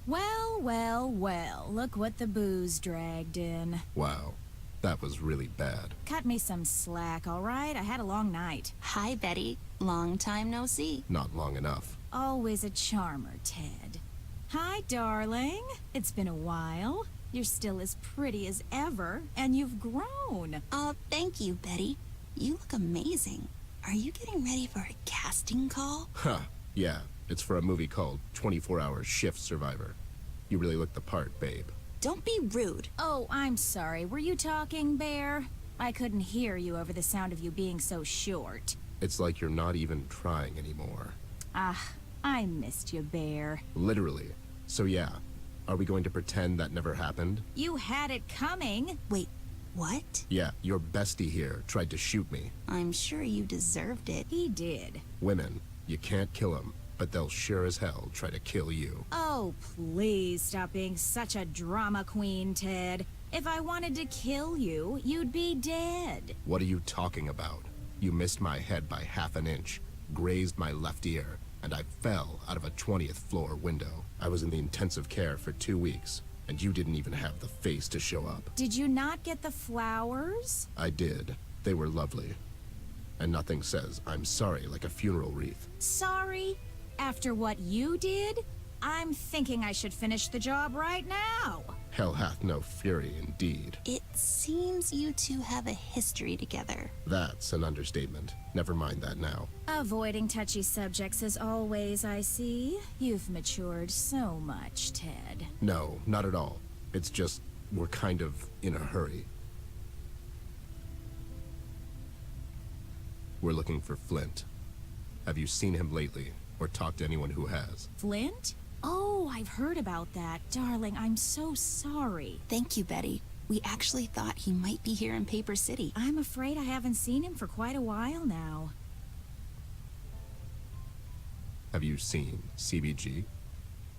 Well, well, well, look what the booze dragged in. Wow, that was really bad. Cut me some slack, all right? I had a long night. Hi, Betty. Long time no see. Not long enough. Always a charmer, Ted. Hi, darling. It's been a while. You're still as pretty as ever, and you've grown. Oh, thank you, Betty. You look amazing. Are you getting ready for a casting call? Huh, yeah. It's for a movie called 24-Hour Shift Survivor. You really look the part, babe. Don't be rude. Oh, I'm sorry. Were you talking, Bear? I couldn't hear you over the sound of you being so short. It's like you're not even trying anymore. Ah, I missed you, Bear. Literally. So yeah, are we going to pretend that never happened? You had it coming. Wait, what? Yeah, your bestie here tried to shoot me. I'm sure you deserved it. He did. Women, you can't kill them, but they'll sure as hell try to kill you. Oh, please stop being such a drama queen, Ted. If I wanted to kill you, you'd be dead. What are you talking about? You missed my head by half an inch, grazed my left ear, and I fell out of a 20th floor window. I was in the intensive care for 2 weeks, and you didn't even have the face to show up. Did you not get the flowers? I did. They were lovely. And nothing says I'm sorry like a funeral wreath. Sorry? After what you did? I'm thinking I should finish the job right now. Hell hath no fury indeed. It seems you two have a history together. That's an understatement. Never mind that now. Avoiding touchy subjects as always, I see. You've matured so much, Ted. No, not at all. It's just, we're kind of in a hurry. We're looking for Flint. Have you seen him lately, or talked to anyone who has? Flint? Oh, I've heard about that. Darling, I'm so sorry. Thank you, Betty. We actually thought he might be here in Paper City. I'm afraid I haven't seen him for quite a while now. Have you seen CBG?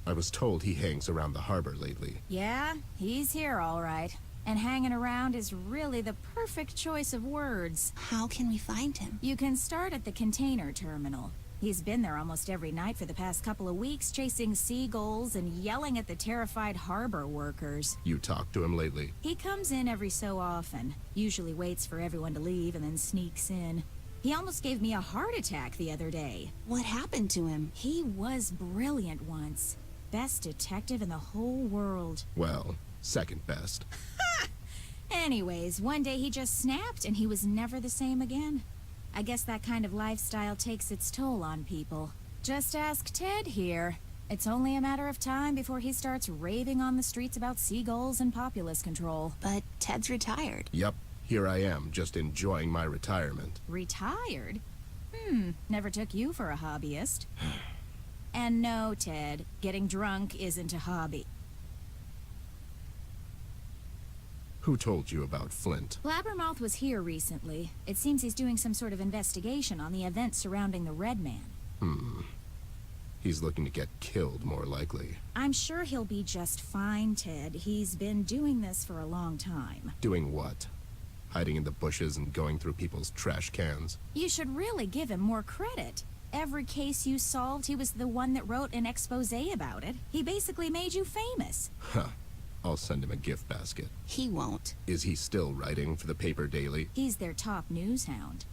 I was told he hangs around the harbor lately. Yeah, he's here all right. And hanging around is really the perfect choice of words. How can we find him? You can start at the container terminal. He's been there almost every night for the past couple of weeks, chasing seagulls and yelling at the terrified harbor workers. You talked to him lately? He comes in every so often, usually waits for everyone to leave and then sneaks in. He almost gave me a heart attack the other day. What happened to him? He was brilliant once. Best detective in the whole world. Well, second best. Anyways, one day he just snapped and he was never the same again. I guess that kind of lifestyle takes its toll on people. Just ask Ted here. It's only a matter of time before he starts raving on the streets about seagulls and populace control. But Ted's retired. Yep, here I am, just enjoying my retirement. Retired? Never took you for a hobbyist. And no, Ted, getting drunk isn't a hobby. Who told you about Flint? Blabbermouth was here recently. It seems he's doing some sort of investigation on the events surrounding the Red Man. He's looking to get killed, more likely. I'm sure he'll be just fine, Ted. He's been doing this for a long time. Doing what? Hiding in the bushes and going through people's trash cans? You should really give him more credit. Every case you solved, he was the one that wrote an expose about it. He basically made you famous. Huh. I'll send him a gift basket. He won't. Is he still writing for the paper daily? He's their top news hound.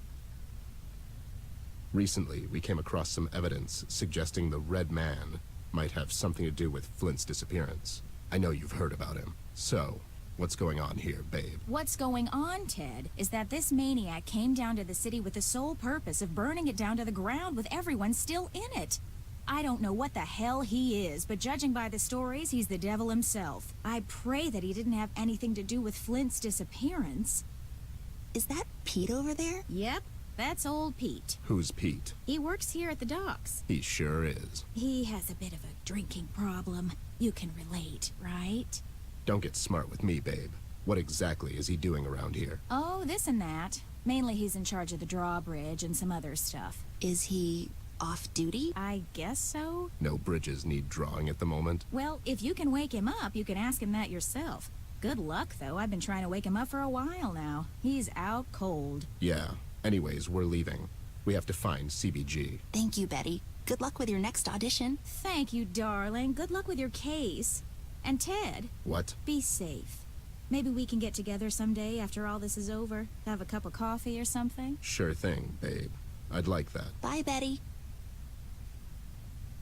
Recently, we came across some evidence suggesting the Red Man might have something to do with Flint's disappearance. I know you've heard about him. So, what's going on here, babe? What's going on, Ted, is that this maniac came down to the city with the sole purpose of burning it down to the ground with everyone still in it. I don't know what the hell he is, but judging by the stories, he's the devil himself. I pray that he didn't have anything to do with Flint's disappearance. Is that Pete over there? Yep, that's old Pete. Who's Pete? He works here at the docks. He sure is. He has a bit of a drinking problem. You can relate, right? Don't get smart with me, babe. What exactly is he doing around here? Oh, this and that. Mainly he's in charge of the drawbridge and some other stuff. Is he off duty? I guess so. No bridges need drawing at the moment. Well, if you can wake him up, you can ask him that yourself. Good luck, though. I've been trying to wake him up for a while now. He's out cold. Yeah. Anyways, we're leaving. We have to find CBG. Thank you, Betty. Good luck with your next audition. Thank you, darling. Good luck with your case. And Ted, What? be safe. Maybe we can get together someday after all this is over. Have a cup of coffee or something. Sure thing, babe. I'd like that. Bye, Betty.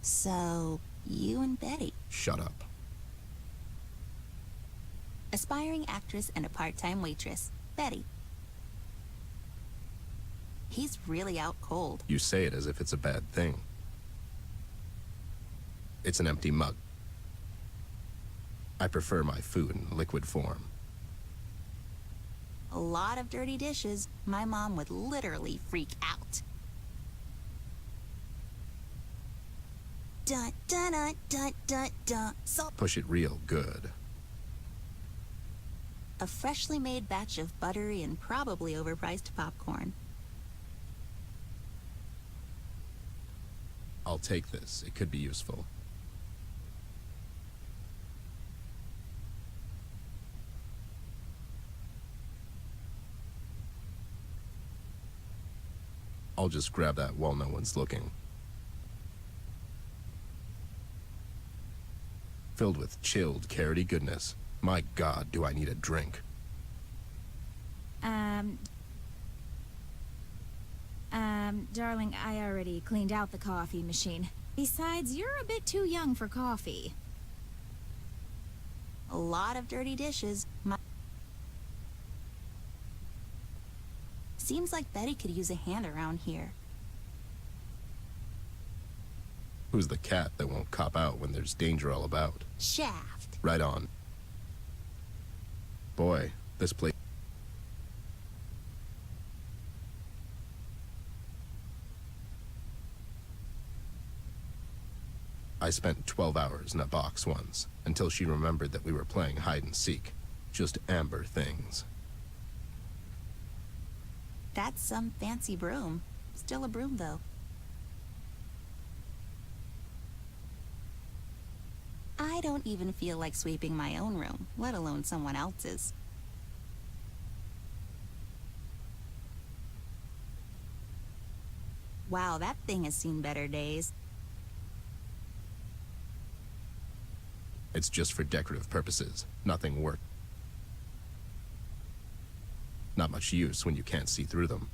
So, you and Betty. Shut up. Aspiring actress and a part-time waitress, Betty. He's really out cold. You say it as if it's a bad thing. It's an empty mug. I prefer my food in liquid form. A lot of dirty dishes. My mom would literally freak out. Dun dun dun dun dun dun. Salt. Push it real good. A freshly made batch of buttery and probably overpriced popcorn. I'll take this. It could be useful. I'll just grab that while no one's looking. Filled with chilled, carroty goodness. My God, do I need a drink. Darling, I already cleaned out the coffee machine. Besides, you're a bit too young for coffee. A lot of dirty dishes. Seems like Betty could use a hand around here. Who's the cat that won't cop out when there's danger all about? Shaft. Right on. Boy, this place... I spent 12 hours in a box once, until she remembered that we were playing hide and seek. Just amber things. That's some fancy broom. Still a broom, though. I don't even feel like sweeping my own room, let alone someone else's. Wow, that thing has seen better days. It's just for decorative purposes. Nothing work. Not much use when you can't see through them.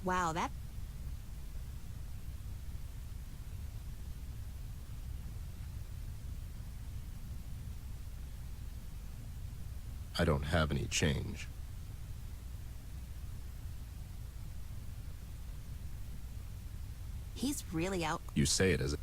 Wow, that... I don't have any change. He's really out... You say it as...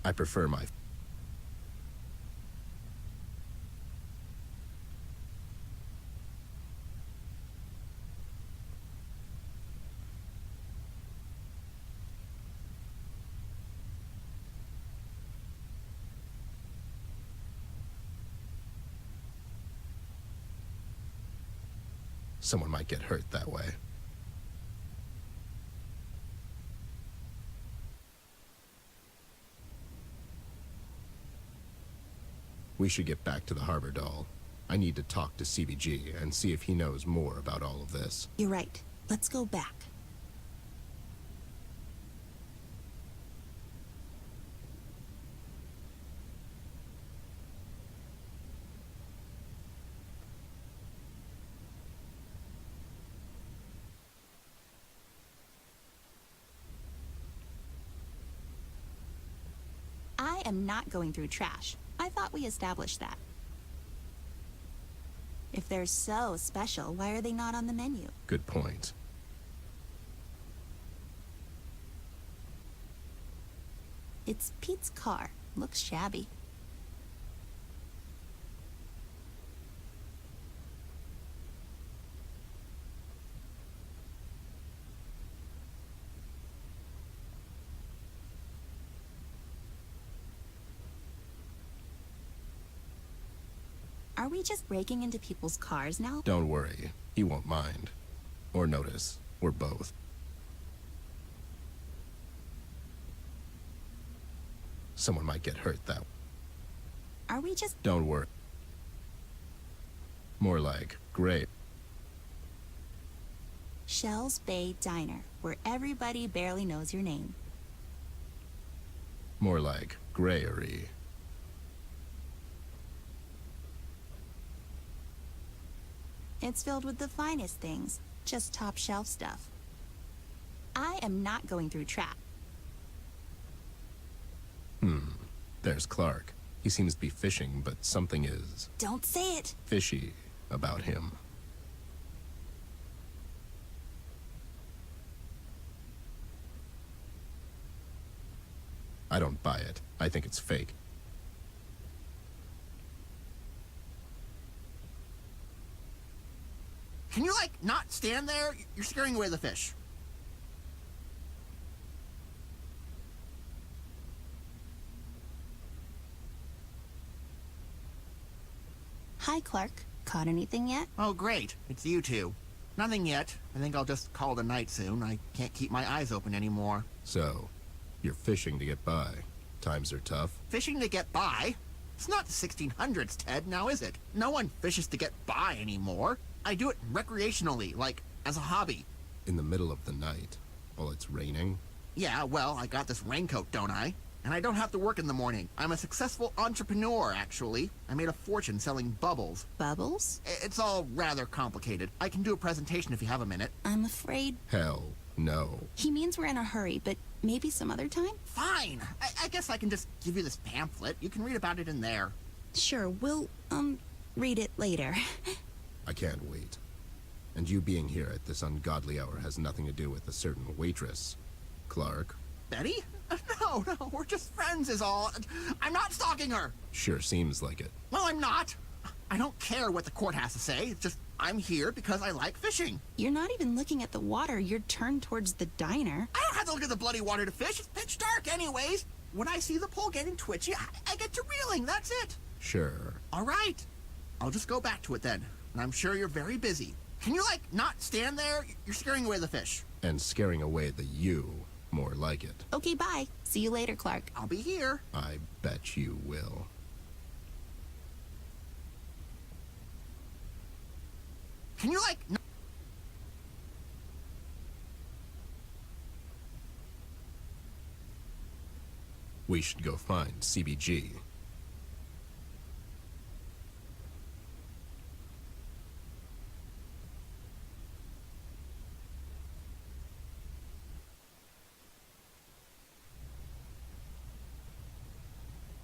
I prefer my... Someone might get hurt that way. We should get back to the harbor, doll. I need to talk to CBG and see if he knows more about all of this. You're right. Let's go back. I am not going through trash. I thought we established that. If they're so special, why are they not on the menu? Good point. It's Pete's car. Looks shabby. Are we just breaking into people's cars now? Don't worry. He won't mind. Or notice. Or both. Someone might get hurt that way. Are we just... Don't worry. More like, great. Shell's Bay Diner, where everybody barely knows your name. More like, grayery. It's filled with the finest things, just top shelf stuff. I am not going through trap. There's Clark. He seems to be fishing, but something is Don't say it! fishy about him. I don't buy it. I think it's fake. Can you, like, not stand there? You're scaring away the fish. Hi, Clark. Caught anything yet? Oh, great. It's you two. Nothing yet. I think I'll just call it a night soon. I can't keep my eyes open anymore. So, you're fishing to get by. Times are tough. Fishing to get by? It's not the 1600s, Ted, now is it? No one fishes to get by anymore. I do it recreationally, like, as a hobby. In the middle of the night, while it's raining. Yeah, well, I got this raincoat, don't I? And I don't have to work in the morning. I'm a successful entrepreneur, actually. I made a fortune selling bubbles. Bubbles? It's all rather complicated. I can do a presentation if you have a minute. I'm afraid... Hell, no. He means we're in a hurry, but maybe some other time? Fine. I guess I can just give you this pamphlet. You can read about it in there. Sure, we'll, read it later. I can't wait. And you being here at this ungodly hour has nothing to do with a certain waitress. Clark. Betty? No, we're just friends is all. I'm not stalking her. Sure seems like it. Well, I'm not. I don't care what the court has to say. It's just I'm here because I like fishing. You're not even looking at the water. You're turned towards the diner. I don't have to look at the bloody water to fish. It's pitch dark anyways. When I see the pole getting twitchy, I get to reeling. That's it. Sure. All right. I'll just go back to it then. And I'm sure you're very busy. Can you, like, not stand there? You're scaring away the fish. And scaring away the you. More like it. Okay, bye. See you later, Clark. I'll be here. I bet you will. Can you, like... We should go find CBG.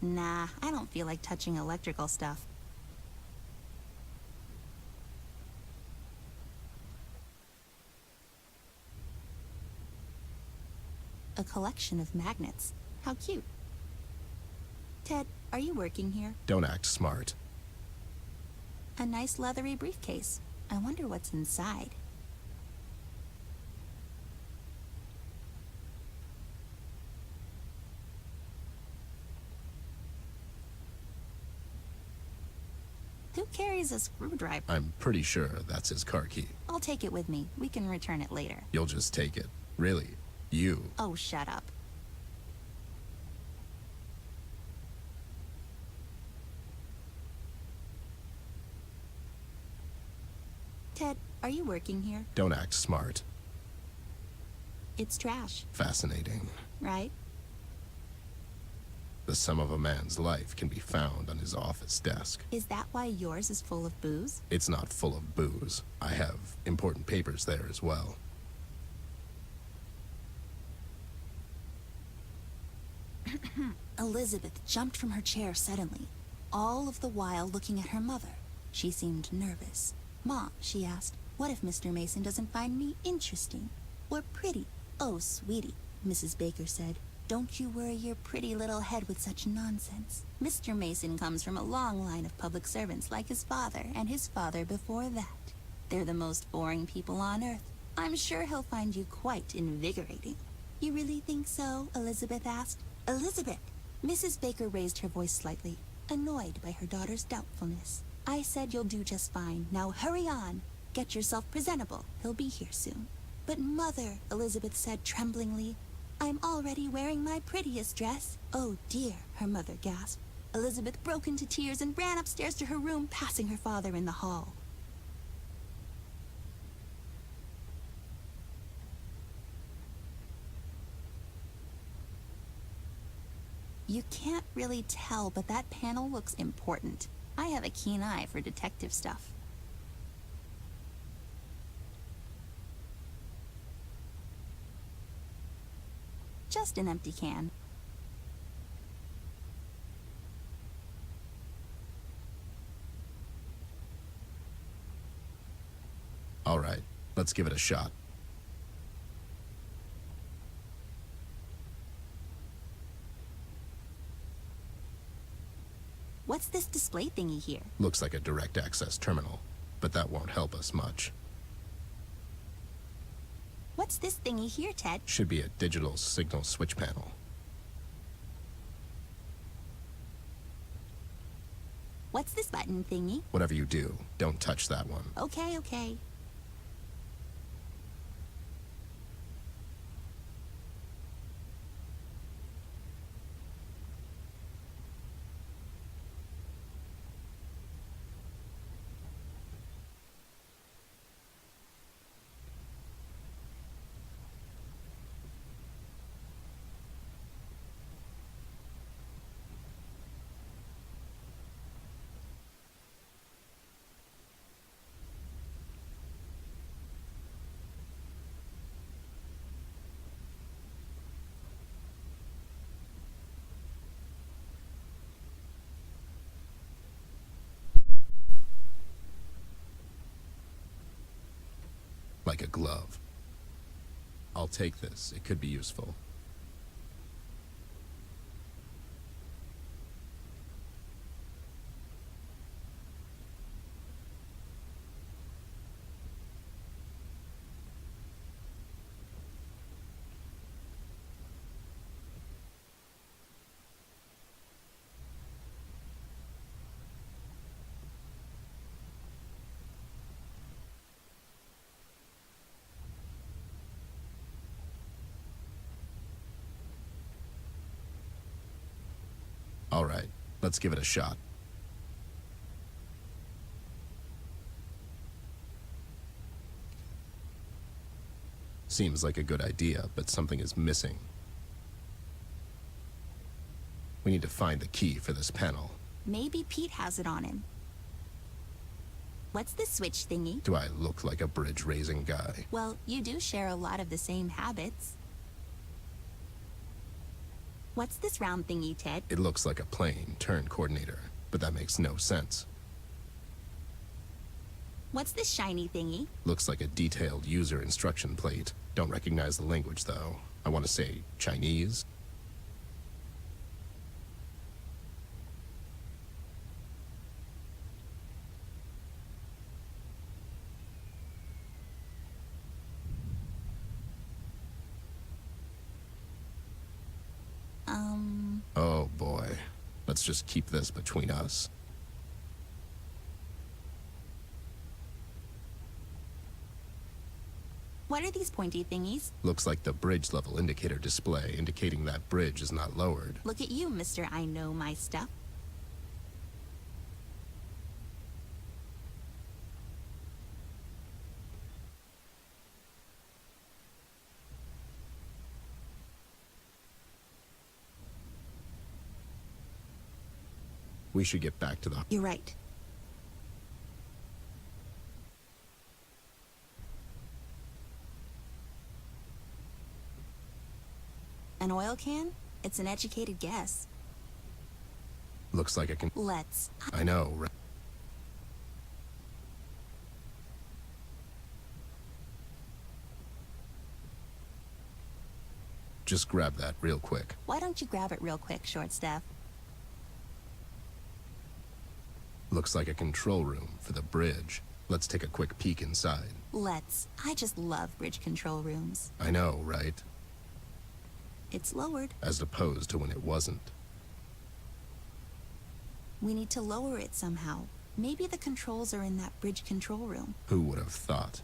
Nah, I don't feel like touching electrical stuff. A collection of magnets. How cute. Ted, are you working here? Don't act smart. A nice leathery briefcase. I wonder what's inside. Who carries a screwdriver? I'm pretty sure that's his car key. I'll take it with me. We can return it later. You'll just take it. Really? You. Oh, shut up. Ted, are you working here? Don't act smart. It's trash, Fascinating. right? The sum of a man's life can be found on his office desk. Is that why yours is full of booze? It's not full of booze. I have important papers there as well. Elizabeth jumped from her chair suddenly, all of the while looking at her mother. She seemed nervous. "Mom," she asked, "what if Mr. Mason doesn't find me interesting or pretty?" "Oh, sweetie," Mrs. Baker said, "don't you worry your pretty little head with such nonsense. Mr. Mason comes from a long line of public servants like his father and his father before that. They're the most boring people on earth. I'm sure he'll find you quite invigorating." "You really think so?" Elizabeth asked. "Elizabeth!" Mrs. Baker raised her voice slightly, annoyed by her daughter's doubtfulness. I said you'll do just fine. Now hurry on. Get yourself presentable. He'll be here soon. But Mother, Elizabeth said tremblingly, I'm already wearing my prettiest dress. Oh dear, her mother gasped. Elizabeth broke into tears and ran upstairs to her room, passing her father in the hall. You can't really tell, but that panel looks important. I have a keen eye for detective stuff. Just an empty can. All right, let's give it a shot. What's this display thingy here? Looks like a direct access terminal, but that won't help us much. What's this thingy here, Ted? Should be a digital signal switch panel. What's this button thingy? Whatever you do, don't touch that one. Okay, okay. Like a glove. I'll take this. It could be useful. All right, let's give it a shot. Seems like a good idea, but something is missing. We need to find the key for this panel. Maybe Pete has it on him. What's this switch thingy? Do I look like a bridge-raising guy? Well, you do share a lot of the same habits. What's this round thingy, Ted? It looks like a plane turn coordinator, but that makes no sense. What's this shiny thingy? Looks like a detailed user instruction plate. Don't recognize the language, though. I want to say Chinese. Oh boy. Let's just keep this between us. What are these pointy thingies? Looks like the bridge level indicator display indicating that bridge is not lowered. Look at you, Mr. I know my stuff. We should get back to the... You're right. An oil can? It's an educated guess. Looks like I can... Let's. I know, right? Just grab that real quick. Why don't you grab it real quick, short staff? Looks like a control room for the bridge. Let's take a quick peek inside. Let's. I just love bridge control rooms. I know, right? It's lowered. As opposed to when it wasn't. We need to lower it somehow. Maybe the controls are in that bridge control room. Who would have thought?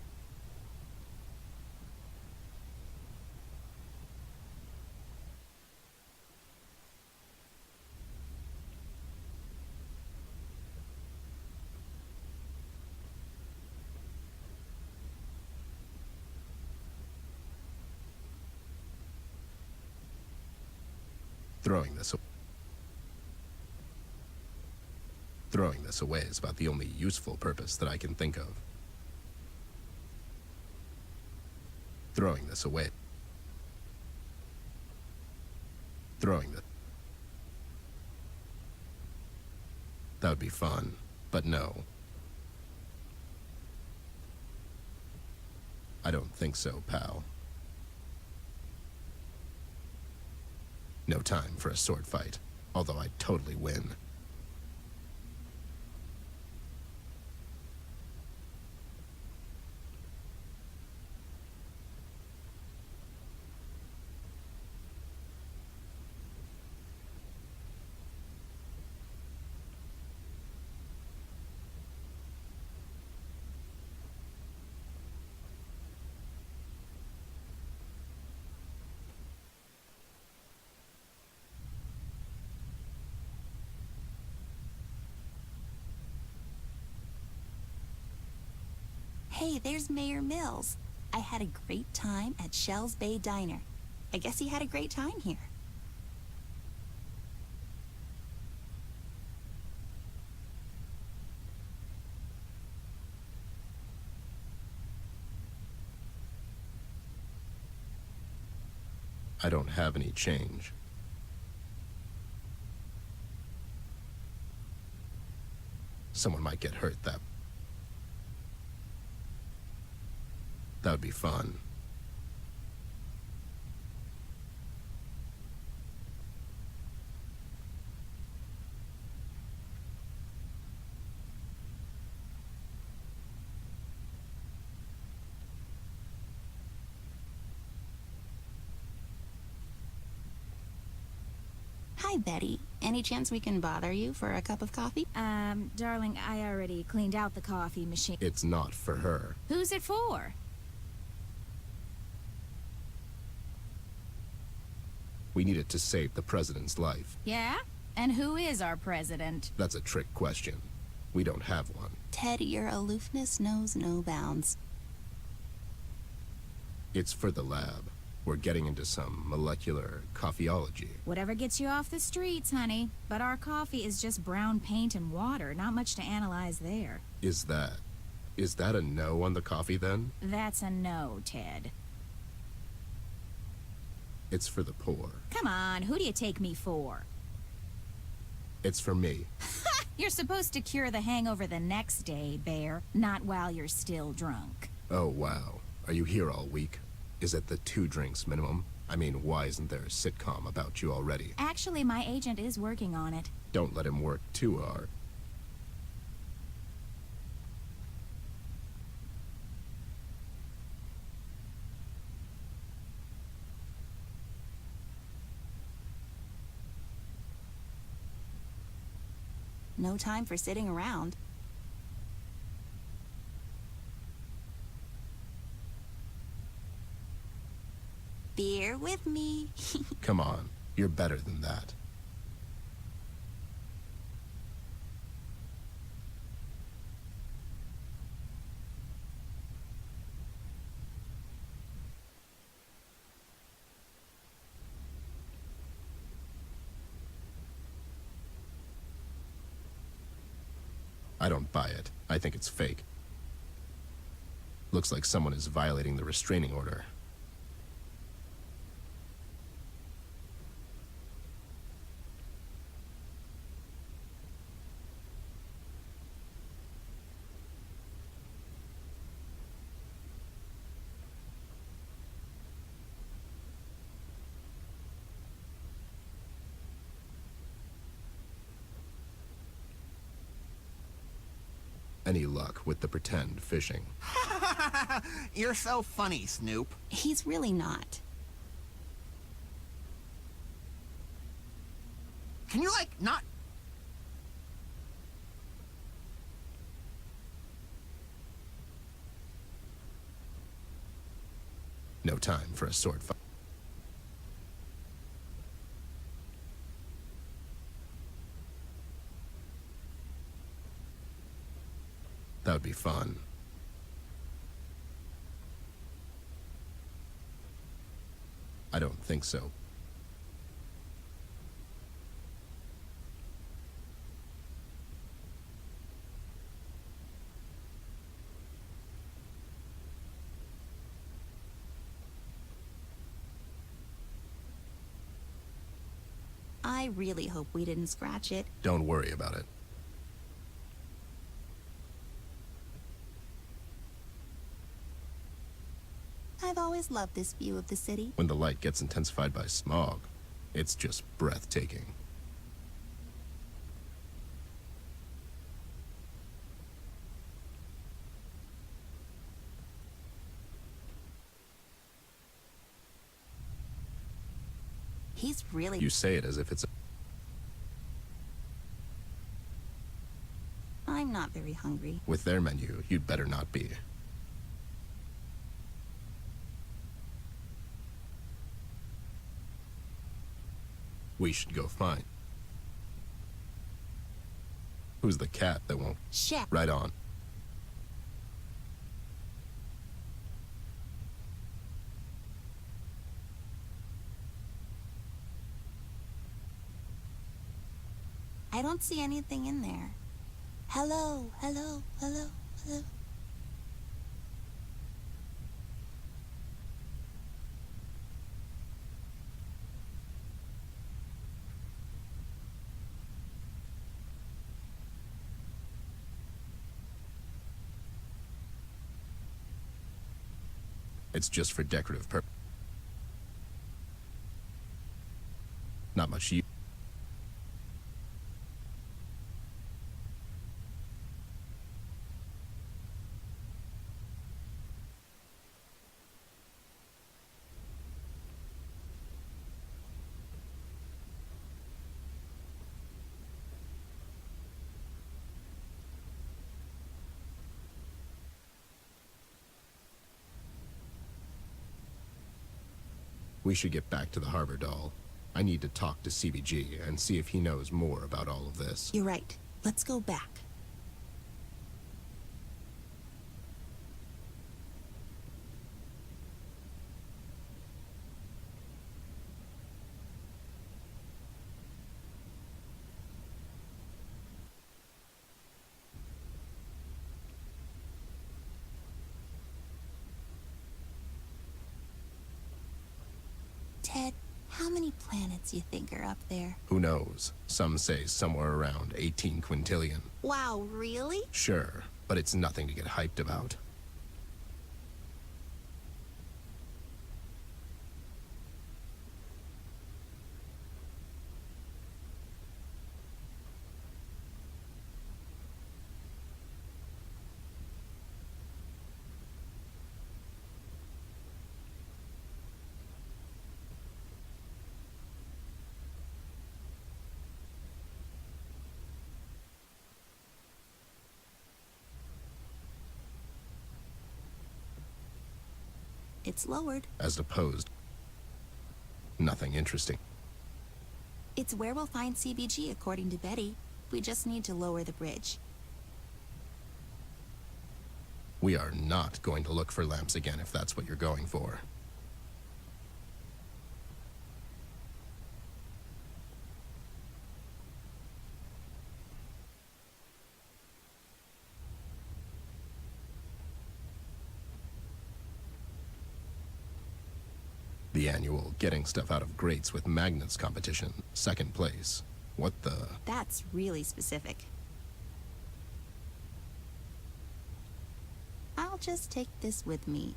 Throwing this away is about the only useful purpose that I can think of. Throwing this away. That would be fun, but no. I don't think so, pal. No time for a sword fight, although I'd totally win. Hey, there's Mayor Mills. I had a great time at Shell's Bay Diner. I guess he had a great time here. I don't have any change. Someone might get hurt. That would be fun. Hi, Betty. Any chance we can bother you for a cup of coffee? Darling, I already cleaned out the coffee machine. It's not for her. Who's it for? We need it to save the president's life. Yeah? And who is our president? That's a trick question. We don't have one. Ted, your aloofness knows no bounds. It's for the lab. We're getting into some molecular coffeeology. Whatever gets you off the streets, honey. But our coffee is just brown paint and water. Not much to analyze there. Is that a no on the coffee then? That's a no, Ted. It's for the poor. Come on, who do you take me for? It's for me. You're supposed to cure the hangover the next day, Bear, not while you're still drunk. Oh, wow. Are you here all week? Is it the 2 drinks minimum? I mean, why isn't there a sitcom about you already? Actually, my agent is working on it. Don't let him work too hard. No time for sitting around. Beer with me. Come on, you're better than that. I don't buy it. I think it's fake. Looks like someone is violating the restraining order. Any luck with the pretend fishing? You're so funny, Snoop. He's really not. Can you, like, not... No time for a sword fight. That would be fun. I don't think so. I really hope we didn't scratch it. Don't worry about it. I've always loved this view of the city. When the light gets intensified by smog, it's just breathtaking. He's really... You say it as if it's I'm not very hungry. with their menu, you'd better not be. We should go find. Who's the cat that won't? Chef. Right on. I don't see anything in there. Hello, hello, hello, hello. It's just for decorative purpose. Not much use. We should get back to the harbor, doll. I need to talk to CBG and see if he knows more about all of this. You're right. Let's go back. Ted, how many planets you think are up there? Who knows? Some say somewhere around 18 quintillion. Wow, really? Sure, but it's nothing to get hyped about. It's lowered. As opposed, nothing interesting. It's where we'll find CBG, according to Betty. We just need to lower the bridge. We are not going to look for lamps again if that's what you're going for. The annual getting stuff out of grates with magnets competition, second place. What the? That's really specific. I'll just take this with me.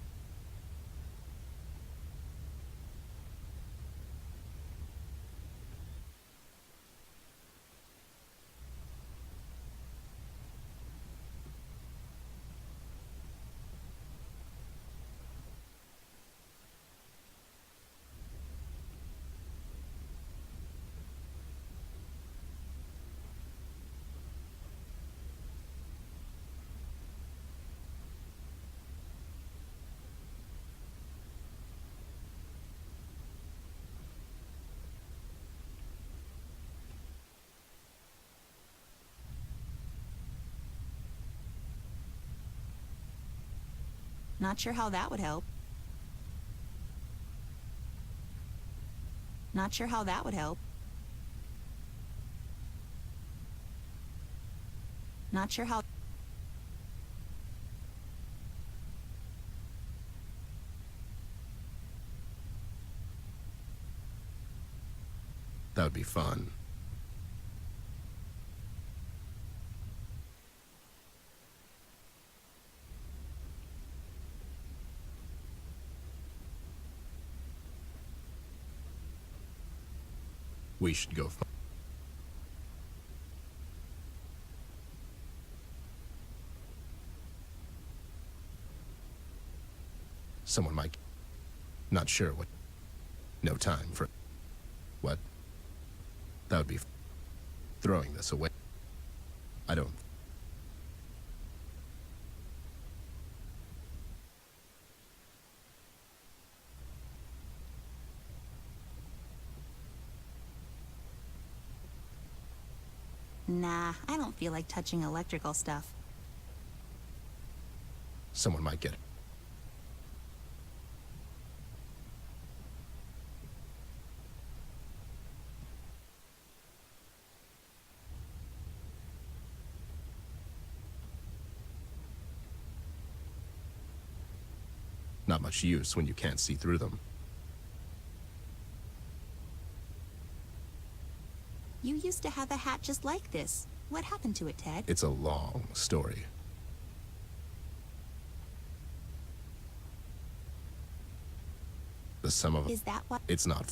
Not sure how that would help. Not sure how that would help. Not sure how... That would be fun. We should go. Someone might. Not sure what. No time for. What? That would be. Throwing this away. I don't. Nah, I don't feel like touching electrical stuff. Someone might get it. Not much use when you can't see through them. You used to have a hat just like this. What happened to it, Ted? It's a long story. The sum of Is that what... It's not.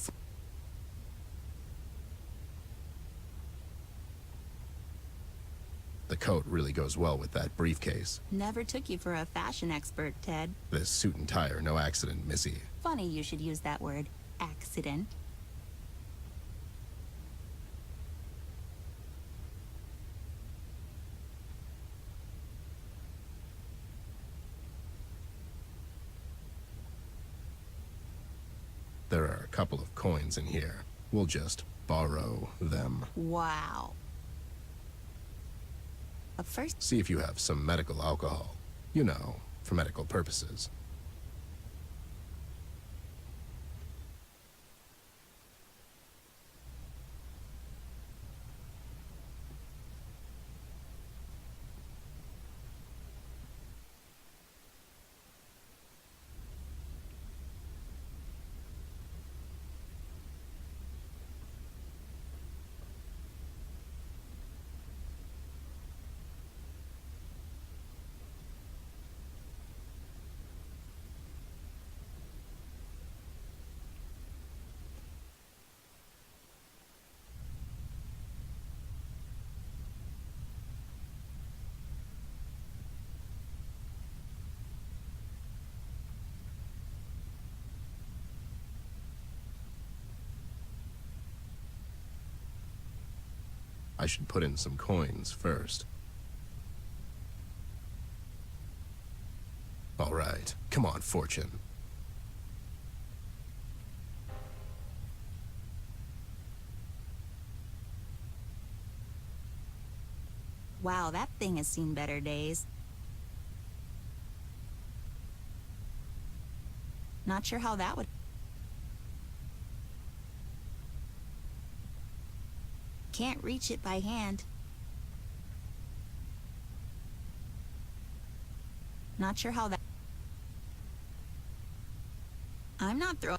The coat really goes well with that briefcase. Never took you for a fashion expert, Ted. This suit and tie are no accident, Missy. Funny you should use that word. Accident. There are a couple of coins in here. We'll just borrow them. Wow. First... See if you have some medical alcohol. You know, for medical purposes. I should put in some coins first. All right, come on, Fortune. Wow, that thing has seen better days. Not sure how that would... Can't reach it by hand. Not sure how that... I'm not throwing...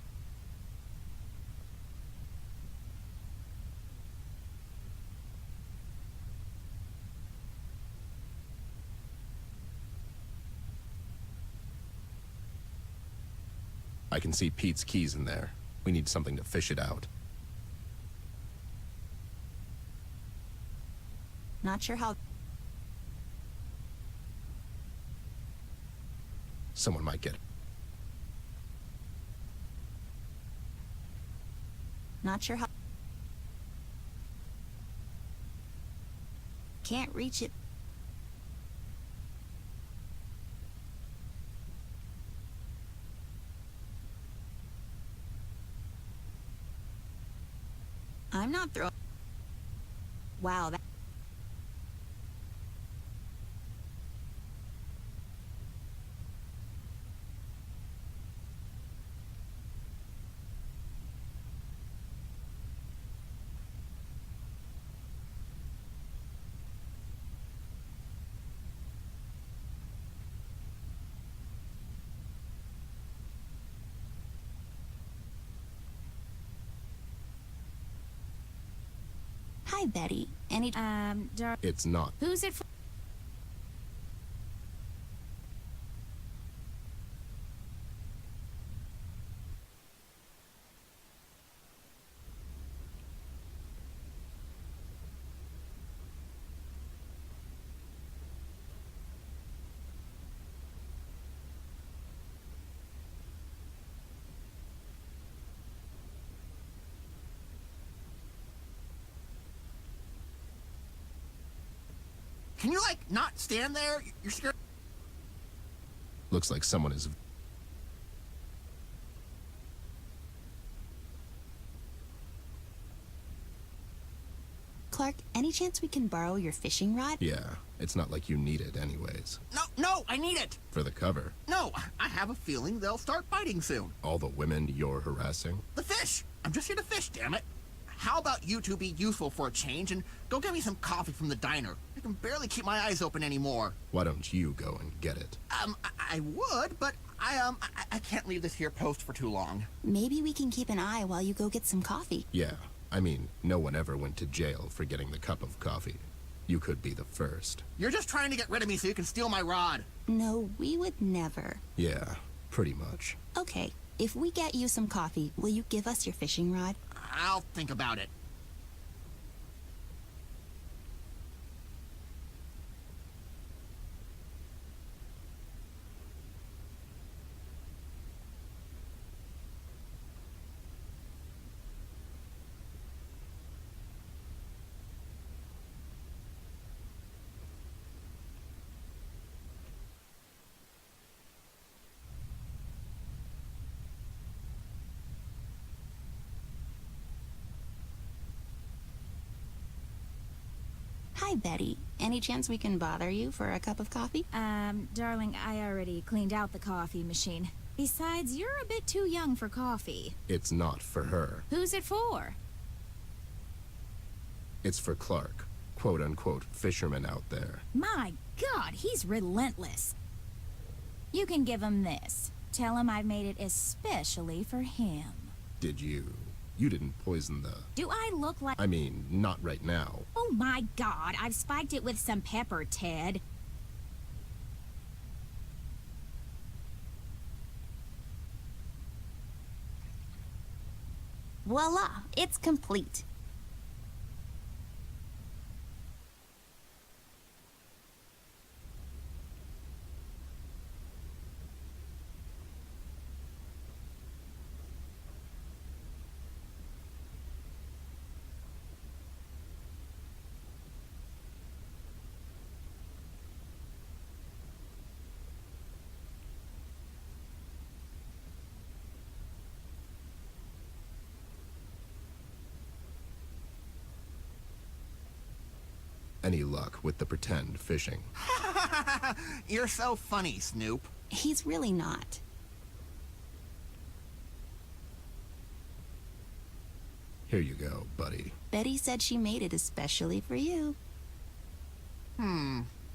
I can see Pete's keys in there. We need something to fish it out. Not sure how... Someone might get it. Not sure how... Can't reach it. I'm not throwing... Wow, that... Hi, Betty. It's not. Who's it for? Can you, like, not stand there? You're scared. Looks like someone is... Clark, any chance we can borrow your fishing rod? Yeah, it's not like you need it anyways. No, I need it. For the cover. No, I have a feeling they'll start biting soon. All the women you're harassing? The fish. I'm just here to fish, damn it. How about you two be useful for a change and go get me some coffee from the diner? I can barely keep my eyes open anymore. Why don't you go and get it? I would, but I can't leave this here post for too long. Maybe we can keep an eye while you go get some coffee. Yeah, I mean, no one ever went to jail for getting the cup of coffee. You could be the first. You're just trying to get rid of me so you can steal my rod. No, we would never. Yeah, pretty much. Okay, if we get you some coffee, will you give us your fishing rod? I'll think about it. Hi, Betty. Any chance we can bother you for a cup of coffee? Darling, I already cleaned out the coffee machine. Besides, you're a bit too young for coffee. It's not for her. Who's it for? It's for Clark. Quote-unquote fisherman out there. My God, he's relentless. You can give him this. Tell him I made it especially for him. Did you? You didn't poison the... Do I look like... I mean, not right now. Oh my God, I've spiked it with some pepper, Ted. Voila! It's complete. Any luck with the pretend fishing? You're so funny, Snoop. He's really not. Here you go, buddy. Betty said she made it especially for you.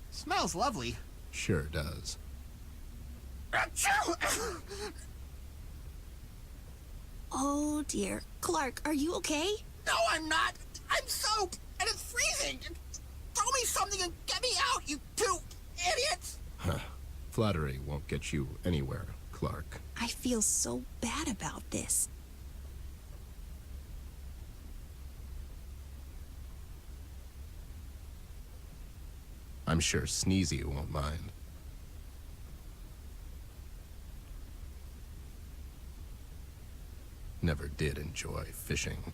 Smells lovely. Sure does. Achoo! Oh dear. Clark, are you okay? No, I'm not. I'm soaked, and it's freezing. Throw me something and get me out, you two idiots! Huh. Flattery won't get you anywhere, Clark. I feel so bad about this. I'm sure Sneezy won't mind. Never did enjoy fishing.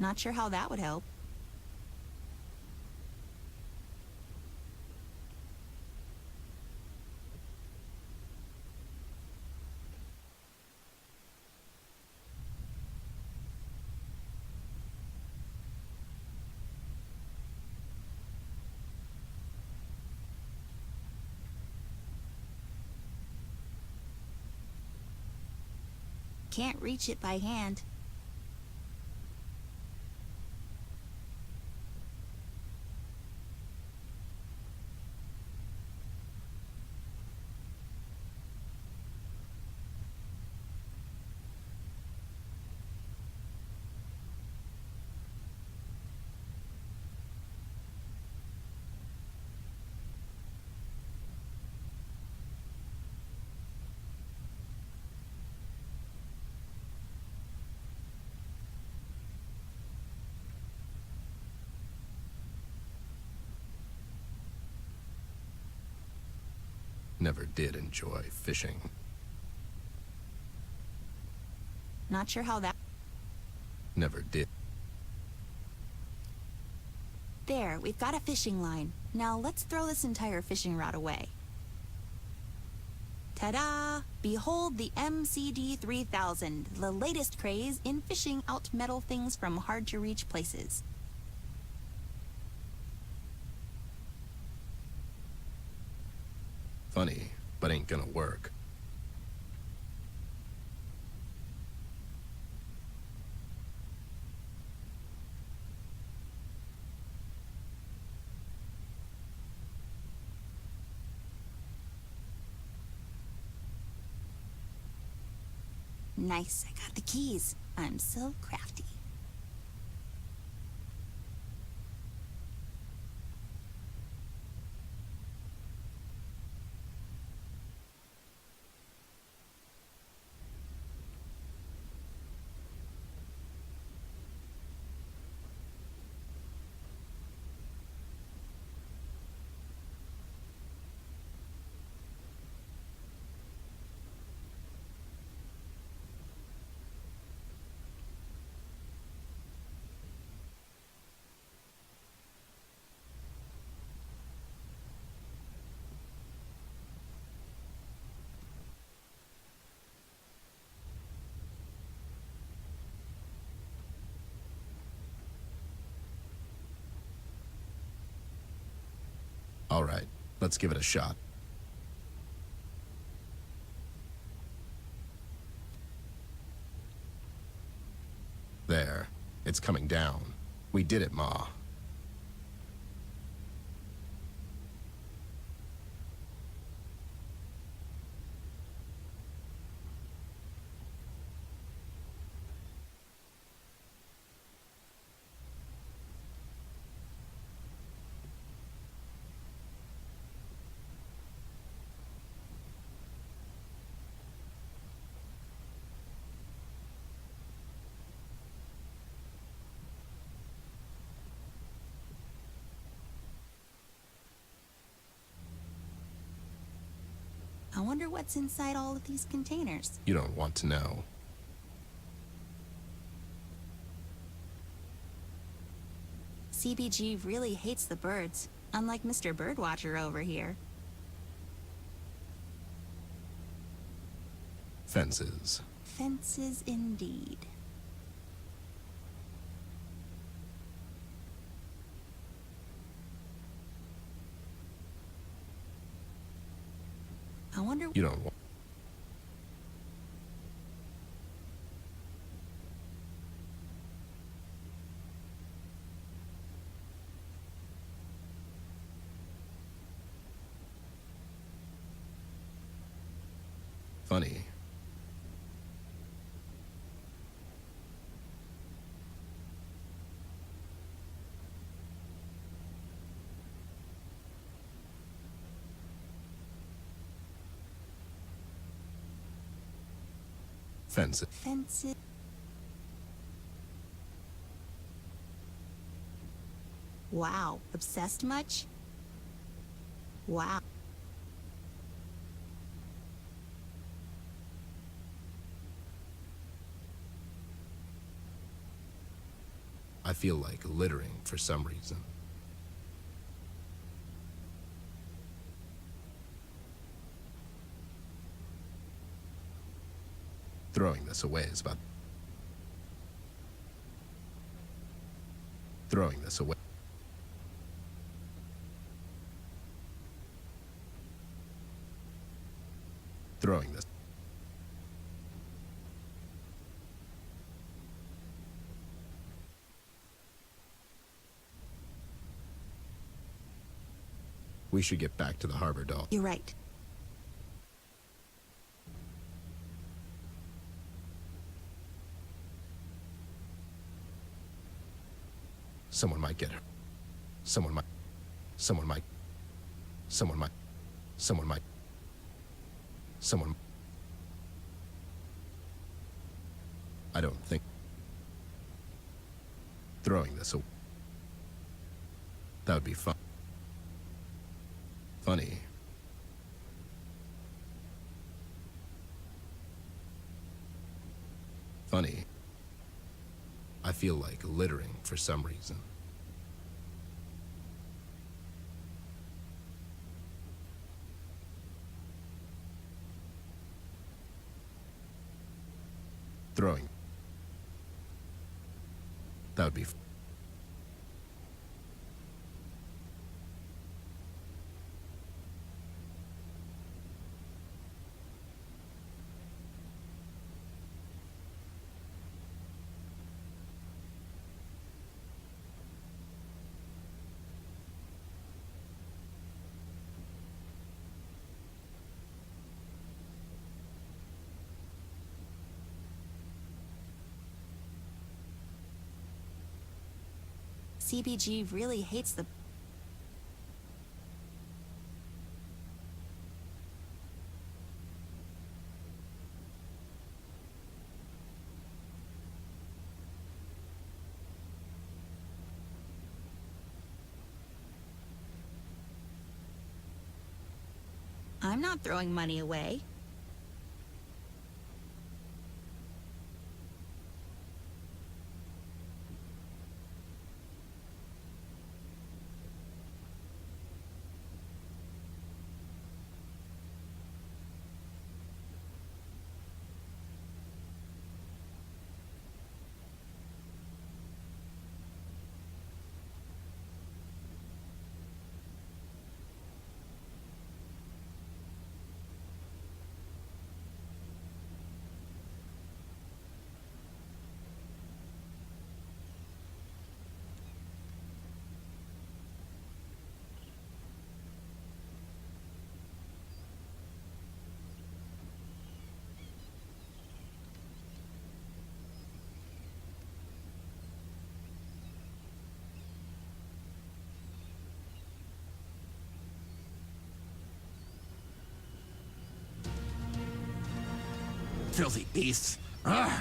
Not sure how that would help. Can't reach it by hand. Never did enjoy fishing. Not sure how that... Never did. There, we've got a fishing line. Now let's throw this entire fishing rod away. Ta-da! Behold the MCD 3000, the latest craze in fishing out metal things from hard-to-reach places. Funny, but ain't gonna work. Nice, I got the keys. I'm so crafty. All right, let's give it a shot. There, it's coming down. We did it, Ma. I wonder what's inside all of these containers. You don't want to know. CBG really hates the birds, unlike Mr. Birdwatcher over here. Fences. Fences indeed. I wonder... You don't want... Funny. Fences. Fences... Wow, obsessed much? Wow. I feel like littering for some reason. Throwing this away is about... Throwing this away. Throwing this... We should get back to the harbor, doll. You're right. Someone might get her. Someone might. Someone might. Someone might. Someone might. Someone. I don't think. Throwing this away. That would be fun. Funny. Funny. I feel like littering for some reason. Throwing. That would be... CBG really hates the... I'm not throwing money away. Filthy beasts. Ugh.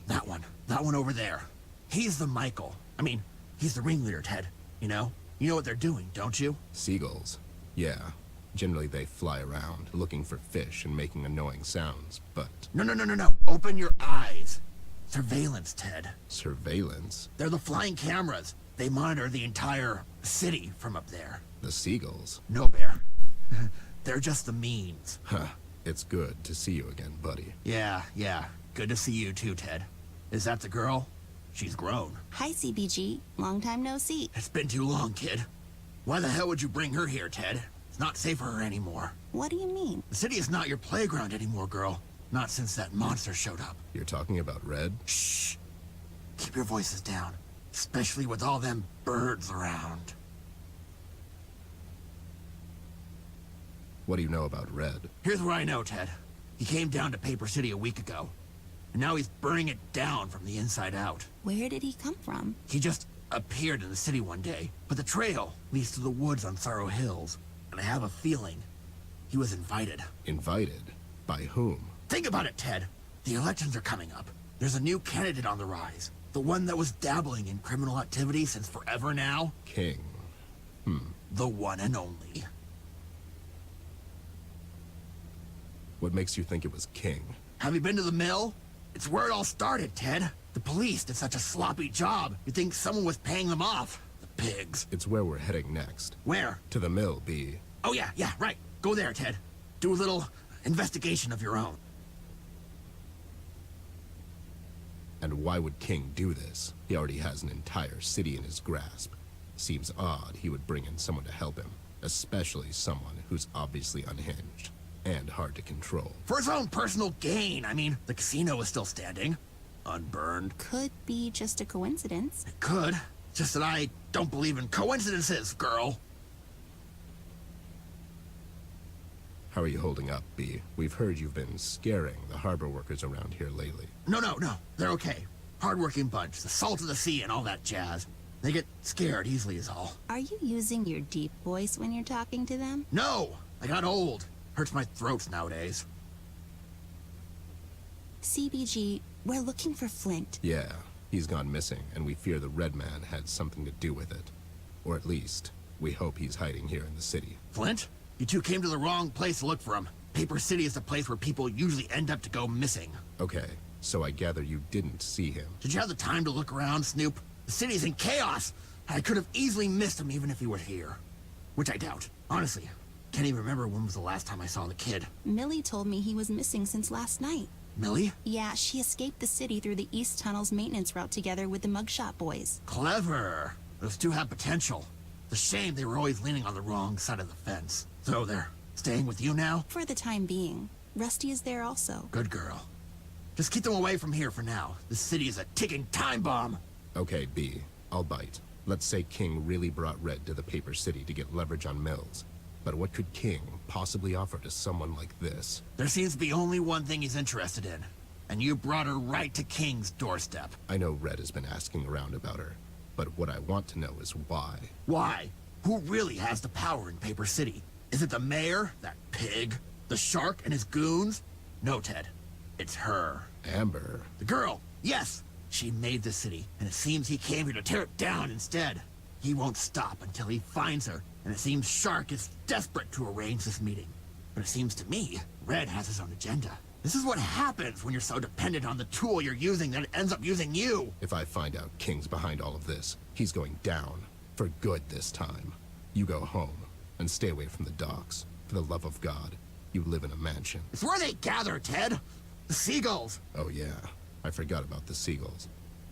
That one over there. He's the Michael. I mean, he's the ringleader, Ted. You know? You know what they're doing, don't you? Seagulls. Yeah. Generally they fly around, looking for fish and making annoying sounds, but... No. Open your eyes. Surveillance, Ted. Surveillance? They're the flying cameras. They monitor the entire city from up there. The seagulls? No, Bear. They're just the means. Huh. It's good to see you again, buddy. Yeah. Good to see you too, Ted. Is that the girl? She's grown. Hi, CBG. Long time no see. It's been too long, kid. Why the hell would you bring her here, Ted? It's not safe for her anymore. What do you mean? The city is not your playground anymore, girl. Not since that monster showed up. You're talking about Red? Shh. Keep your voices down. Especially with all them birds around. What do you know about Red? Here's what I know, Ted. He came down to Paper City a week ago. And now he's burning it down from the inside out. Where did he come from? He just appeared in the city one day. But the trail leads to the woods on Sorrow Hills. And I have a feeling he was invited. Invited? By whom? Think about it, Ted. The elections are coming up. There's a new candidate on the rise. The one that was dabbling in criminal activity since forever now. King. The one and only. What makes you think it was King? Have you been to the mill? It's where it all started, Ted. The police did such a sloppy job. You'd think someone was paying them off. The pigs. It's where we're heading next. Where? To the mill, B. Oh, yeah, right. Go there, Ted. Do a little investigation of your own. And why would King do this? He already has an entire city in his grasp. Seems odd he would bring in someone to help him, especially someone who's obviously unhinged and hard to control. For his own personal gain. I mean, the casino is still standing. Unburned. Could be just a coincidence. It could. Just that I don't believe in coincidences, girl. How are you holding up, B? We've heard you've been scaring the harbor workers around here lately. No. They're okay. Hardworking bunch, the salt of the sea and all that jazz. They get scared easily is all. Are you using your deep voice when you're talking to them? No! I got old. Hurts my throat nowadays. CBG, we're looking for Flint. Yeah, he's gone missing, and we fear the Red Man had something to do with it. Or at least, we hope he's hiding here in the city. Flint? You two came to the wrong place to look for him. Paper City is the place where people usually end up to go missing. Okay, So I gather you didn't see him. Did you have the time to look around, Snoop? The city's in chaos. I could have easily missed him even if he were here. Which I doubt. Honestly, can't even remember when was the last time I saw the kid. Millie told me he was missing since last night. Millie? Yeah, she escaped the city through the East Tunnel's maintenance route together with the Mugshot boys. Clever. Those two have potential. It's a shame they were always leaning on the wrong side of the fence. So they're staying with you now? For the time being. Rusty is there also. Good girl. Just keep them away from here for now. This city is a ticking time bomb. Okay, B. I'll bite. Let's say King really brought Red to the Paper City to get leverage on Mills. But what could King possibly offer to someone like this? There seems to be only one thing he's interested in. And you brought her right to King's doorstep. I know Red has been asking around about her, but what I want to know is why. Why? Who really has the power in Paper City? Is it the mayor, that pig, the shark and his goons? No, Ted. It's her. Amber. The girl, yes! She made the city, and it seems he came here to tear it down instead. He won't stop until he finds her, and it seems Shark is desperate to arrange this meeting. But it seems to me, Red has his own agenda. This is what happens when you're so dependent on the tool you're using that it ends up using you. If I find out King's behind all of this, he's going down. For good this time. You go home, and stay away from the docks. For the love of God, you live in a mansion. It's where they gather, Ted. The seagulls. Oh yeah, I forgot about the seagulls.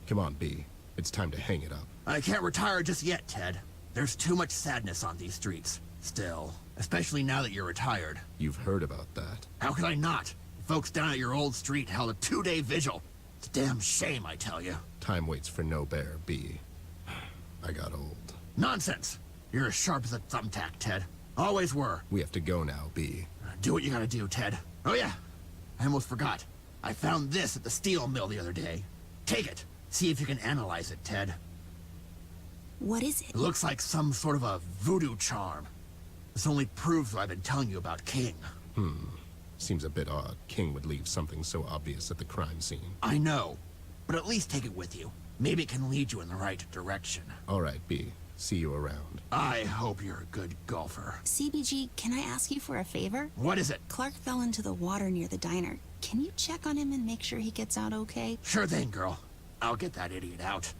Come on, B. It's time to hang it up. I can't retire just yet, Ted. There's too much sadness on these streets. Still. Especially now that you're retired. You've heard about that. How could I not? Folks down at your old street held a 2-day vigil. It's a damn shame, I tell you. Time waits for no bear, B. I got old. Nonsense. You're as sharp as a thumbtack, Ted. Always were. We have to go now, B. Do what you gotta do, Ted. Oh yeah, I almost forgot. I found this at the steel mill the other day. Take it. See if you can analyze it, Ted. What is it? It looks like some sort of a voodoo charm. This only proves what I've been telling you about King. Seems a bit odd. King would leave something so obvious at the crime scene. I know, but at least take it with you. Maybe it can lead you in the right direction. All right, B. See you around. I hope you're a good golfer. CBG, can I ask you for a favor? What is it? Clark fell into the water near the diner. Can you check on him and make sure he gets out okay? Sure thing, girl. I'll get that idiot out.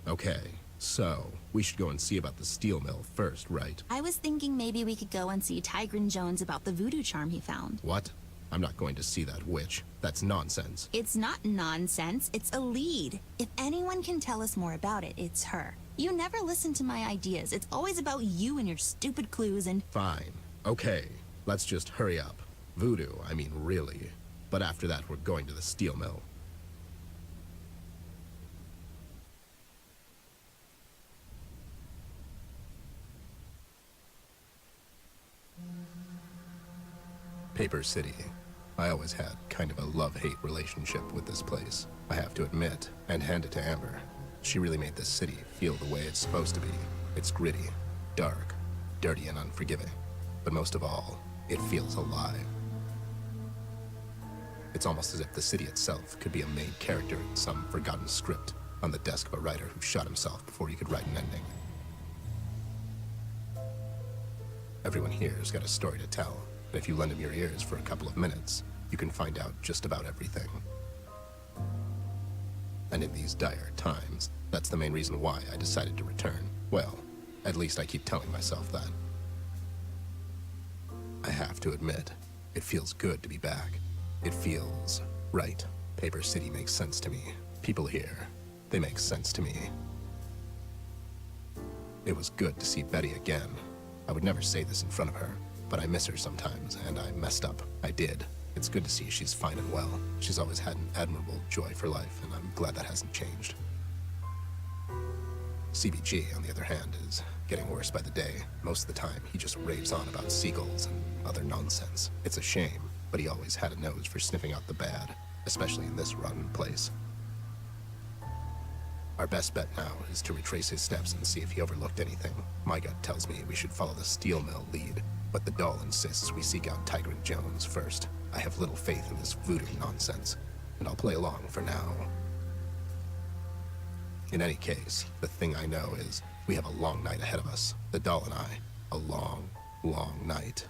Okay, so we should go and see about the steel mill first, right? I was thinking maybe we could go and see Tigran Jones about the voodoo charm he found. What? I'm not going to see that witch. That's nonsense. It's not nonsense, it's a lead. If anyone can tell us more about it, it's her. You never listen to my ideas. It's always about you and your stupid clues and... Fine. Okay, let's just hurry up. Voodoo, I mean really. But after that, we're going to the steel mill. Paper City. I always had kind of a love-hate relationship with this place. I have to admit, and hand it to Amber. She really made this city feel the way it's supposed to be. It's gritty, dark, dirty, and unforgiving. But most of all, it feels alive. It's almost as if the city itself could be a main character in some forgotten script on the desk of a writer who shot himself before he could write an ending. Everyone here's got a story to tell. And if you lend them your ears for a couple of minutes, you can find out just about everything. And in these dire times, that's the main reason why I decided to return. Well, at least I keep telling myself that. I have to admit, it feels good to be back. It feels right. Paper City makes sense to me. People here, they make sense to me. It was good to see Betty again. I would never say this in front of her, but I miss her sometimes, and I messed up. I did. It's good to see she's fine and well. She's always had an admirable joy for life, and I'm glad that hasn't changed. CBG, on the other hand, is getting worse by the day. Most of the time, he just raves on about seagulls and other nonsense. It's a shame, but he always had a nose for sniffing out the bad, especially in this rotten place. Our best bet now is to retrace his steps and see if he overlooked anything. My gut tells me we should follow the steel mill lead, but the doll insists we seek out Tigran Jones first. I have little faith in this voodoo nonsense, and I'll play along for now. In any case, the thing I know is we have a long night ahead of us, the doll and I. A long, long night.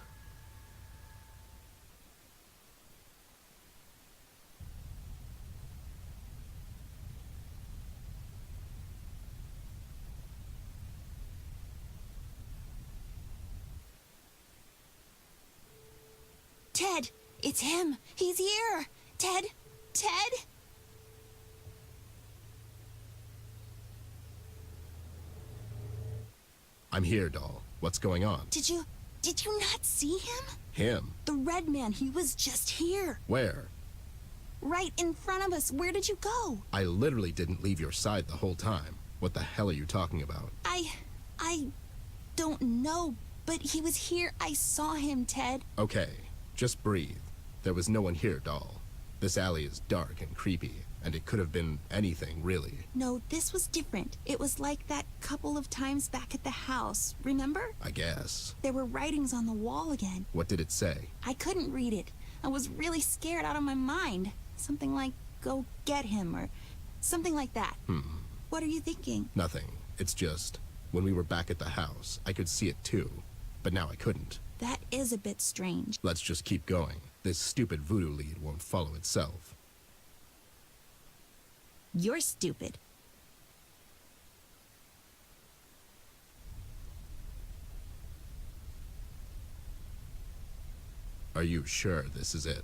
Ted, it's him. He's here. Ted, Ted? I'm here, doll. What's going on? Did you not see him? Him? The red man, he was just here. Where? Right in front of us. Where did you go? I literally didn't leave your side the whole time. What the hell are you talking about? I don't know, but he was here. I saw him, Ted. Okay, just breathe. There was no one here, doll. This alley is dark and creepy, and it could have been anything, really. No, this was different. It was like that couple of times back at the house, remember? I guess. There were writings on the wall again. What did it say? I couldn't read it. I was really scared out of my mind. Something like, go get him, or something like that. What are you thinking? Nothing. It's just, when we were back at the house, I could see it too. But now I couldn't. That is a bit strange. Let's just keep going. This stupid voodoo lead won't follow itself. You're stupid. Are you sure this is it?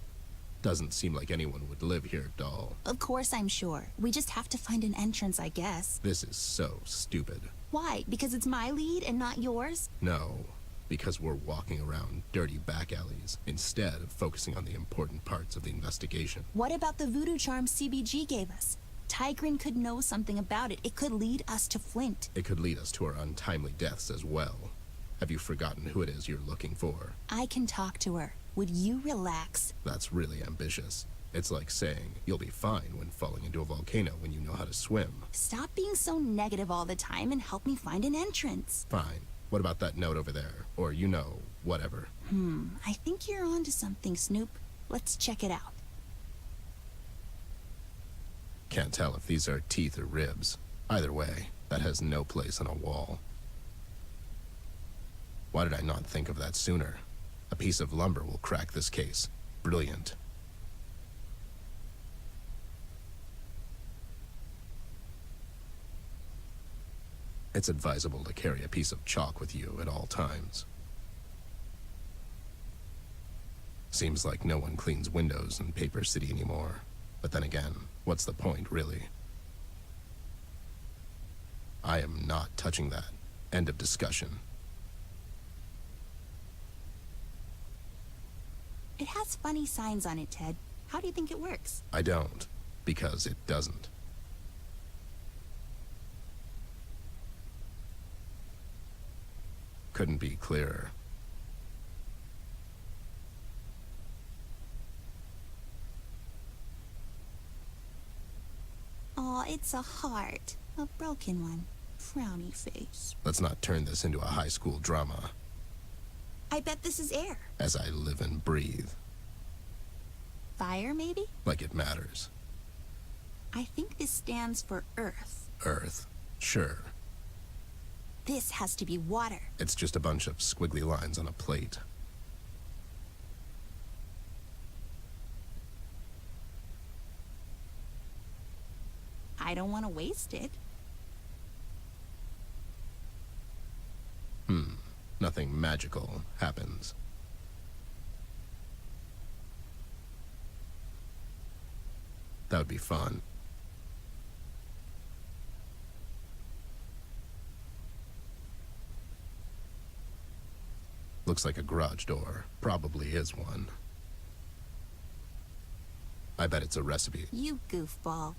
Doesn't seem like anyone would live here, doll. Of course I'm sure. We just have to find an entrance, I guess. This is so stupid. Why? Because it's my lead and not yours? No, because we're walking around dirty back alleys instead of focusing on the important parts of the investigation. What about the voodoo charm CBG gave us? Tigrin could know something about it. It could lead us to Flint. It could lead us to our untimely deaths as well. Have you forgotten who it is you're looking for? I can talk to her. Would you relax? That's really ambitious. It's like saying you'll be fine when falling into a volcano when you know how to swim. Stop being so negative all the time and help me find an entrance. Fine. What about that note over there? Or, you know, whatever. I think you're onto something, Snoop. Let's check it out. Can't tell if these are teeth or ribs. Either way, that has no place on a wall. Why did I not think of that sooner? A piece of lumber will crack this case. Brilliant. It's advisable to carry a piece of chalk with you at all times. Seems like no one cleans windows in Paper City anymore. But then again, what's the point, really? I am not touching that. End of discussion. It has funny signs on it, Ted. How do you think it works? I don't, because it doesn't. Couldn't be clearer. Aw, it's a heart. A broken one. Frowny face. Let's not turn this into a high school drama. I bet this is air. As I live and breathe. Fire, maybe? Like it matters. I think this stands for Earth. Earth. Sure. This has to be water. It's just a bunch of squiggly lines on a plate. I don't want to waste it. Nothing magical happens. That would be fun. Looks like a garage door. Probably is one. I bet it's a recipe. You goofball.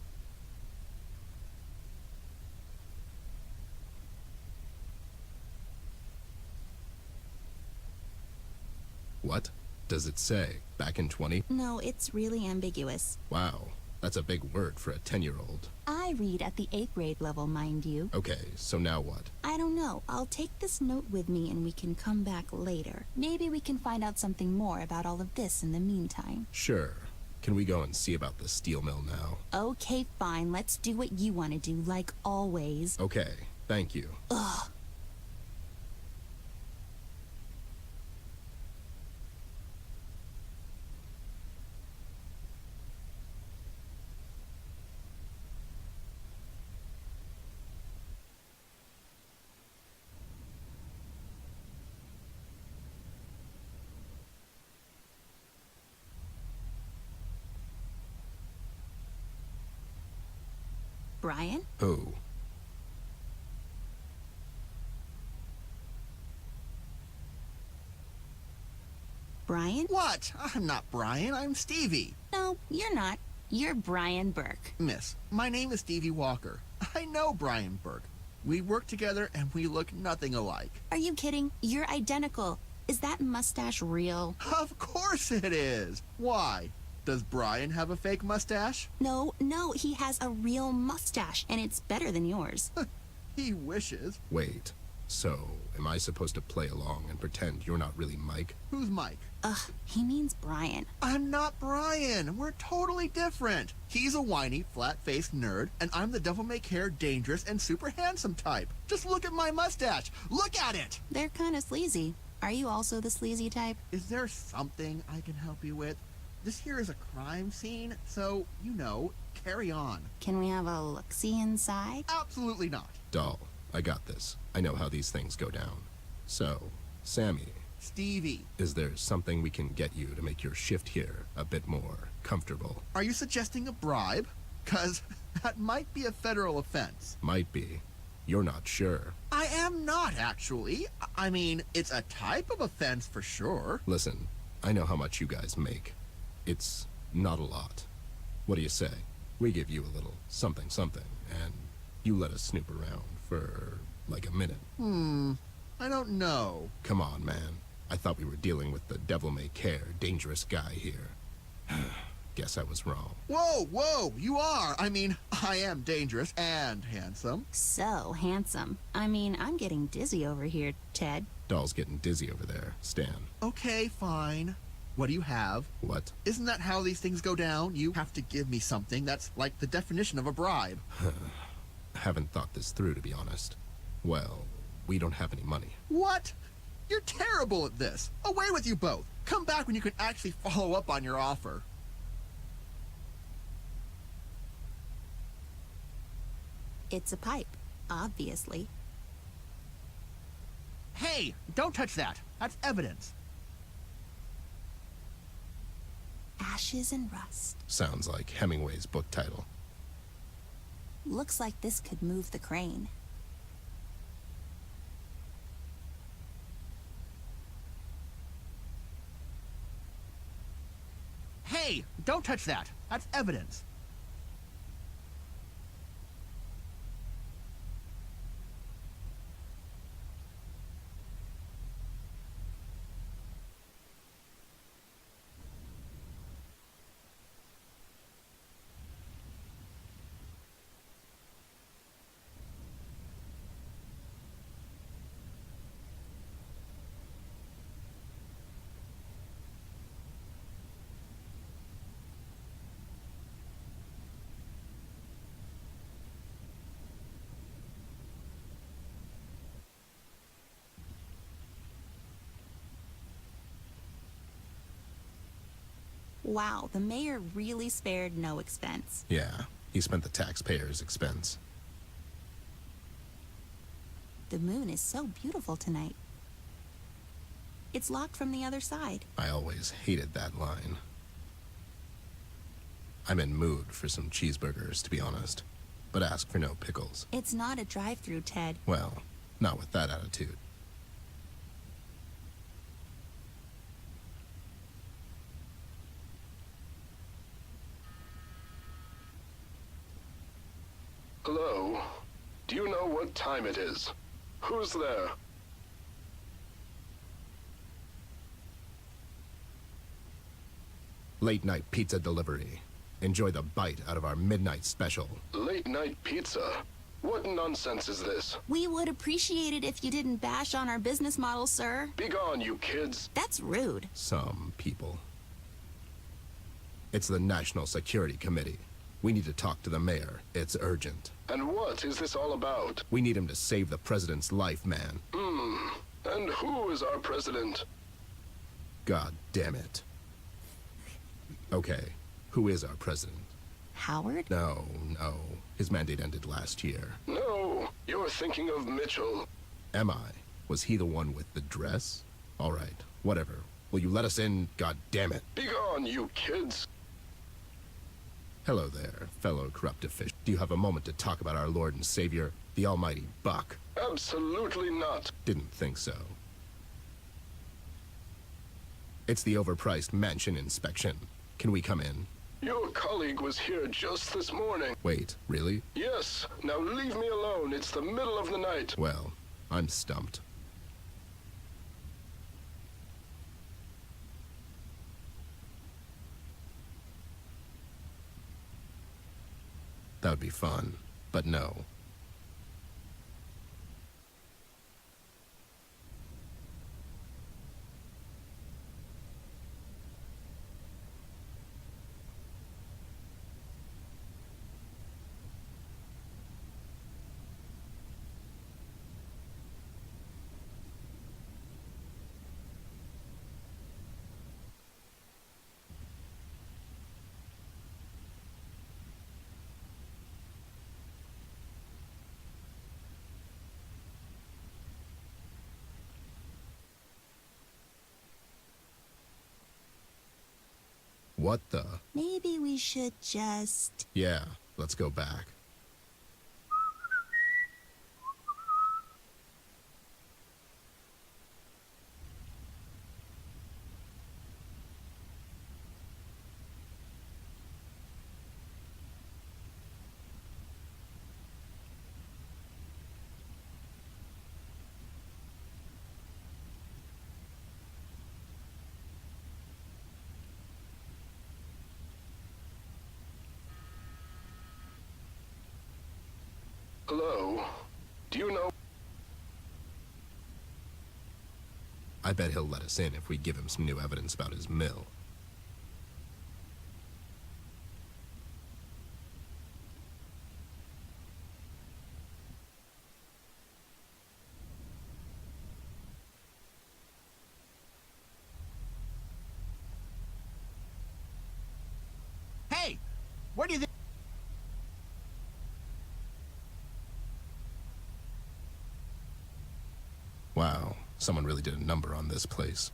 What? Does it say? Back in 20? No, it's really ambiguous. Wow, that's a big word for a 10-year-old. I read at the 8th grade level, mind you. Okay, so now what? I don't know. I'll take this note with me and we can come back later. Maybe we can find out something more about all of this in the meantime. Sure. Can we go and see about the steel mill now? Okay, fine. Let's do what you want to do, like always. Okay, thank you. Ugh. Brian? Who? Brian? What? I'm not Brian, I'm Stevie. No, you're not. You're Brian Burke. Miss, my name is Stevie Walker. I know Brian Burke. We work together and we look nothing alike. Are you kidding? You're identical. Is that mustache real? Of course it is. Why? Does Brian have a fake mustache? No, he has a real mustache, and it's better than yours. He wishes. Wait, so am I supposed to play along and pretend you're not really Mike? Who's Mike? Ugh, he means Brian. I'm not Brian. We're totally different. He's a whiny, flat-faced nerd, and I'm the devil-may-care, dangerous, and super handsome type. Just look at my mustache. Look at it! They're kind of sleazy. Are you also the sleazy type? Is there something I can help you with? This here is a crime scene, so, you know, carry on. Can we have a look-see inside? Absolutely not. Doll, I got this. I know how these things go down. So, Sammy, Stevie, is there something we can get you to make your shift here a bit more comfortable? are you suggesting a bribe? 'Cause that might be a federal offense. Might be. You're not sure. I am not, actually. I mean, it's a type of offense for sure. Listen, I know how much you guys make. It's not a lot. What do you say? We give you a little something, and you let us snoop around for like a minute. I don't know. Come on, man. I thought we were dealing with the devil-may-care, dangerous guy here. Guess I was wrong. Whoa, you are. I mean, I am dangerous and handsome. So handsome. I mean, I'm getting dizzy over here, Ted. Doll's getting dizzy over there. Stan. Okay, fine. What do you have? What? Isn't that how these things go down? You have to give me something that's like the definition of a bribe. Haven't thought this through, to be honest. Well, we don't have any money. What? You're terrible at this. Away with you both. Come back when you can actually follow up on your offer. It's a pipe, obviously. Hey, don't touch that. That's evidence. Ashes and rust. Sounds like Hemingway's book title. Looks like this could move the crane. Hey, don't touch that. That's evidence. Wow, the mayor really spared no expense. Yeah, he spent the taxpayers' expense. The moon is so beautiful tonight. It's locked from the other side. I always hated that line. I'm in mood for some cheeseburgers, to be honest. But ask for no pickles. It's not a drive-through, Ted. Well, not with that attitude. Hello? Do you know what time it is? Who's there? Late night pizza delivery. Enjoy the bite out of our midnight special. Late night pizza? What nonsense is this? We would appreciate it if you didn't bash on our business model, sir. Begone, you kids. That's rude. Some people. It's the National Security Committee. We need to talk to the mayor. It's urgent. And what is this all about? We need him to save the president's life, man. And who is our president? God damn it. Okay, who is our president? Howard? No. His mandate ended last year. No, you're thinking of Mitchell. Am I? Was he the one with the dress? All right, whatever. Will you let us in? God damn it. Begone, you kids. Hello there, fellow corrupt official. Do you have a moment to talk about our Lord and Savior, the almighty Buck? Absolutely not. Didn't think so. It's the overpriced mansion inspection. Can we come in? Your colleague was here just this morning. Wait, really? Yes. Now leave me alone. It's the middle of the night. Well, I'm stumped. That would be fun, but no. What the? Maybe we should just... Yeah, let's go back. Hello? Do you know? I bet he'll let us in if we give him some new evidence about his mill. Hey! Where do you think... Wow, someone really did a number on this place.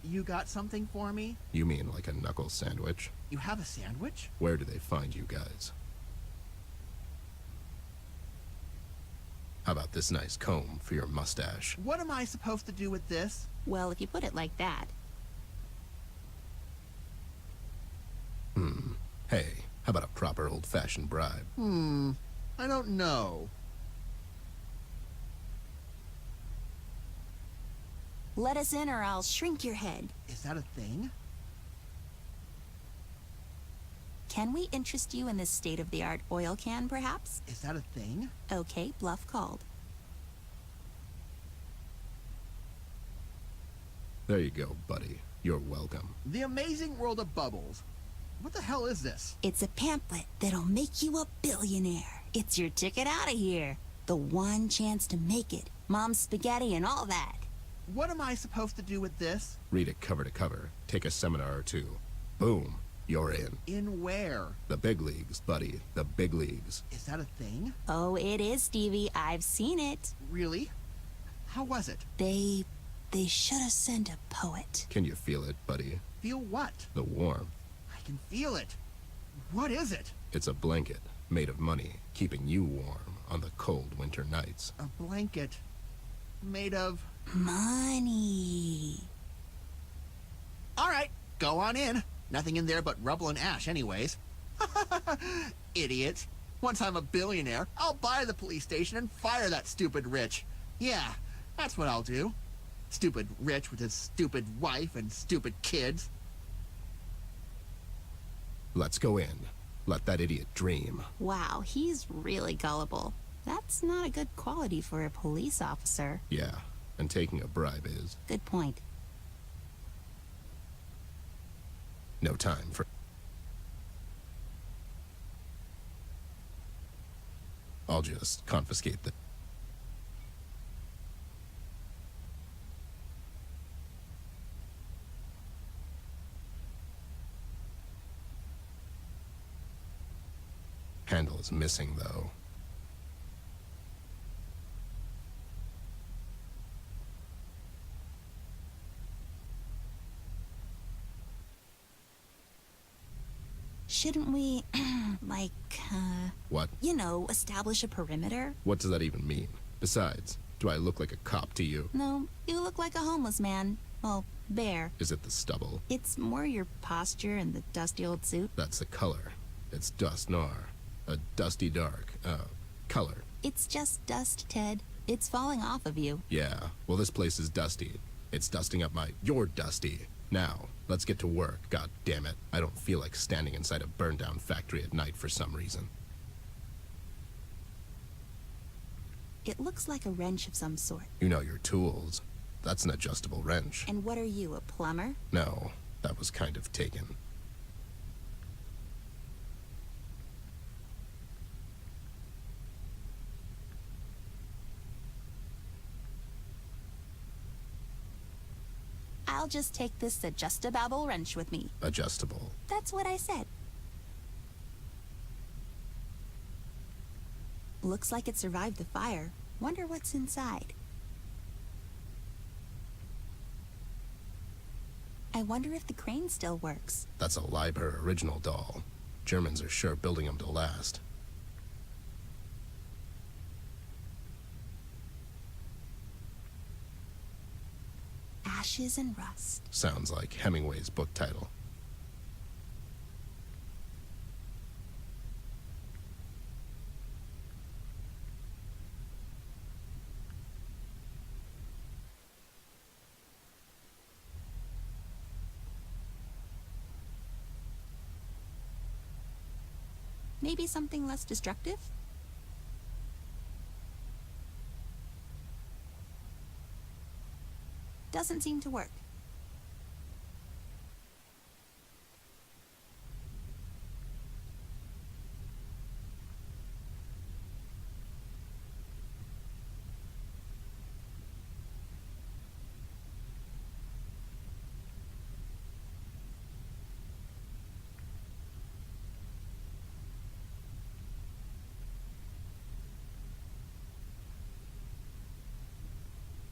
You got something for me? You mean like a knuckle sandwich? You have a sandwich? Where do they find you guys? How about this nice comb for your mustache? What am I supposed to do with this? Well, if you put it like that. Hey, how about a proper old-fashioned bribe? I don't know. Let us in or I'll shrink your head. Is that a thing? Can we interest you in this state-of-the-art oil can, perhaps? Is that a thing? Okay, bluff called. There you go, buddy. You're welcome. The Amazing World of Bubbles. What the hell is this? It's a pamphlet that'll make you a billionaire. It's your ticket out of here. The one chance to make it. Mom's spaghetti and all that. What am I supposed to do with this? Read it cover to cover. Take a seminar or two. Boom. You're in. In where? The big leagues, buddy. The big leagues. Is that a thing? Oh, it is, Stevie. I've seen it. Really? How was it? They should have sent a poet. Can you feel it, buddy? Feel what? The warmth. I can feel it. What is it? It's a blanket made of money, keeping you warm on the cold winter nights. A blanket made of... Money. All right, go on in. Nothing in there but rubble and ash anyways. Idiots. Once I'm a billionaire, I'll buy the police station and fire that stupid Rich. Yeah, that's what I'll do. Stupid Rich with his stupid wife and stupid kids. Let's go in. Let that idiot dream. Wow, he's really gullible. That's not a good quality for a police officer. Yeah, and taking a bribe is. Good point. No time for... I'll just confiscate the... Handle is missing, though. Shouldn't we, What? establish a perimeter? What does that even mean? Besides, do I look like a cop to you? No, you look like a homeless man. Well, bear. Is it the stubble? It's more your posture and the dusty old suit. That's the color. It's dust noir. A dusty dark, color. It's just dust, Ted. It's falling off of you. Yeah, well this place is dusty. It's dusting up You're dusty. Now, let's get to work, god damn it. I don't feel like standing inside a burned-down factory at night for some reason. It looks like a wrench of some sort. You know your tools. That's an adjustable wrench. And what are you, a plumber? No, that was kind of taken. I'll just take this adjustable wrench with me. Adjustable. That's what I said. Looks like it survived the fire. Wonder what's inside. I wonder if the crane still works. That's a Leiber original doll. Germans are sure building them to last. Ashes and rust. Sounds like Hemingway's book title. Maybe something less destructive? Doesn't seem to work.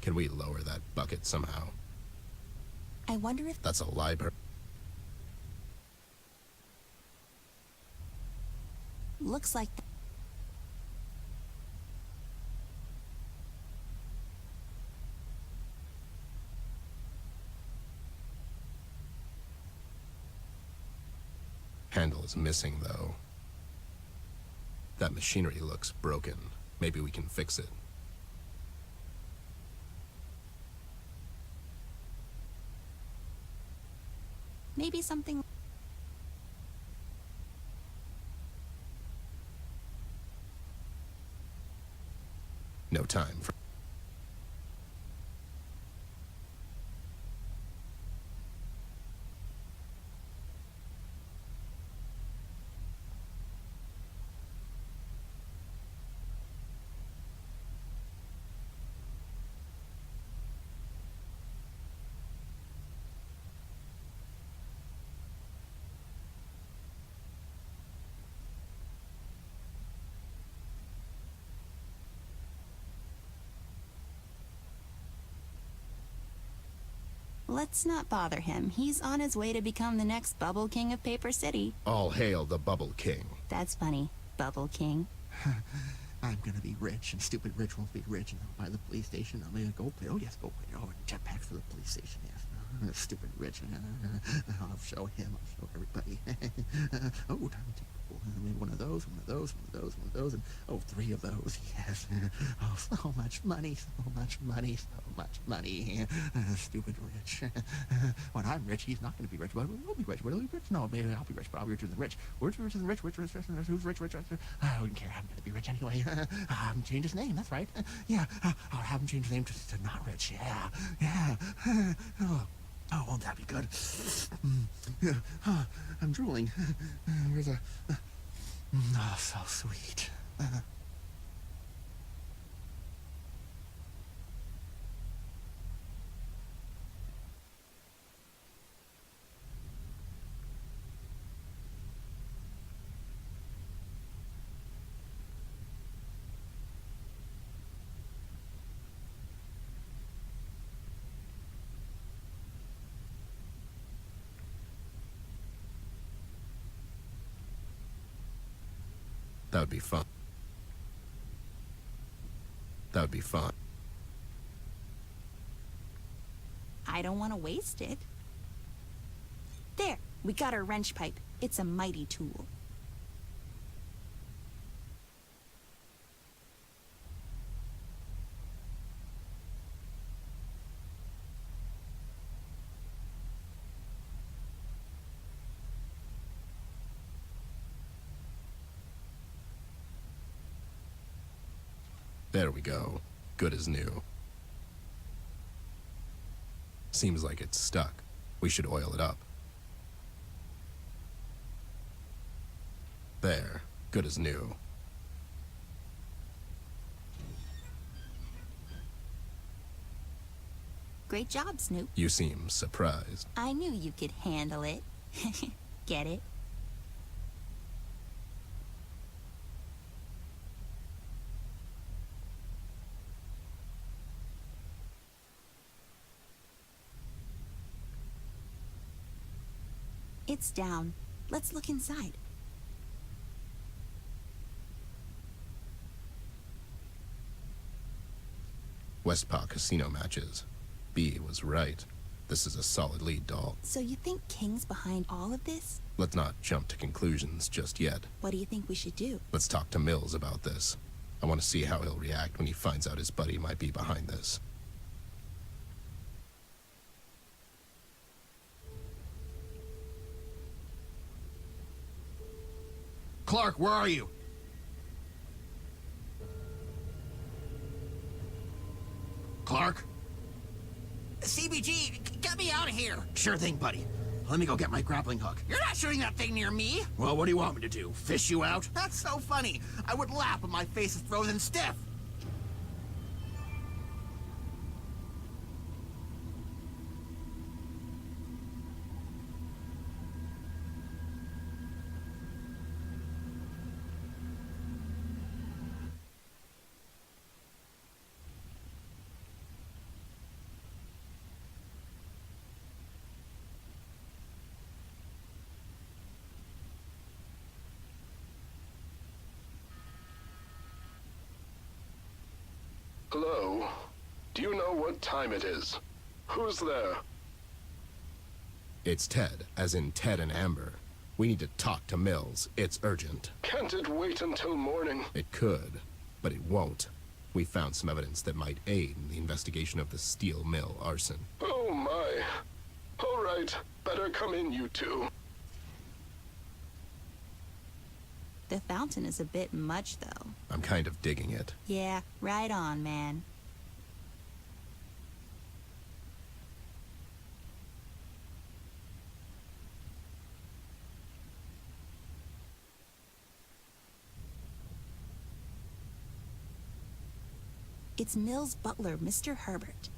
Can we lower that bucket somehow? I wonder if... That's a Leiber. Looks like... Handle is missing, though. That machinery looks broken. Maybe we can fix it. Maybe something... No time for... Let's not bother him. He's on his way to become the next Bubble King of Paper City. All hail the Bubble King. That's funny. Bubble King. I'm gonna be rich, and stupid rich won't be rich, and I'll buy the police station. I'm gonna go play. Oh, yes, go play. Oh, and jetpacks for the police station, yes. Stupid rich. I'll show him. I'll show everybody. Oh, time to maybe one of those, one of those, one of those, one of those, and oh, 3 of those, yes. Oh, so much money, so much money, so much money. Stupid rich. When I'm rich, he's not going to be rich, but we'll be rich. Will he be rich? No, maybe I'll be rich, but I'll be richer than rich. Who's richer than rich? Who's rich? I don't care. I'm going to be rich anyway. Have him change his name. That's right. Yeah, I'll have him change his name to not rich. Yeah. Oh, won't that be good? I'm drooling. Where's a... Oh, so sweet. That would be fun. That would be fun. I don't want to waste it. There, we got our wrench pipe. It's a mighty tool. There we go. Good as new. Seems like it's stuck. We should oil it up. There. Good as new. Great job, Snoop. You seem surprised. I knew you could handle it. Get it? It's down. Let's look inside. Westpaw casino matches. B was right. This is a solid lead, doll. So you think King's behind all of this? Let's not jump to conclusions just yet. What do you think we should do? Let's talk to Mills about this. I want to see how he'll react when he finds out his buddy might be behind this. Clark, where are you? Clark? CBG, get me out of here. Sure thing, buddy. Let me go get my grappling hook. You're not shooting that thing near me. Well, what do you want me to do? Fish you out? That's so funny. I would laugh, but my face is frozen stiff. Hello? Do you know what time it is? Who's there? It's Ted, as in Ted and Amber. We need to talk to Mills. It's urgent. Can't it wait until morning? It could, but it won't. We found some evidence that might aid in the investigation of the steel mill arson. Oh my. All right, better come in, you two. The fountain is a bit much, though. I'm kind of digging it. Yeah, right on, man. It's Mill's butler, Mr. Herbert.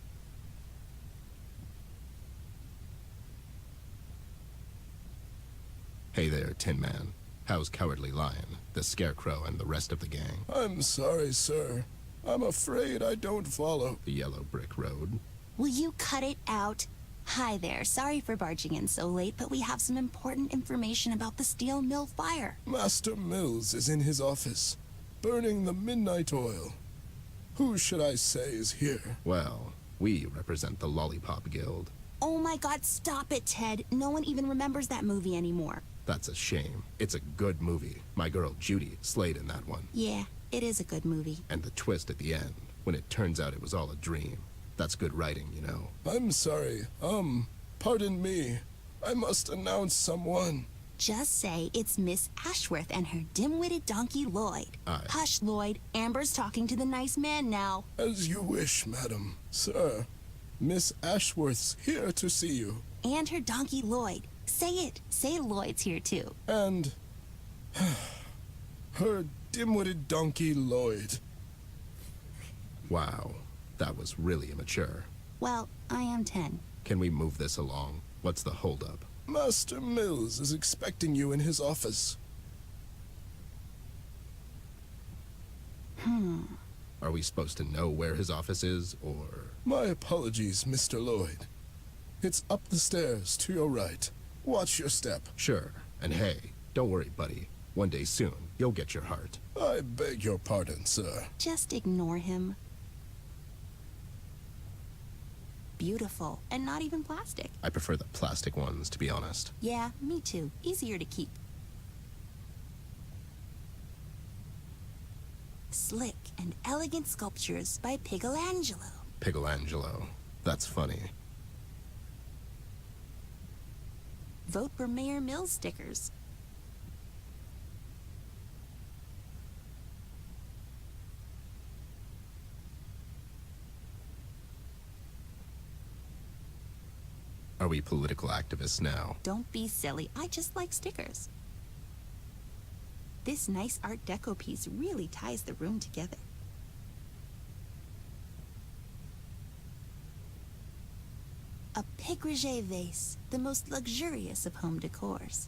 Hey there, Tin Man. How's Cowardly Lion, the Scarecrow, and the rest of the gang? I'm sorry, sir. I'm afraid I don't follow. The yellow brick road. Will you cut it out? Hi there. Sorry for barging in so late, but we have some important information about the steel mill fire. Master Mills is in his office, burning the midnight oil. Who should I say is here? Well, we represent the Lollipop Guild. Oh my god, stop it, Ted. No one even remembers that movie anymore. That's a shame. It's a good movie. My girl Judy slayed in that one. Yeah, it is a good movie. And the twist at the end, when it turns out it was all a dream. That's good writing, you know. I'm sorry. Pardon me. I must announce someone. Just say it's Miss Ashworth and her dim-witted donkey Lloyd. Aye. Hush, Lloyd. Amber's talking to the nice man now. As you wish, madam. Sir, Miss Ashworth's here to see you. And her donkey Lloyd. Say it. Say Lloyd's here too. And her dim-witted donkey Lloyd. Wow, that was really immature. Well, I am 10. Can we move this along? What's the holdup? Master Mills is expecting you in his office. Are we supposed to know where his office is, or... My apologies, Mr. Lloyd. It's up the stairs to your right. Watch your step. Sure. And hey, don't worry, buddy. One day soon, you'll get your heart. I beg your pardon, sir. Just ignore him. Beautiful, and not even plastic. I prefer the plastic ones, to be honest. Yeah, me too. Easier to keep. Slick and elegant sculptures by Michelangelo. Michelangelo. That's funny. Vote for Mayor Mills stickers. Are we political activists now? Don't be silly. I just like stickers. This nice Art Deco piece really ties the room together. A Picroget vase, the most luxurious of home decors.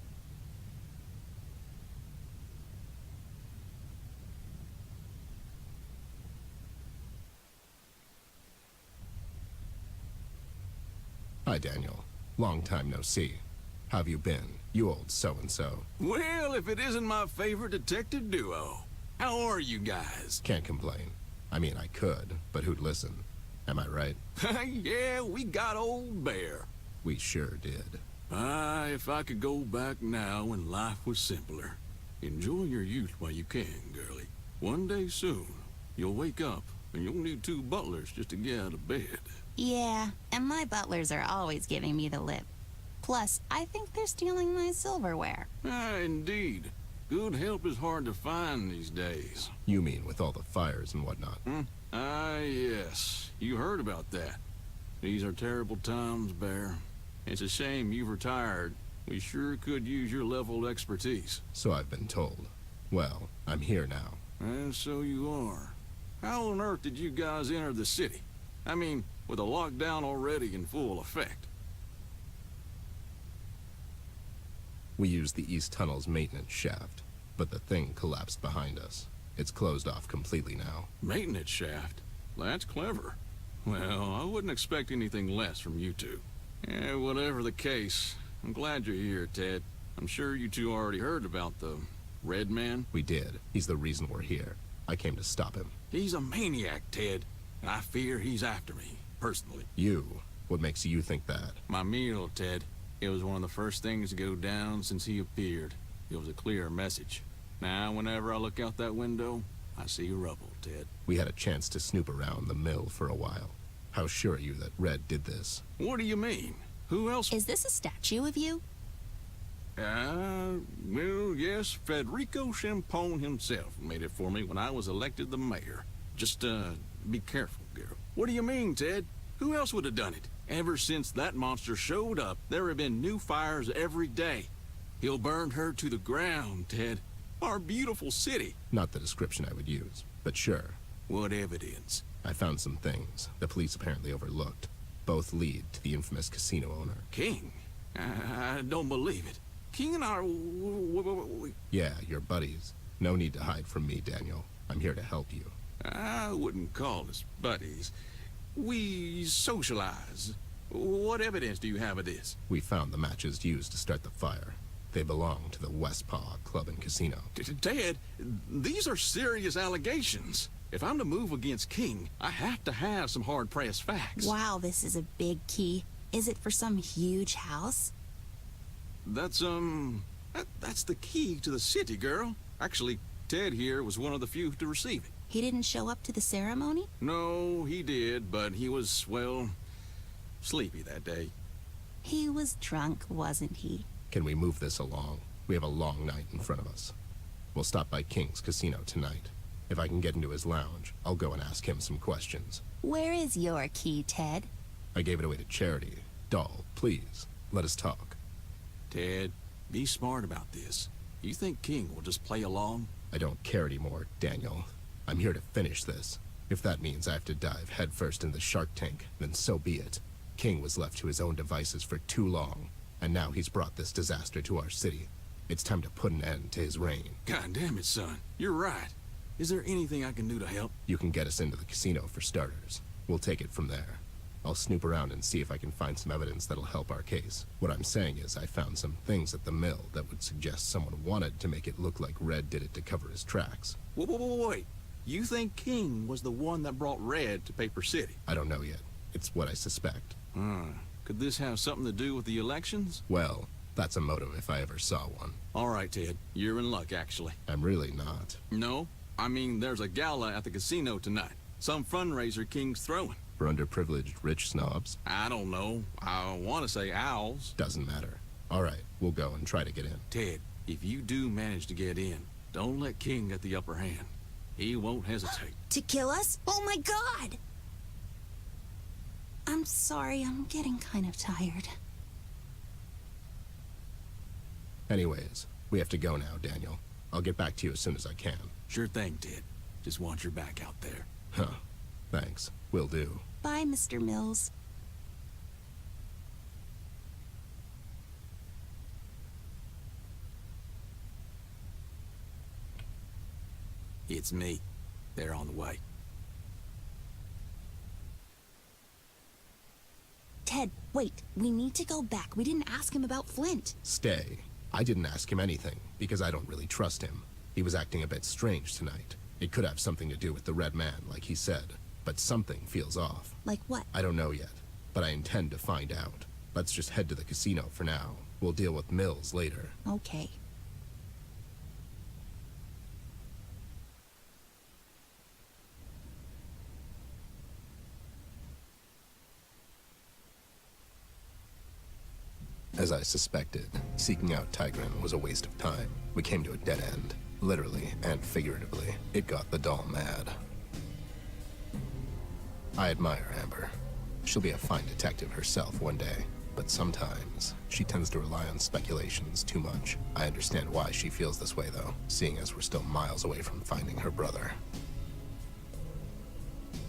Hi, Daniel. Long time no see. How have you been, you old so-and-so? Well, if it isn't my favorite detective duo. How are you guys? Can't complain. I mean, I could, but who'd listen? Am I right? Yeah, we got old Bear. We sure did. If I could go back now when life was simpler. Enjoy your youth while you can, girlie. One day soon, you'll wake up and you'll need 2 butlers just to get out of bed. Yeah, and my butlers are always giving me the lip. Plus, I think they're stealing my silverware. Indeed. Good help is hard to find these days. You mean with all the fires and whatnot? Yes. You heard about that. These are terrible times, Bear. It's a shame you've retired. We sure could use your level of expertise. So I've been told. Well, I'm here now. And so you are. How on earth did you guys enter the city? I mean, with a lockdown already in full effect. We used the East Tunnel's maintenance shaft, but the thing collapsed behind us. It's closed off completely now. Maintenance shaft? That's clever. Well, I wouldn't expect anything less from you two. Whatever the case, I'm glad you're here, Ted. I'm sure you two already heard about the Red Man. We did. He's the reason we're here. I came to stop him. He's a maniac, Ted, and I fear he's after me, personally. You? What makes you think that? My meal, Ted. It was one of the first things to go down since he appeared. It was a clear message. Now, whenever I look out that window, I see rubble, Ted. We had a chance to snoop around the mill for a while. How sure are you that Red did this? What do you mean? Who else? Is this a statue of you? Well, yes, Federico Champone himself made it for me when I was elected the mayor. Just, be careful, girl. What do you mean, Ted? Who else would have done it? Ever since that monster showed up, there have been new fires every day. He'll burn her to the ground, Ted. Our beautiful city. Not the description I would use, but sure. What evidence? I found some things the police apparently overlooked. Both lead to the infamous casino owner. King? I don't believe it. King and I... Yeah, you're buddies. No need to hide from me, Daniel. I'm here to help you. I wouldn't call us buddies. We socialize. What evidence do you have of this? We found the matches used to start the fire. They belong to the Westpaw Club and Casino. Ted, these are serious allegations. If I'm to move against King, I have to have some hard-pressed facts. Wow, this is a big key. Is it for some huge house? That's the key to the city, girl. Actually, Ted here was one of the few to receive it. He didn't show up to the ceremony? No, he did, but he was, well, sleepy that day. He was drunk, wasn't he? Can we move this along? We have a long night in front of us. We'll stop by King's Casino tonight. If I can get into his lounge, I'll go and ask him some questions. Where is your key, Ted? I gave it away to charity. Doll, please, let us talk. Ted, be smart about this. You think King will just play along? I don't care anymore, Daniel. I'm here to finish this. If that means I have to dive headfirst in the shark tank, then so be it. King was left to his own devices for too long, and now he's brought this disaster to our city. It's time to put an end to his reign. God damn it, son. You're right. Is there anything I can do to help? You can get us into the casino for starters. We'll take it from there. I'll snoop around and see if I can find some evidence that'll help our case. What I'm saying is I found some things at the mill that would suggest someone wanted to make it look like Red did it to cover his tracks. Wait. You think King was the one that brought Red to Paper City? I don't know yet. It's what I suspect. Could this have something to do with the elections? Well, that's a motive if I ever saw one. All right, Ted. You're in luck, actually. I'm really not. No? I mean, there's a gala at the casino tonight. Some fundraiser King's throwing. For underprivileged rich snobs? I don't know. I want to say owls. Doesn't matter. All right, we'll go and try to get in. Ted, if you do manage to get in, don't let King get the upper hand. He won't hesitate. To kill us? Oh my god! I'm sorry, I'm getting kind of tired. Anyways, we have to go now, Daniel. I'll get back to you as soon as I can. Sure thing, Ted. Just want your back out there. Huh. Thanks. Will do. Bye, Mr. Mills. It's me. They're on the way. Ted, wait. We need to go back. We didn't ask him about Flint. Stay. I didn't ask him anything, because I don't really trust him. He was acting a bit strange tonight. It could have something to do with the Red Man, like he said. But something feels off. Like what? I don't know yet, but I intend to find out. Let's just head to the casino for now. We'll deal with Mills later. Okay. As I suspected, seeking out Tigran was a waste of time. We came to a dead end, literally and figuratively. It got the doll mad. I admire Amber. She'll be a fine detective herself one day, but sometimes she tends to rely on speculations too much. I understand why she feels this way, though, seeing as we're still miles away from finding her brother.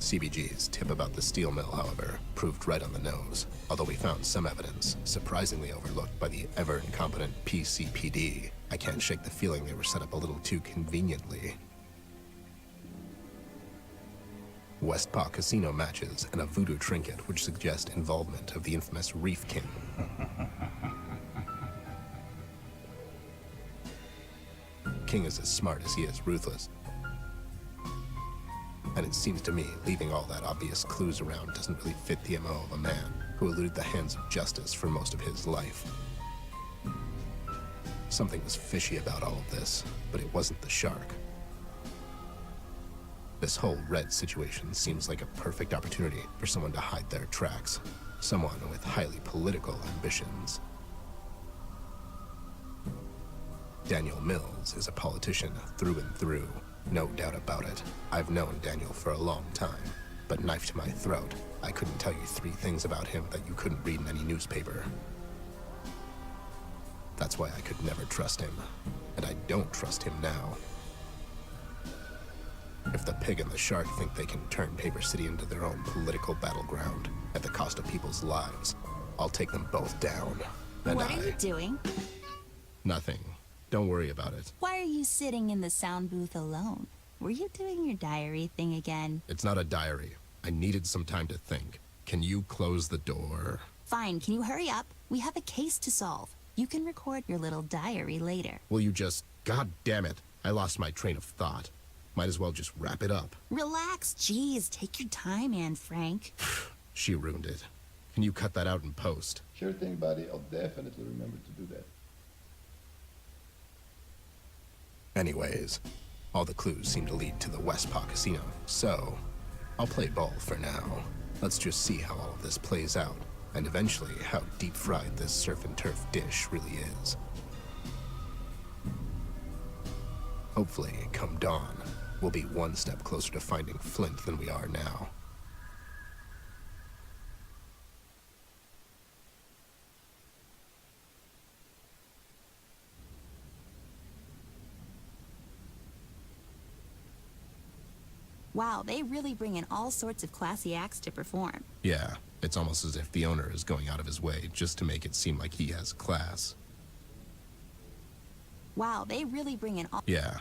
CBG's tip about the steel mill, however, proved right on the nose, although we found some evidence, surprisingly overlooked by the ever-incompetent PCPD. I can't shake the feeling they were set up a little too conveniently. Westpaw casino matches and a voodoo trinket which suggest involvement of the infamous Reef King. King is as smart as he is ruthless. And it seems to me leaving all that obvious clues around doesn't really fit the MO of a man who eluded the hands of justice for most of his life. Something was fishy about all of this, but it wasn't the shark. This whole Red situation seems like a perfect opportunity for someone to hide their tracks. Someone with highly political ambitions. Daniel Mills is a politician through and through. No doubt about it. I've known Daniel for a long time, but knife to my throat, I couldn't tell you 3 things about him that you couldn't read in any newspaper. That's why I could never trust him, and I don't trust him now. If the pig and the shark think they can turn Paper City into their own political battleground at the cost of people's lives, I'll take them both down. And What are you doing? Nothing. Don't worry about it. Why are you sitting in the sound booth alone? Were you doing your diary thing again? It's not a diary. I needed some time to think. Can you close the door? Fine, can you hurry up? We have a case to solve. You can record your little diary later. Will you just... God damn it. I lost my train of thought. Might as well just wrap it up. Relax, geez. Take your time, Anne Frank. She ruined it. Can you cut that out in post? Sure thing, buddy. I'll definitely remember to do that. Anyways, all the clues seem to lead to the Westpaw Casino, so I'll play ball for now. Let's just see how all of this plays out, and eventually how deep-fried this surf and turf dish really is. Hopefully, come dawn, we'll be one step closer to finding Flint than we are now. Wow, they really bring in all sorts of classy acts to perform. Yeah, it's almost as if the owner is going out of his way just to make it seem like he has class. Wow, they really bring in all... Yeah.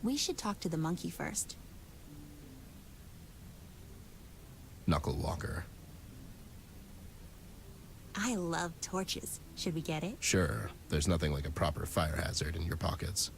We should talk to the monkey first. Knuckle Walker. I love torches. Should we get it? Sure, there's nothing like a proper fire hazard in your pockets.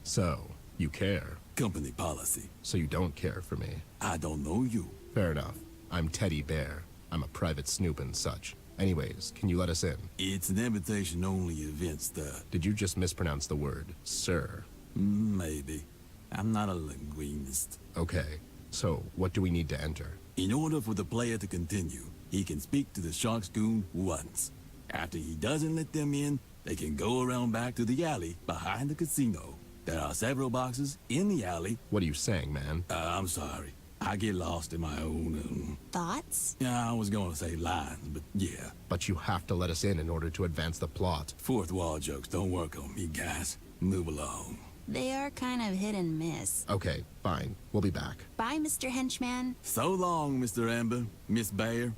So, you care. Company policy. So you don't care for me. I don't know you. Fair enough. I'm Teddy Bear. I'm a private snoop and such. Anyways, can you let us in? It's an invitation-only event, stud. Did you just mispronounce the word, sir? Maybe. I'm not a linguist. Okay, so what do we need to enter? In order for the player to continue, he can speak to the Shark's goon once. After he doesn't let them in, they can go around back to the alley behind the casino. There are several boxes in the alley. What are you saying, man? I'm sorry. I get lost in my own, Thoughts? Yeah, I was gonna say lines, but yeah. But you have to let us in order to advance the plot. Fourth wall jokes don't work on me, guys. Move along. They are kind of hit and miss. Okay, fine. We'll be back. Bye, Mr. Henchman. So long, Mr. Amber, Miss Bear.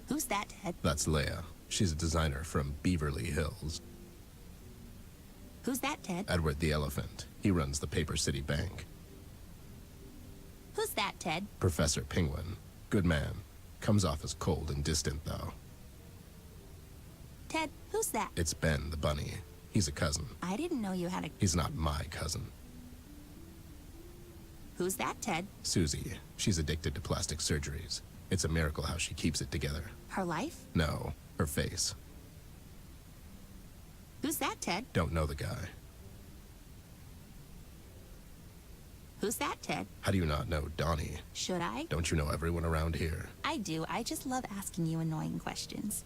Who's that, Ted? That's Leia. She's a designer from Beverly Hills. Who's that, Ted? Edward the Elephant. He runs the Paper City Bank. Who's that, Ted? Professor Penguin. Good man. Comes off as cold and distant, though. Ted, who's that? It's Ben the Bunny. He's a cousin. I didn't know you had a... He's not my cousin. Who's that, Ted? Susie. She's addicted to plastic surgeries. It's a miracle how she keeps it together. Her life? No, her face. Who's that, Ted? Don't know the guy. Who's that, Ted? How do you not know Donnie? Should I? Don't you know everyone around here? I do. I just love asking you annoying questions.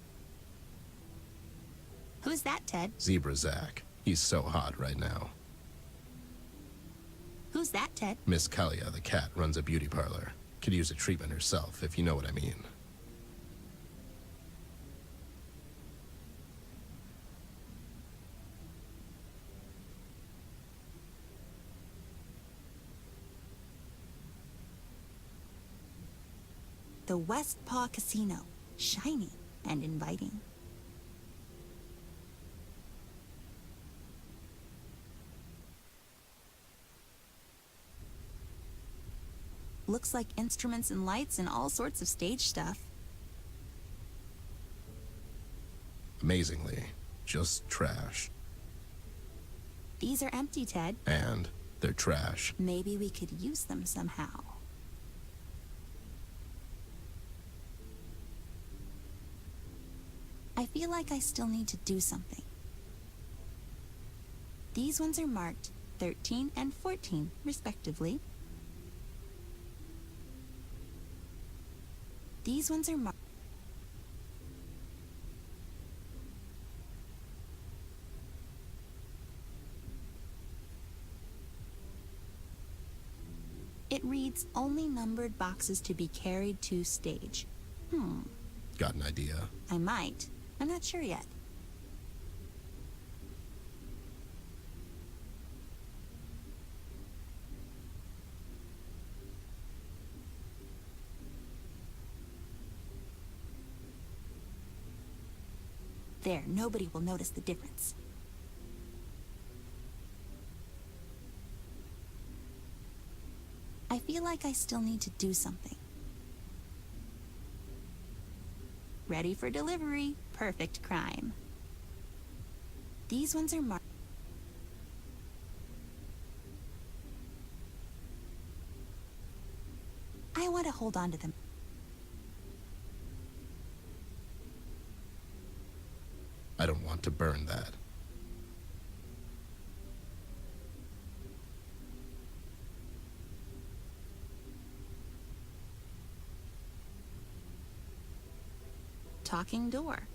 Who's that, Ted? Zebra Zach. He's so hot right now. Who's that, Ted? Miss Kalia, the cat, runs a beauty parlor. Could use a treatment herself, if you know what I mean. The West Paw Casino. Shiny and inviting. Looks like instruments and lights and all sorts of stage stuff. Amazingly, just trash. These are empty, Ted. And they're trash. Maybe we could use them somehow. I feel like I still need to do something. These ones are marked 13 and 14, respectively. These ones are marked. It reads, only numbered boxes to be carried to stage. Got an idea? I might. I'm not sure yet. There, nobody will notice the difference. I feel like I still need to do something. Ready for delivery. Perfect crime. These ones are marked. I want to hold on to them. I don't want to burn that. Talking door.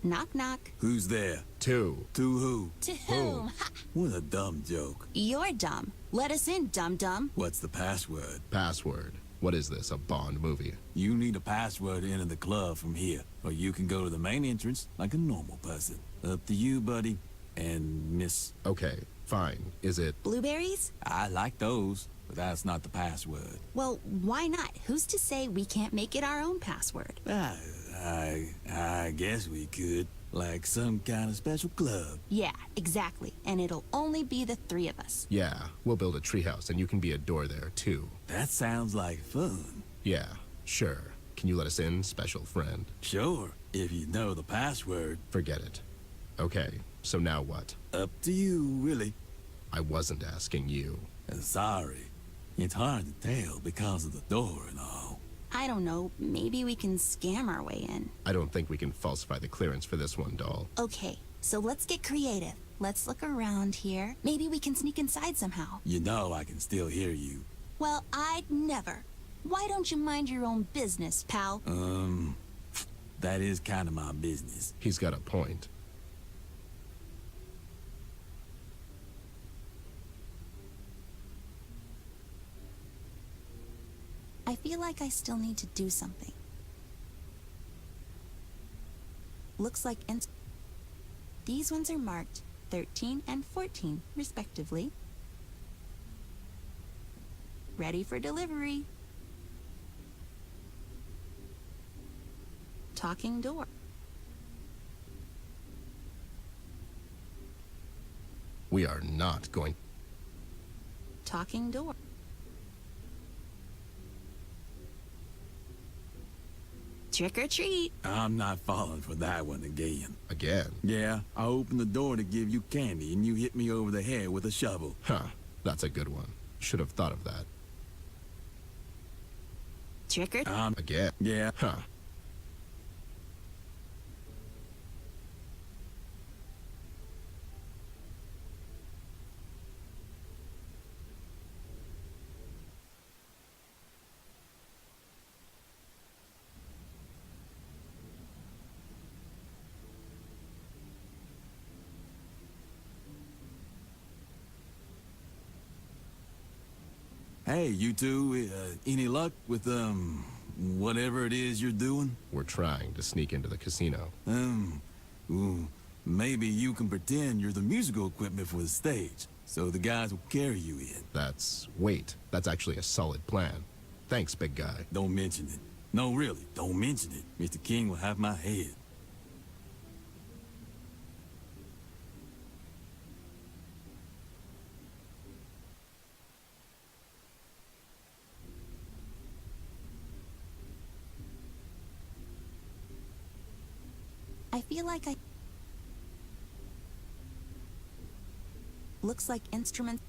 Knock, knock. Who's there? Two. To who? To whom? Ha! What a dumb joke. You're dumb. Let us in, dum-dum. What's the password? Password. What is this, a Bond movie? You need a password to enter the club from here, or you can go to the main entrance like a normal person. Up to you, buddy. And miss. Okay, fine. Is it... Blueberries? I like those, but that's not the password. Well, why not? Who's to say we can't make it our own password? I guess we could. Like some kind of special club. Yeah, exactly. And it'll only be the three of us. Yeah, we'll build a treehouse and you can be a door there, too. That sounds like fun. Yeah, sure. Can you let us in, special friend? Sure, if you know the password. Forget it. Okay, so now what? Up to you, really. I wasn't asking you. Sorry. It's hard to tell because of the door and all. I don't know, maybe we can scam our way in. I don't think we can falsify the clearance for this one, doll. Okay, so let's get creative. Let's look around here. Maybe we can sneak inside somehow. You know I can still hear you. Well, I'd never. Why don't you mind your own business, pal? That is kind of my business. He's got a point. I feel like I still need to do something. Looks like these ones are marked 13 and 14, respectively. Ready for delivery. Talking door. We are not going... Talking door. Trick or treat. I'm not falling for that one again. Again? Yeah, I opened the door to give you candy and you hit me over the head with a shovel. Huh, that's a good one. Should have thought of that. Trick or... Again? Yeah. Huh. Hey, you two, any luck with, whatever it is you're doing? We're trying to sneak into the casino. Maybe you can pretend you're the musical equipment for the stage, so the guys will carry you in. Wait, that's actually a solid plan. Thanks, big guy. Don't mention it. No, really, don't mention it. Mr. King will have my head. I feel like I... Looks like instruments...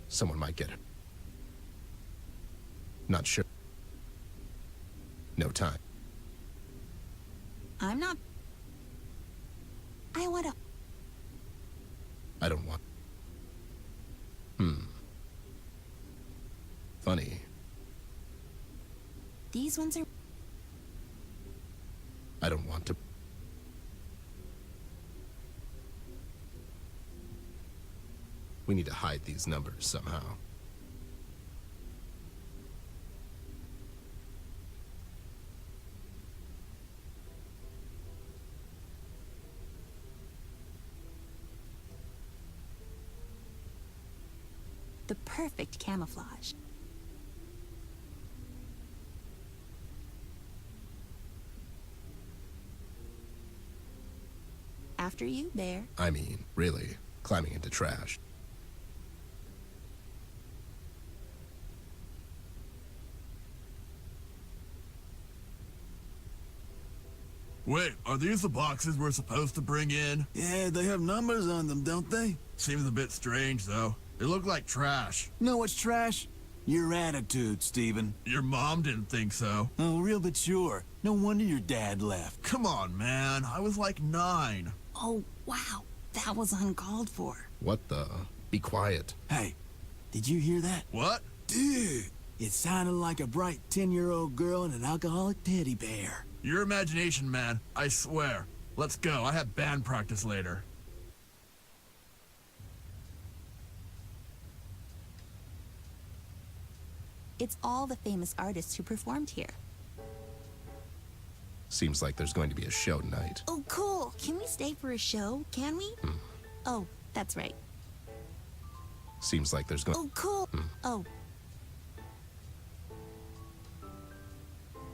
Someone might get it. Not sure. No time. I'm not... I want to... I don't want... Funny. These ones are... I don't want to... We need to hide these numbers somehow. The perfect camouflage. After you, Bear. I mean, really, climbing into trash. Wait, are these the boxes we're supposed to bring in? Yeah, they have numbers on them, don't they? Seems a bit strange, though. They look like trash. Know what's trash? Your attitude, Stephen. Your mom didn't think so. Oh, real but sure. No wonder your dad left. Come on, man. I was like 9. Oh, wow. That was uncalled for. What the? Be quiet. Hey, did you hear that? What? Dude, it sounded like a bright 10-year-old girl and an alcoholic teddy bear. Your imagination, man. I swear. Let's go. I have band practice later. It's all the famous artists who performed here. Seems like there's going to be a show tonight. Oh, cool. Can we stay for a show? Can we? Oh, that's right. Seems like there's going... Oh, cool. Oh.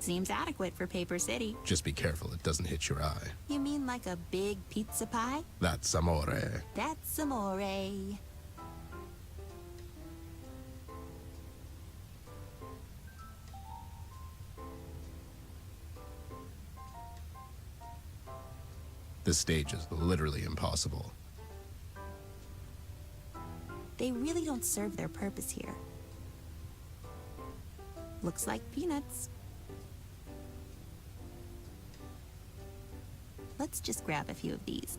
Seems adequate for Paper City. Just be careful it doesn't hit your eye. You mean like a big pizza pie? That's amore. That's amore. This stage is literally impossible. They really don't serve their purpose here. Looks like peanuts. Let's just grab a few of these.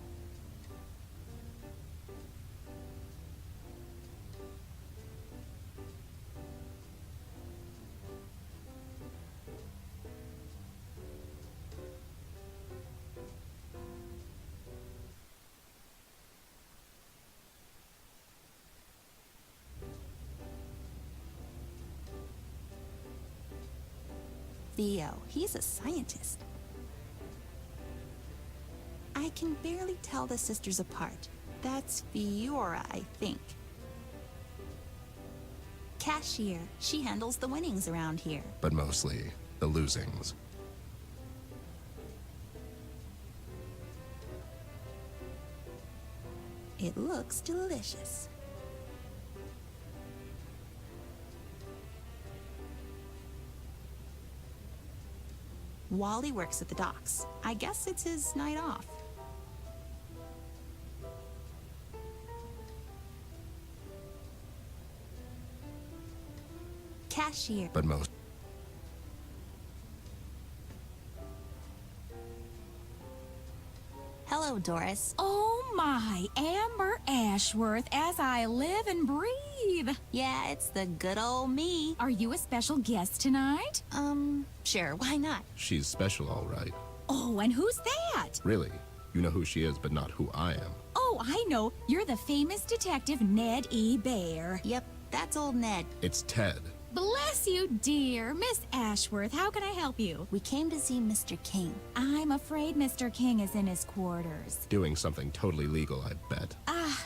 Theo, he's a scientist. I can barely tell the sisters apart. That's Fiora, I think. Cashier, she handles the winnings around here. But mostly the losings. It looks delicious. Wally works at the docks. I guess it's his night off. Cashier. But most. Hello, Doris. Oh my, Amber Ashworth, as I live and breathe. Yeah, it's the good old me. Are you a special guest tonight? Sure, why not? She's special, all right. Oh, and who's that? Really? You know who she is, but not who I am. Oh, I know. You're the famous detective Ned E. Bear. Yep, that's old Ned. It's Ted. Bless you, dear. Miss Ashworth, how can I help you? We came to see Mr. King. I'm afraid Mr. King is in his quarters. Doing something totally legal, I bet.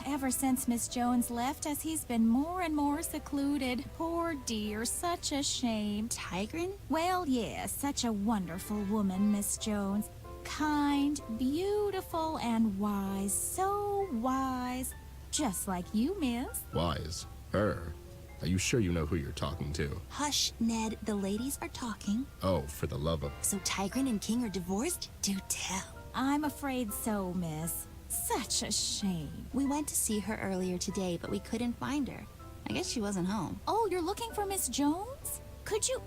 Ever since Miss Jones left us, he's been more and more secluded. Poor dear, such a shame. Tigrin? Well, yes, such a wonderful woman, Miss Jones. Kind, beautiful, and wise. So wise. Just like you, miss. Wise? Her? Are you sure you know who you're talking to? Hush, Ned. The ladies are talking. Oh, for the love of... So Tigrin and King are divorced? Do tell. I'm afraid so, miss. Such a shame. We went to see her earlier today, but we couldn't find her. I guess she wasn't home. Oh, you're looking for Miss Jones? Could you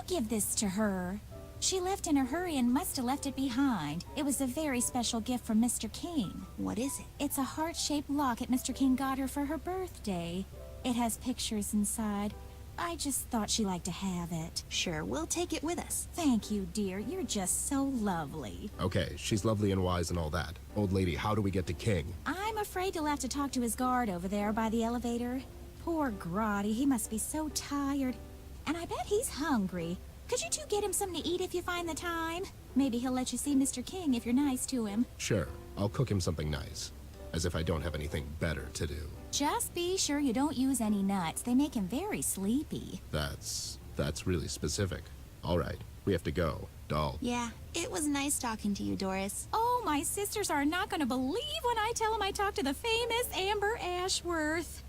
give this to her? She left in a hurry and must have left it behind. It was a very special gift from Mr. King. What is it? It's a heart-shaped locket Mr. King got her for her birthday. It has pictures inside. I just thought she liked to have it. Sure, we'll take it with us. Thank you, dear. You're just so lovely. Okay, she's lovely and wise and all that. Old lady, how do we get to King? I'm afraid you'll have to talk to his guard over there by the elevator. Poor Grotty, he must be so tired. And I bet he's hungry. Could you two get him something to eat if you find the time? Maybe he'll let you see Mr. King if you're nice to him. Sure, I'll cook him something nice. As if I don't have anything better to do. Just be sure you don't use any nuts. They make him very sleepy. That's really specific. All right, we have to go. Doll. Yeah, it was nice talking to you, Doris. Oh, my sisters are not going to believe when I tell them I talked to the famous Amber Ashworth.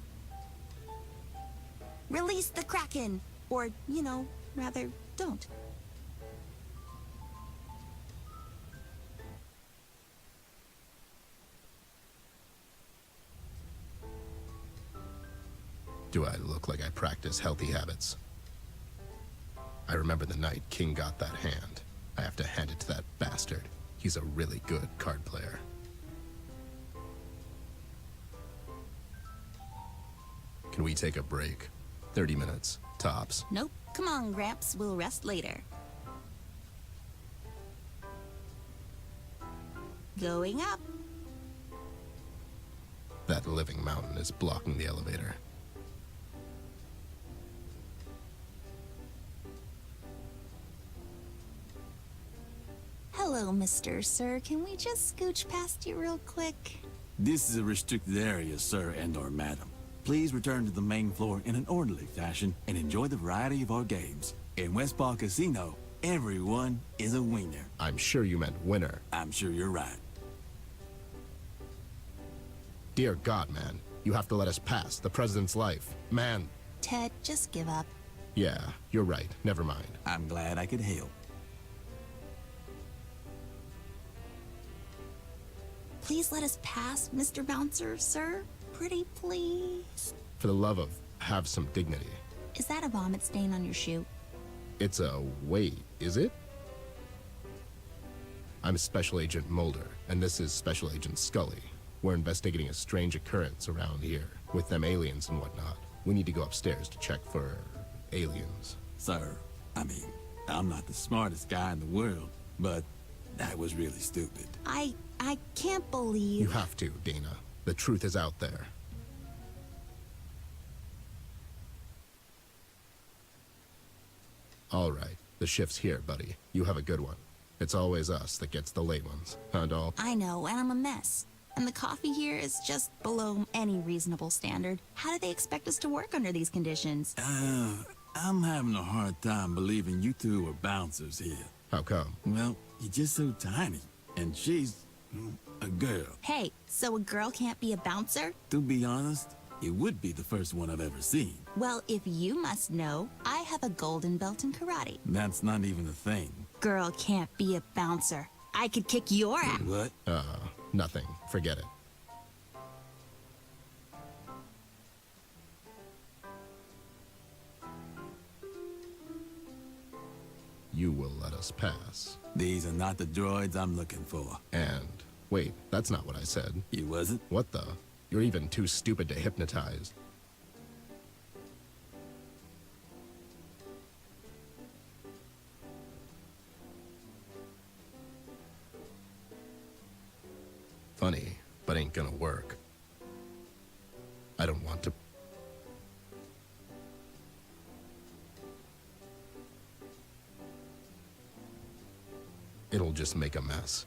Release the Kraken! Or, rather, don't. Do I look like I practice healthy habits? I remember the night King got that hand. I have to hand it to that bastard. He's a really good card player. Can we take a break? 30 minutes, tops. Nope. Come on, Gramps. We'll rest later. Going up. That living mountain is blocking the elevator. Hello, Mr. Sir. Can we just scooch past you real quick? This is a restricted area, sir and/or madam. Please return to the main floor in an orderly fashion and enjoy the variety of our games. In West Bar Casino, Everyone is a winner. I'm sure you meant winner. I'm sure you're right. Dear God, man. You have to let us pass. The president's life. Man. Ted, just give up. Yeah, you're right. Never mind. I'm glad I could help. Please let us pass, Mr. Bouncer, sir. Pretty please. For the love of, have some dignity. Is that a vomit stain on your shoe? It's a wait, is it? I'm Special Agent Mulder, and this is Special Agent Scully. We're investigating a strange occurrence around here, with them aliens and whatnot. We need to go upstairs to check for aliens. Sir, I mean, I'm not the smartest guy in the world, but that was really stupid. I can't believe... You have to, Dana. The truth is out there. All right, the shift's here, buddy. You have a good one. It's always us that gets the late ones, huh, doll? I know, and I'm a mess. And the coffee here is just below any reasonable standard. How do they expect us to work under these conditions? I'm having a hard time believing you two are bouncers here. How come? Well, you're just so tiny, and she's a girl. Hey, so a girl can't be a bouncer? To be honest, it would be the first one I've ever seen. Well, if you must know, I have a golden belt in karate. That's not even a thing. Girl can't be a bouncer. I could kick your ass. What? Nothing. Forget it. You will let us pass. These are not the droids I'm looking for. And, wait, that's not what I said. You wasn't? What the? You're even too stupid to hypnotize. Funny, but ain't gonna work. I don't want to. It'll just make a mess.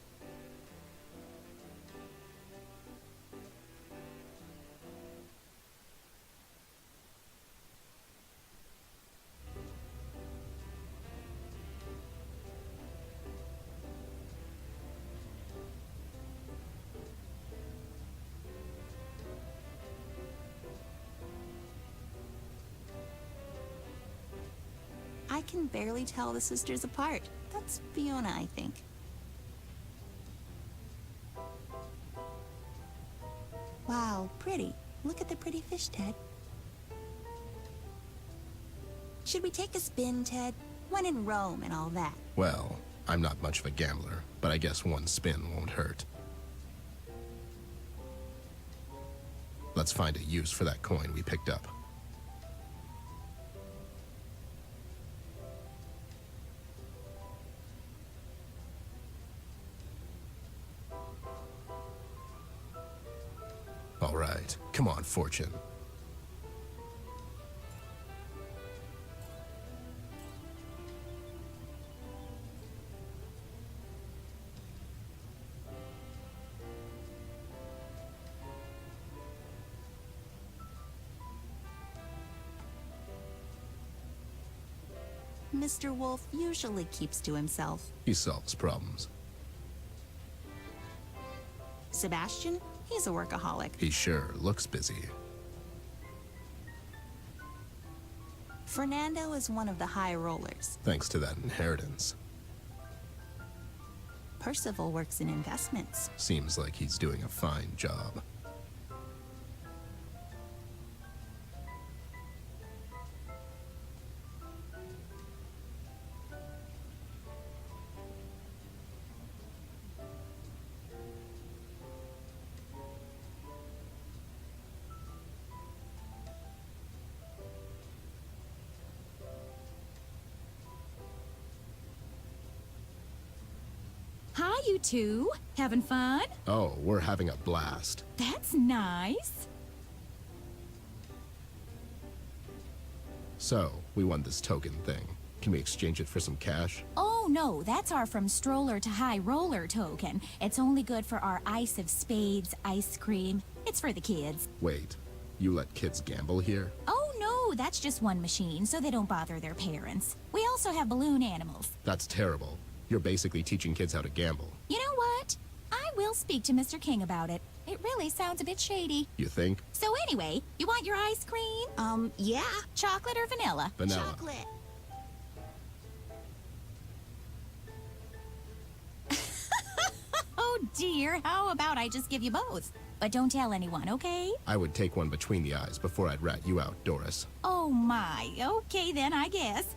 I can barely tell the sisters apart. That's Fiona, I think. Wow, pretty. Look at the pretty fish, Ted. Should we take a spin, Ted? When in Rome and all that. Well, I'm not much of a gambler, but I guess one spin won't hurt. Let's find a use for that coin we picked up. All right, come on, Fortune. Mr. Wolf usually keeps to himself. He solves problems. Sebastian? He's a workaholic. He sure looks busy. Fernando is one of the high rollers. Thanks to that inheritance. Percival works in investments. Seems like he's doing a fine job. Hi, you two. Having fun? Oh, we're having a blast. That's nice. So, we won this token thing. Can we exchange it for some cash? Oh, no, that's our From Stroller to High Roller token. It's only good for our Ice of Spades ice cream. It's for the kids. Wait, you let kids gamble here? Oh, no, that's just one machine, so they don't bother their parents. We also have balloon animals. That's terrible. You're basically teaching kids how to gamble. You know what? I will speak to Mr. King about it. It really sounds a bit shady. You think? So anyway, you want your ice cream? Yeah. Chocolate or vanilla? Vanilla. Chocolate. Oh dear, how about I just give you both? But don't tell anyone, okay? I would take one between the eyes before I'd rat you out, Doris. Oh my, okay then, I guess.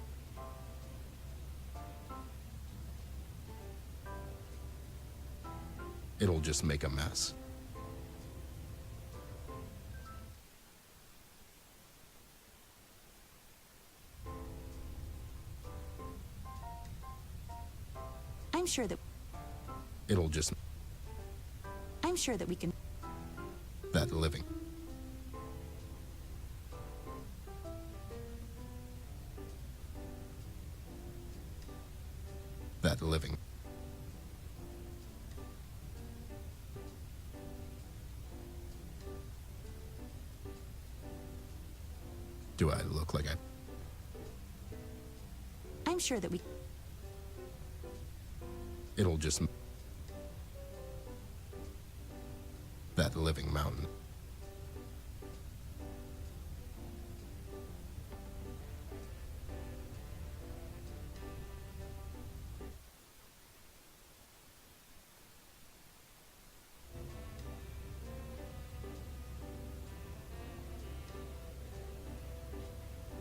It'll just make a mess. I'm sure that It'll just... we can. that living. That living. Do I look like I... I'm sure that we. It'll just... that living mountain.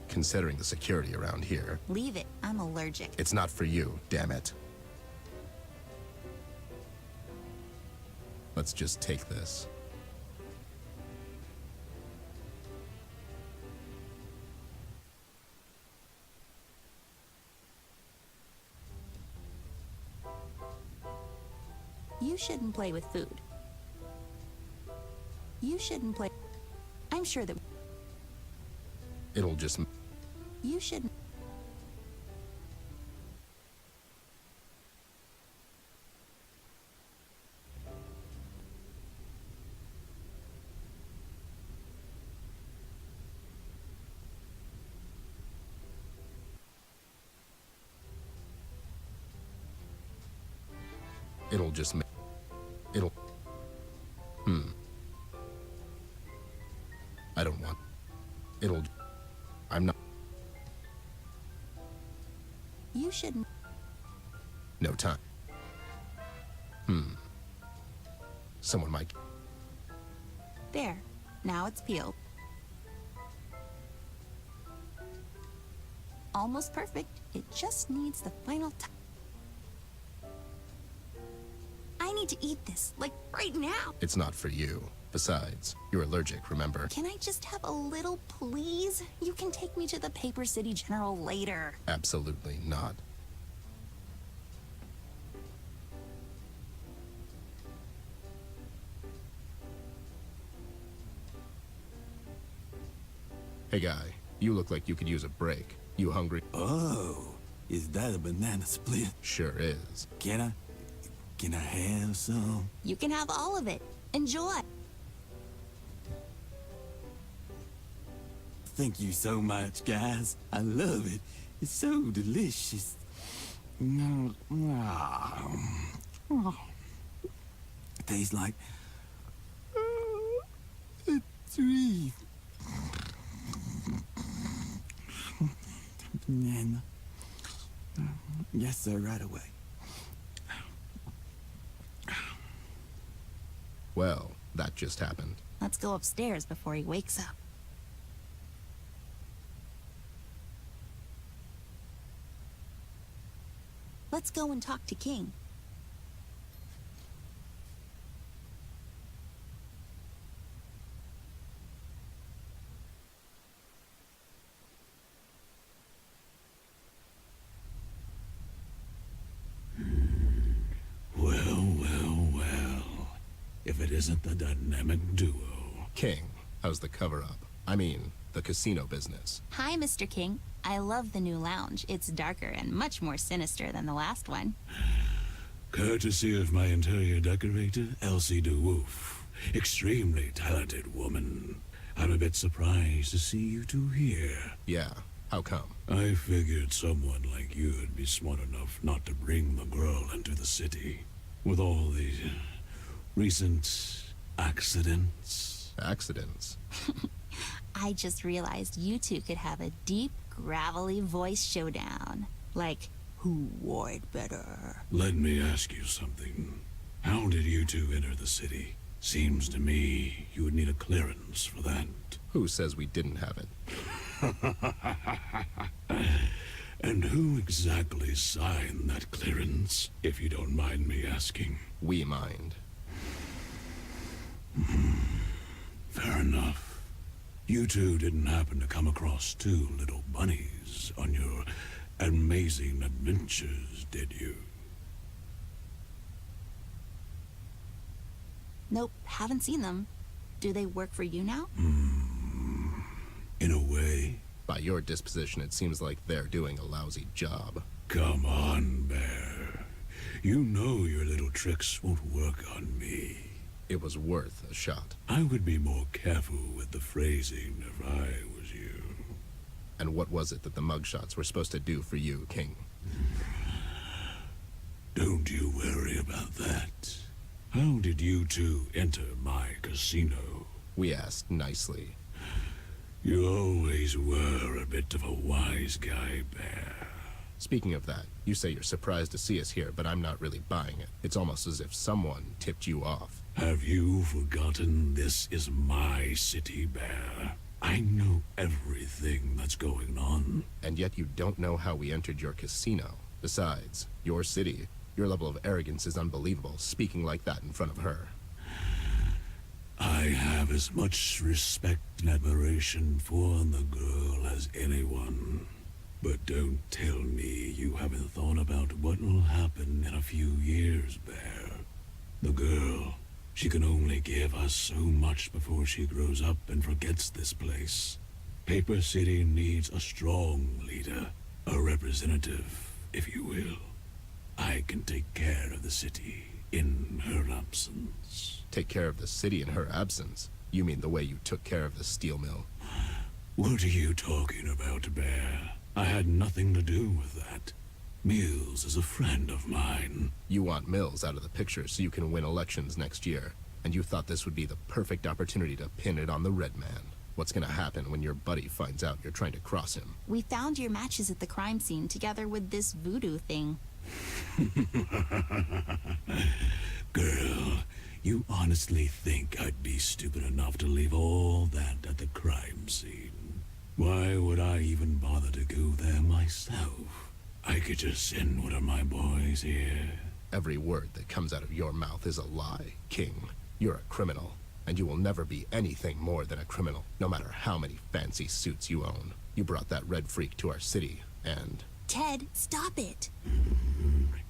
Considering the security around here, Leave it. I'm allergic. it's not for you, damn it. Let's just take this. You shouldn't play with food. You shouldn't play. I'm sure that It'll just... you shouldn't. It'll just... it'll... I don't want... It'll... I'm not... You shouldn't. No time. Someone might... There. Now it's peeled. Almost perfect. It just needs the final touch. I need to eat this, like right now. It's not for you. Besides, you're allergic, remember? Can I just have a little, please? You can take me to the Paper City General later. Absolutely not. Hey guy, you look like you could use a break. You hungry? Oh, is that a banana split? Sure is. Can I have some? You can have all of it. Enjoy. Thank you so much, guys. I love it. It's so delicious. Tastes like a tree. Banana. Yes, sir, right away. Well, that just happened. Let's go upstairs before he wakes up. Let's go and talk to King. Well. If it isn't the dynamic duo. King, how's the cover-up? I mean, the casino business. Hi, Mr. King. I love the new lounge. It's darker and much more sinister than the last one. Courtesy of my interior decorator, Elsie DeWolf. Extremely talented woman. I'm a bit surprised to see you two here. Yeah, How come? I figured someone like you would be smart enough not to bring the girl into the city. With all the recent accidents. Accidents? I just realized you two could have a deep, gravelly voice showdown. Like, who wore it better? Let me ask you something. How did you two enter the city? Seems to me you would need a clearance for that. Who says we didn't have it? And who exactly signed that clearance, if you don't mind me asking? We mind. Fair enough. You two didn't happen to come across two little bunnies on your amazing adventures, did you? Nope, haven't seen them. Do they work for you now? In a way. By your disposition, it seems like they're doing a lousy job. Come on, Bear. You know your little tricks won't work on me. It was worth a shot. I would be more careful with the phrasing if I was you. And what was it that the mugshots were supposed to do for you, King? Don't you worry about that. How did you two enter my casino? We asked nicely. You always were a bit of a wise guy, Bear. Speaking of that, you say you're surprised to see us here, but I'm not really buying it. It's almost as if someone tipped you off. Have you forgotten this is my city, Bear? I know everything that's going on. And yet you don't know how we entered your casino. Besides, your city, your level of arrogance is unbelievable, speaking like that in front of her. I have as much respect and admiration for the girl as anyone. But don't tell me you haven't thought about what will happen in a few years, Bear. The girl, she can only give us so much before she grows up and forgets this place. Paper City needs a strong leader, a representative, if you will. I can take care of the city in her absence. Take care of the city in her absence? You mean the way you took care of the steel mill? What are you talking about, Bear? I had nothing to do with that. Mills is a friend of mine. You want Mills out of the picture so you can win elections next year, and you thought this would be the perfect opportunity to pin it on the Red Man. What's gonna happen when your buddy finds out you're trying to cross him? We found your matches at the crime scene together with this voodoo thing. Girl, you honestly think I'd be stupid enough to leave all that at the crime scene? Why would I even bother to go there myself? I could just send one of my boys here. Every word that comes out of your mouth is a lie, King. You're a criminal, and you will never be anything more than a criminal, no matter how many fancy suits you own. You brought that red freak to our city, and... Ted, stop it.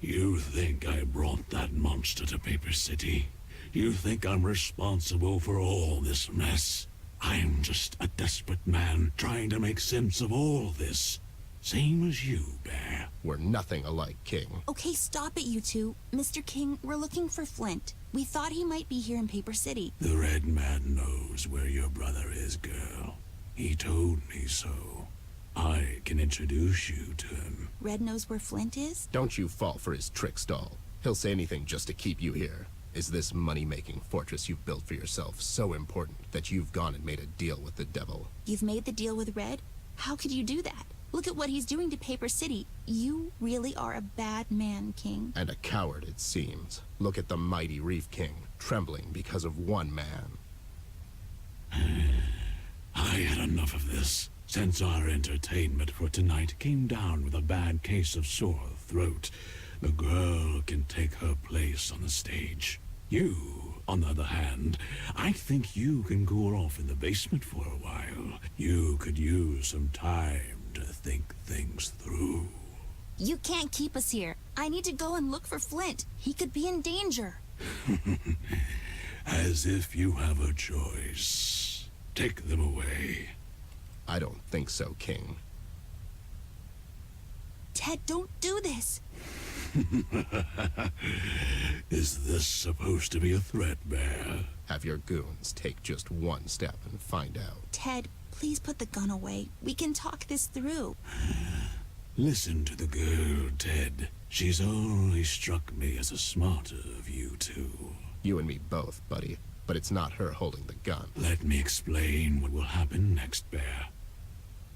You think I brought that monster to Paper City? You think I'm responsible for all this mess? I'm just a desperate man trying to make sense of all this. Same as you, Bear. We're nothing alike, King. Okay, stop it, you two. Mr. King, we're looking for Flint. We thought he might be here in Paper City. The Red Man knows where your brother is, girl. He told me so. I can introduce you to him. Red knows where Flint is? Don't you fall for his tricks, doll. He'll say anything just to keep you here. Is this money-making fortress you've built for yourself so important that you've gone and made a deal with the devil? You've made the deal with Red? How could you do that? Look at what he's doing to Paper City. You really are a bad man, King. And a coward, it seems. Look at the mighty Reef King, trembling because of one man. I had enough of this. Since our entertainment for tonight came down with a bad case of sore throat, the girl can take her place on the stage. You, on the other hand, I think you can go off in the basement for a while. You could use some time to think things through. You can't keep us here. I need to go and look for Flint. He could be in danger. As if you have a choice. Take them away. I don't think so, King. Ted, don't do this. Is this supposed to be a threat, Bear? Have your goons take just one step and find out. Ted, please put the gun away. We can talk this through. Listen to the girl, Ted. She's always struck me as the smarter of you two. You and me both, buddy. But it's not her holding the gun. Let me explain what will happen next, Bear.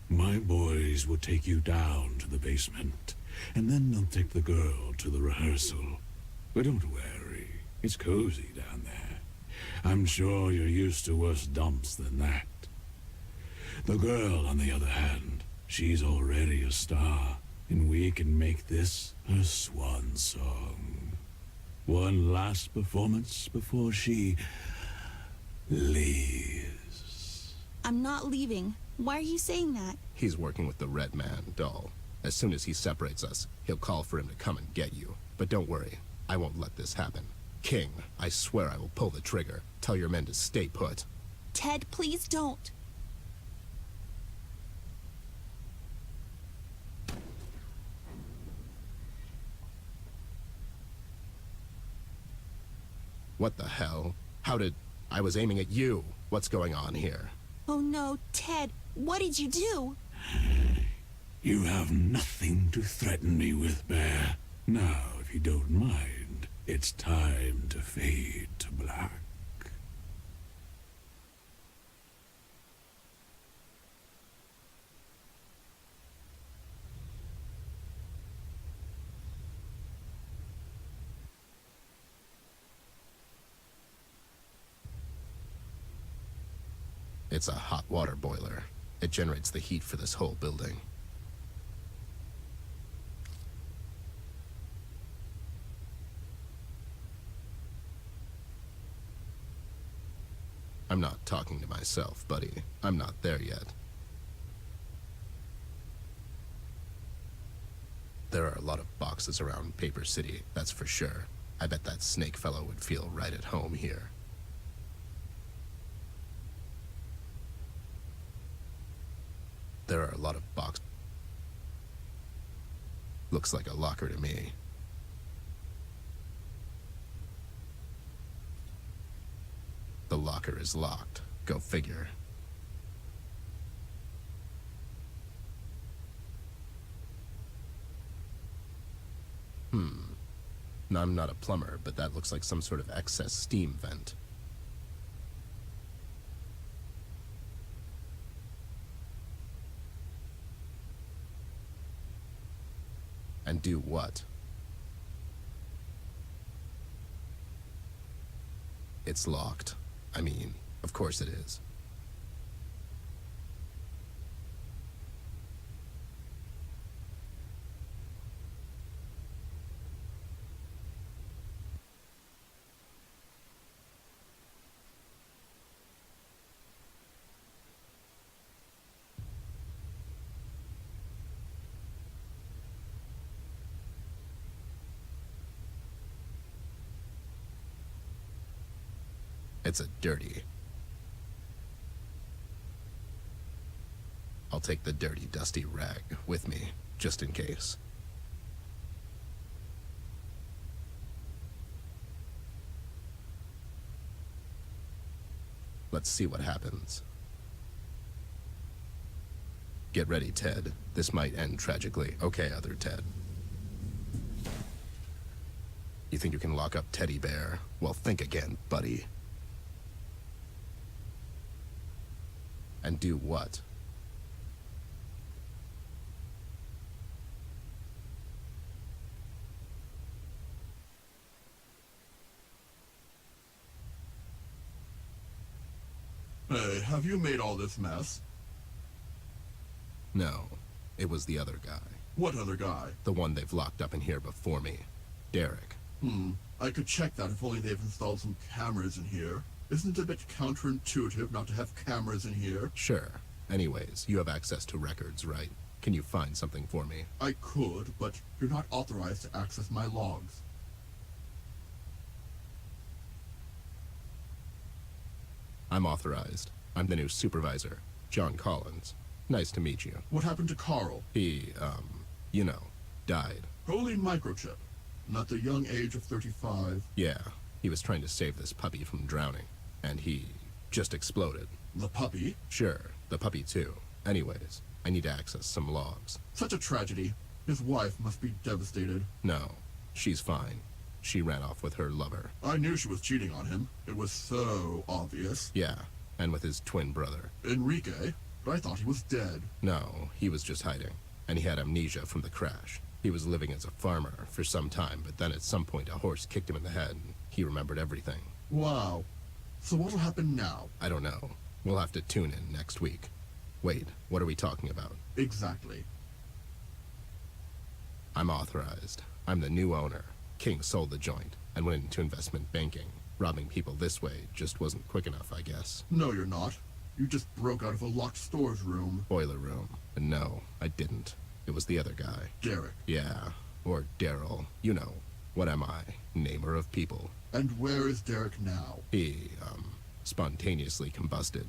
My boys will take you down to the basement, and then they'll take the girl to the rehearsal. But don't worry, it's cozy down there. I'm sure you're used to worse dumps than that. The girl, on the other hand, she's already a star, and we can make this her swan song. One last performance before she leaves. I'm not leaving. Why are you saying that? He's working with the Red Man, doll. As soon as he separates us, he'll call for him to come and get you. But don't worry, I won't let this happen. King, I swear I will pull the trigger. Tell your men to stay put. Ted, please don't. What the hell? How did... I was aiming at you. What's going on here? Oh no, Ted, what did you do? You have nothing to threaten me with, Bear. Now, if you don't mind, it's time to fade to black. It's a hot water boiler. It generates the heat for this whole building. I'm not talking to myself, buddy. I'm not there yet. There are a lot of boxes around Paper City, that's for sure. I bet that snake fellow would feel right at home here. There are a lot of boxes. Looks like a locker to me. The locker is locked. Go figure. I'm not a plumber, but that looks like some sort of excess steam vent. And do what? It's locked. I mean, of course it is. It's a dirty. I'll take the dirty, dusty rag with me, just in case. Let's see what happens. Get ready, Ted. This might end tragically. Okay, other Ted. You think you can lock up Teddy Bear? Well, think again, buddy. And do what? Hey, have you made all this mess? No, it was the other guy. What other guy? The one they've locked up in here before me. Derek. I could check that if only they've installed some cameras in here. Isn't it a bit counterintuitive not to have cameras in here? Sure. Anyways, you have access to records, right? Can you find something for me? I could, but you're not authorized to access my logs. I'm authorized. I'm the new supervisor, John Collins. Nice to meet you. What happened to Carl? He, you know, died. Holy microchip. And at the young age of 35. Yeah, he was trying to save this puppy from drowning, and he just exploded. The puppy? Sure, the puppy too. Anyways, I need to access some logs. Such a tragedy. His wife must be devastated. No, she's fine. She ran off with her lover. I knew she was cheating on him. It was so obvious. Yeah, and with his twin brother. Enrique? But I thought he was dead. No, he was just hiding, and he had amnesia from the crash. He was living as a farmer for some time, but then at some point a horse kicked him in the head, and he remembered everything. Wow. So what'll happen now? I don't know. We'll have to tune in next week. Wait, what are we talking about? Exactly. I'm authorized. I'm the new owner. King sold the joint and went into investment banking. Robbing people this way just wasn't quick enough, I guess. No, you're not. You just broke out of a locked storage room. Boiler room. And no, I didn't. It was the other guy. Derek. Yeah, or Daryl. You know. What am I? Namer of people. And where is Derek now? He, spontaneously combusted.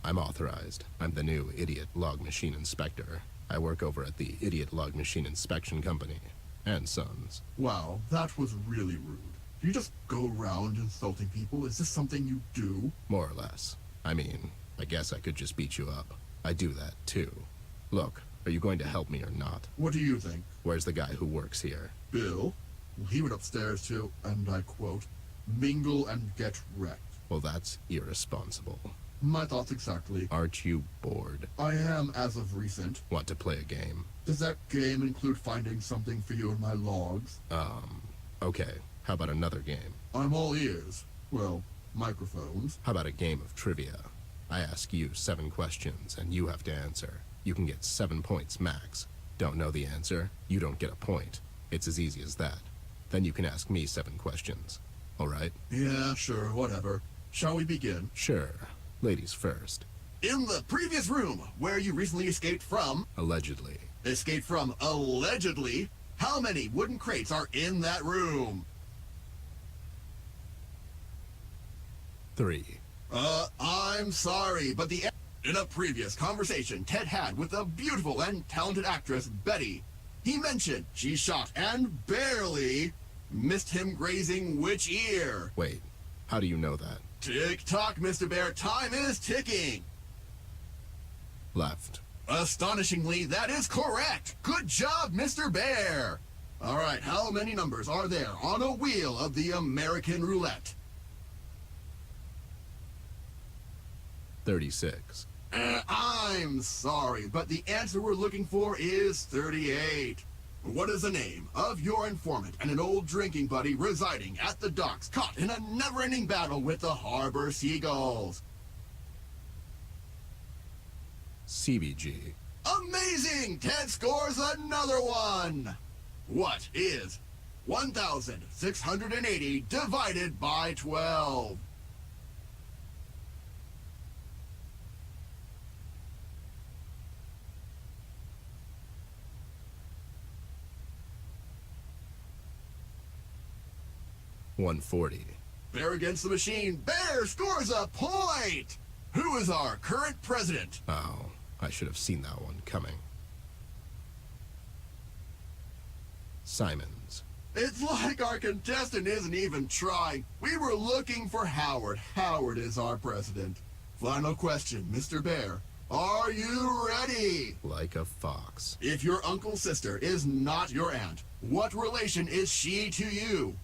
I'm authorized. I'm the new idiot log machine inspector. I work over at the Idiot Log Machine Inspection Company. And Sons. Wow, that was really rude. Do you just go around insulting people? Is this something you do? More or less. I mean, I guess I could just beat you up. I do that, too. Look, are you going to help me or not? What do you think? Where's the guy who works here? Bill? Well, he went upstairs to, and I quote, mingle and get wrecked. Well, that's irresponsible. My thoughts exactly. Aren't you bored? I am, as of recent. Want to play a game? Does that game include finding something for you in my logs? Okay. How about another game? I'm all ears. Well, microphones. How about a game of trivia? I ask you 7 questions, and you have to answer. You can get 7 points max. Don't know the answer? You don't get a point. It's as easy as that. Then you can ask me 7 questions. All right? Yeah, sure, whatever. Shall we begin? Sure. Ladies first. In the previous room, where you recently escaped from... Allegedly. Escaped from allegedly? How many wooden crates are in that room? 3. I'm sorry, but in a previous conversation Ted had with a beautiful and talented actress, Betty, he mentioned she shot and barely missed him grazing which ear? Wait, how do you know that? Tick-tock, Mr. Bear, time is ticking. Left. Astonishingly, that is correct. Good job, Mr. Bear. All right, how many numbers are there on a wheel of the American roulette? 36. I'm sorry, but the answer we're looking for is 38. What is the name of your informant and an old drinking buddy residing at the docks, caught in a never-ending battle with the harbor seagulls? CBG. Amazing! Ted scores another one! What is 1,680 divided by 12? $140. Bear against the machine. Bear scores a point! Who is our current president? Oh, I should have seen that one coming. Simons. It's like our contestant isn't even trying. We were looking for Howard. Howard is our president. Final question, Mr. Bear. Are you ready? Like a fox. If your uncle's sister is not your aunt, what relation is she to you?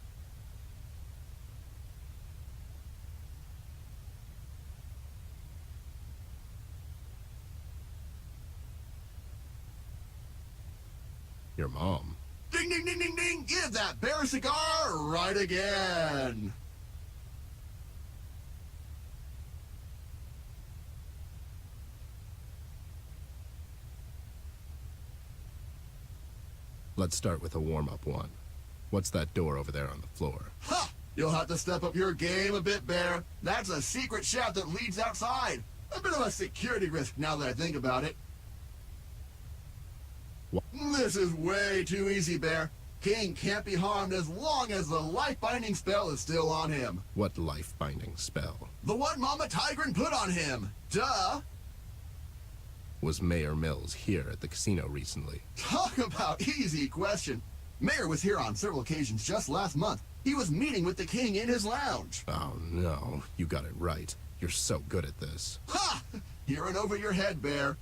Your mom. Ding, ding, ding, ding, ding! Give that bear a cigar right again! Let's start with a warm-up one. What's that door over there on the floor? Ha! You'll have to step up your game a bit, Bear. That's a secret shaft that leads outside. A bit of a security risk now that I think about it. What? This is way too easy, Bear. King can't be harmed as long as the life-binding spell is still on him. What life-binding spell? The one Mama Tigran put on him. Duh! Was Mayor Mills here at the casino recently? Talk about easy question. Mayor was here on several occasions just last month. He was meeting with the king in his lounge. Oh, no. You got it right. You're so good at this. Ha! Hearing over your head, Bear.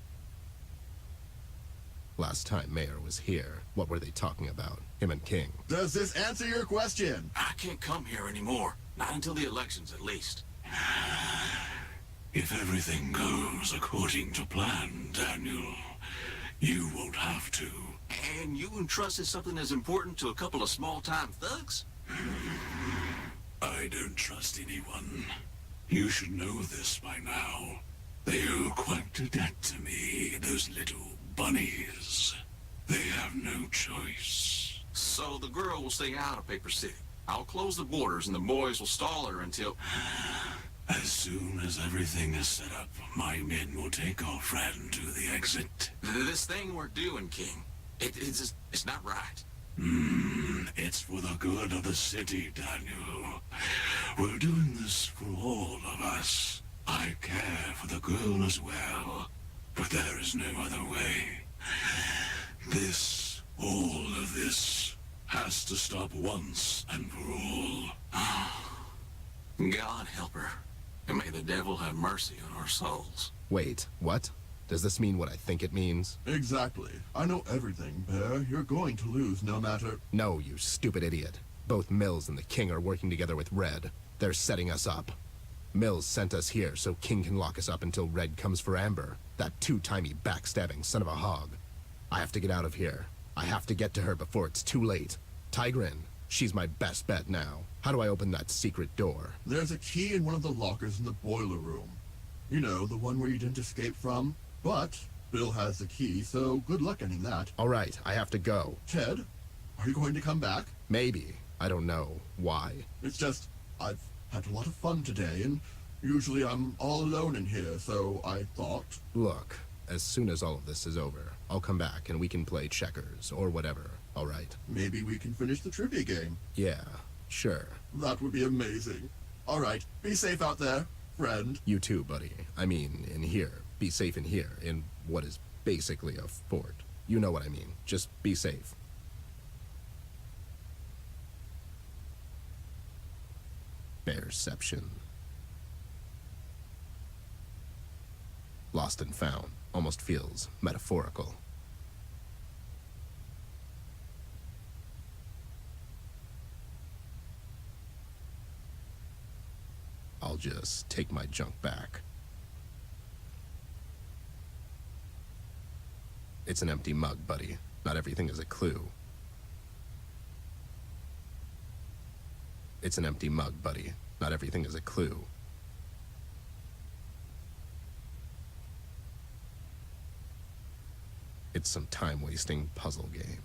Last time Mayor was here, what were they talking about? Him and King. Does this answer your question? I can't come here anymore. Not until the elections, at least. If everything goes according to plan, Daniel, you won't have to. And you entrusted something as important to a couple of small-time thugs? I don't trust anyone. You should know this by now. They owe quite a debt to me, those little bunnies. They have no choice. So the girl will stay out of Paper City. I'll close the borders and the boys will stall her until... As soon as everything is set up, my men will take our friend to the exit. This thing we're doing, King, it's not right. It's for the good of the city, Daniel. We're doing this for all of us. I care for the girl as well, but there is no other way. All of this, has to stop once and for all. God help her, and may the devil have mercy on our souls. Wait, what? Does this mean what I think it means? Exactly. I know everything, Bear. You're going to lose no matter... No, you stupid idiot. Both Mills and the King are working together with Red. They're setting us up. Mills sent us here so King can lock us up until Red comes for Amber. That two-timey backstabbing son of a hog. I have to get out of here. I have to get to her before it's too late. Tigrin, she's my best bet now. How do I open that secret door? There's a key in one of the lockers in the boiler room. You know, the one where you didn't escape from. But Bill has the key, so good luck getting that. All right, I have to go. Ted, are you going to come back? Maybe. I don't know. Why? It's just, I've had a lot of fun today, and usually I'm all alone in here, so I thought... Look, as soon as all of this is over, I'll come back and we can play checkers or whatever, all right? Maybe we can finish the trivia game. Yeah, sure. That would be amazing. All right, be safe out there, friend. You too, buddy. I mean, in here. Be safe in here, in what is basically a fort. You know what I mean. Just be safe. Bearception. Lost and found almost feels metaphorical. I'll just take my junk back. It's an empty mug, buddy. Not everything is a clue. It's an empty mug, buddy. Not everything is a clue. It's some time-wasting puzzle game.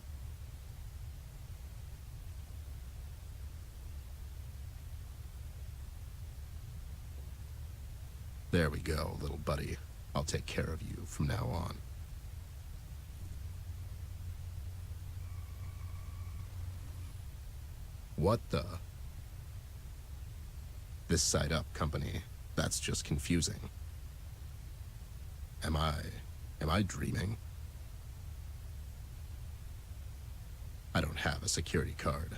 There we go, little buddy. I'll take care of you from now on. What the? This side up, company. That's just confusing. Am I dreaming? I don't have a security card.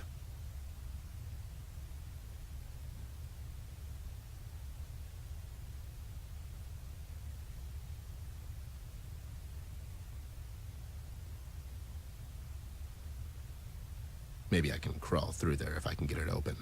Maybe I can crawl through there if I can get it open.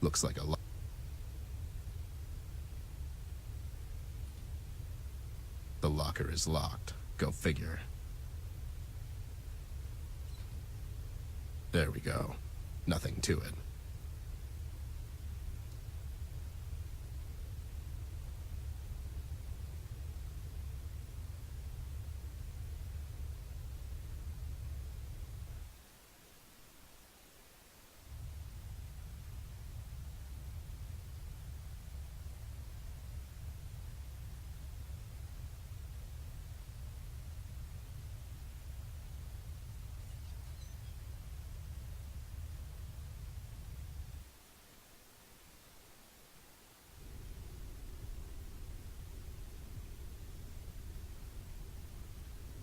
Looks like a lot. The locker is locked. Go figure. There we go. Nothing to it.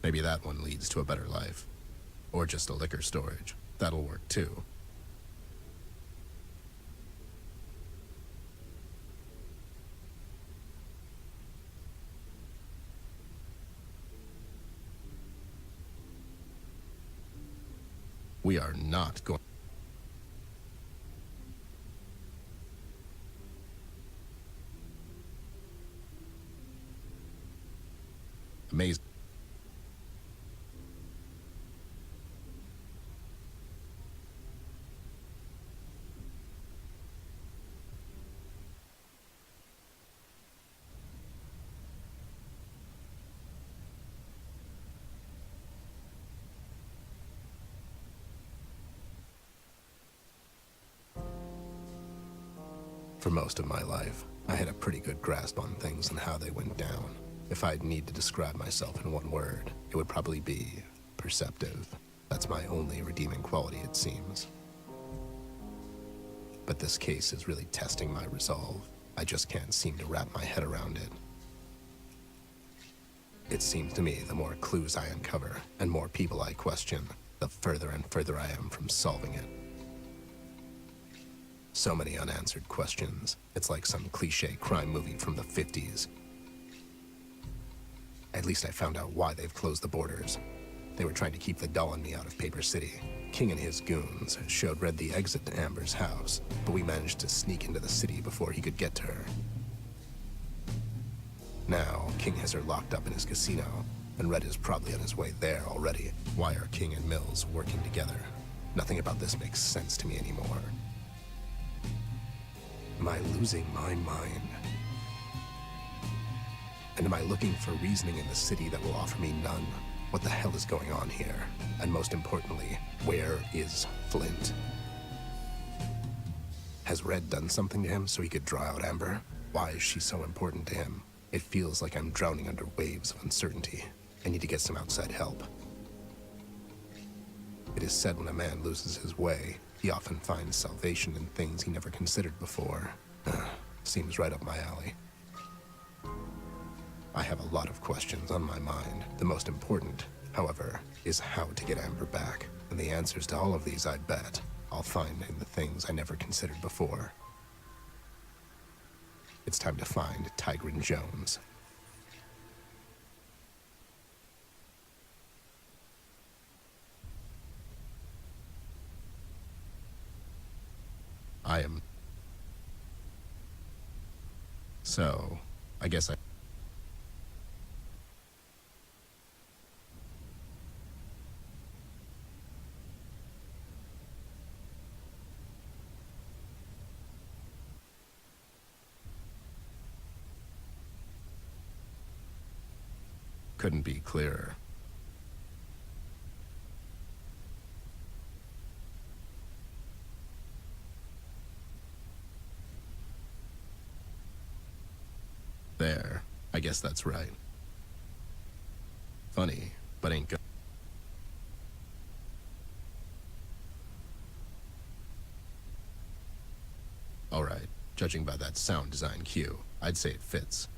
Maybe that one leads to a better life. Or just a liquor storage. That'll work too. We are not going... Amazing. For most of my life, I had a pretty good grasp on things and how they went down. If I'd need to describe myself in one word, it would probably be perceptive. That's my only redeeming quality, it seems. But this case is really testing my resolve. I just can't seem to wrap my head around it. It seems to me the more clues I uncover and more people I question, the further and further I am from solving it. So many unanswered questions. It's like some cliché crime movie from the 50s. At least I found out why they've closed the borders. They were trying to keep the doll and me out of Paper City. King and his goons showed Red the exit to Amber's house, but we managed to sneak into the city before he could get to her. Now, King has her locked up in his casino, and Red is probably on his way there already. Why are King and Mills working together? Nothing about this makes sense to me anymore. Am I losing my mind? And am I looking for reasoning in the city that will offer me none? What the hell is going on here? And most importantly, where is Flint? Has Red done something to him so he could draw out Amber? Why is she so important to him? It feels like I'm drowning under waves of uncertainty. I need to get some outside help. It is said when a man loses his way, he often finds salvation in things he never considered before. Seems right up my alley. I have a lot of questions on my mind. The most important, however, is how to get Amber back. And the answers to all of these, I bet, I'll find in the things I never considered before. It's time to find Tigran Jones. I am... So, I guess I... Couldn't be clearer. There. I guess that's right. Funny, but ain't good. All right. Judging by that sound design cue, I'd say it fits.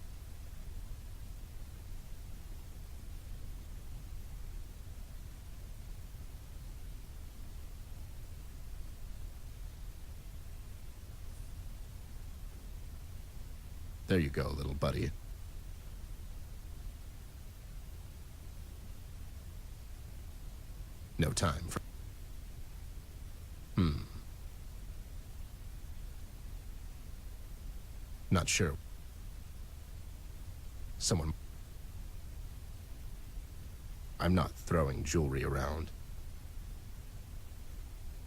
There you go, little buddy. No time for... Not sure. Someone... I'm not throwing jewelry around.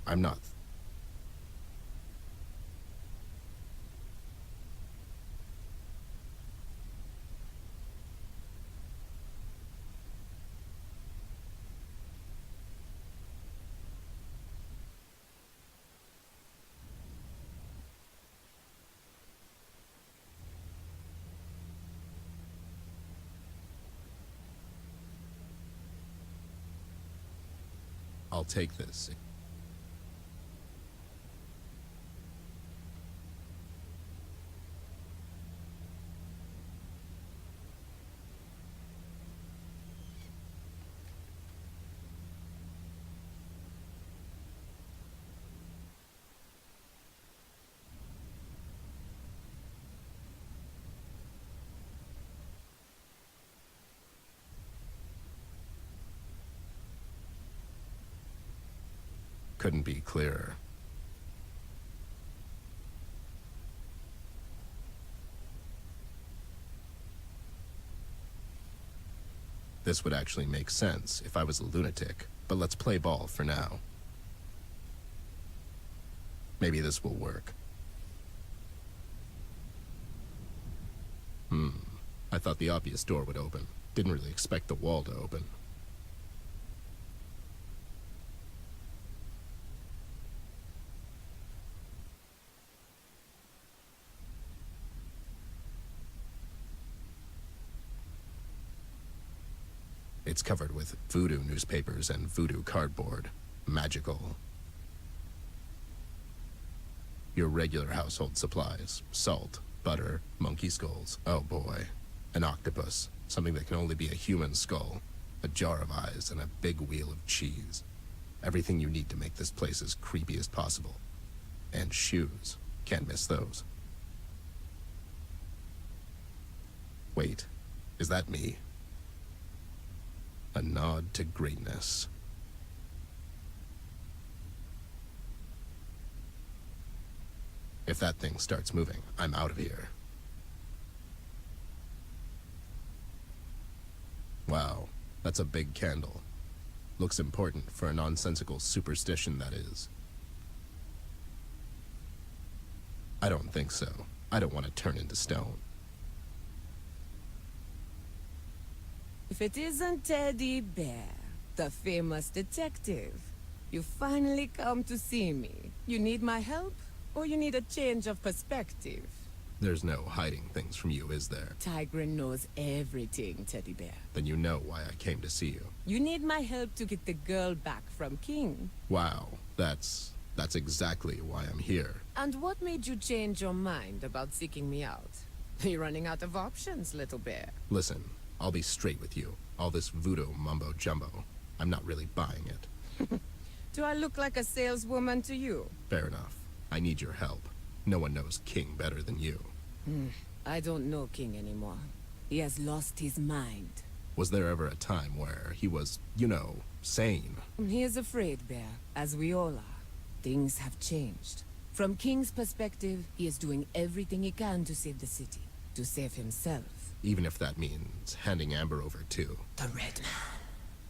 I'm not... I'll take this. Couldn't be clearer. This would actually make sense if I was a lunatic, but let's play ball for now. Maybe this will work. I thought the obvious door would open. Didn't really expect the wall to open. It's covered with voodoo newspapers and voodoo cardboard. Magical. Your regular household supplies. Salt, butter, monkey skulls. Oh boy. An octopus. Something that can only be a human skull. A jar of eyes and a big wheel of cheese. Everything you need to make this place as creepy as possible. And shoes. Can't miss those. Wait. Is that me? A nod to greatness. If that thing starts moving, I'm out of here. Wow, that's a big candle. Looks important for a nonsensical superstition, that is. I don't think so. I don't want to turn into stone. If it isn't Teddy Bear, the famous detective, you finally come to see me. You need my help, or you need a change of perspective? There's no hiding things from you, is there? Tigran knows everything, Teddy Bear. Then you know why I came to see you. You need my help to get the girl back from King. Wow, that's exactly why I'm here. And what made you change your mind about seeking me out? You're running out of options, little bear. Listen, I'll be straight with you. All this voodoo mumbo-jumbo, I'm not really buying it. Do I look like a saleswoman to you? Fair enough. I need your help. No one knows King better than you. I don't know King anymore. He has lost his mind. Was there ever a time where he was, you know, sane? He is afraid, Bear, as we all are. Things have changed. From King's perspective, he is doing everything he can to save the city. To save himself. Even if that means handing Amber over to... The Red Man.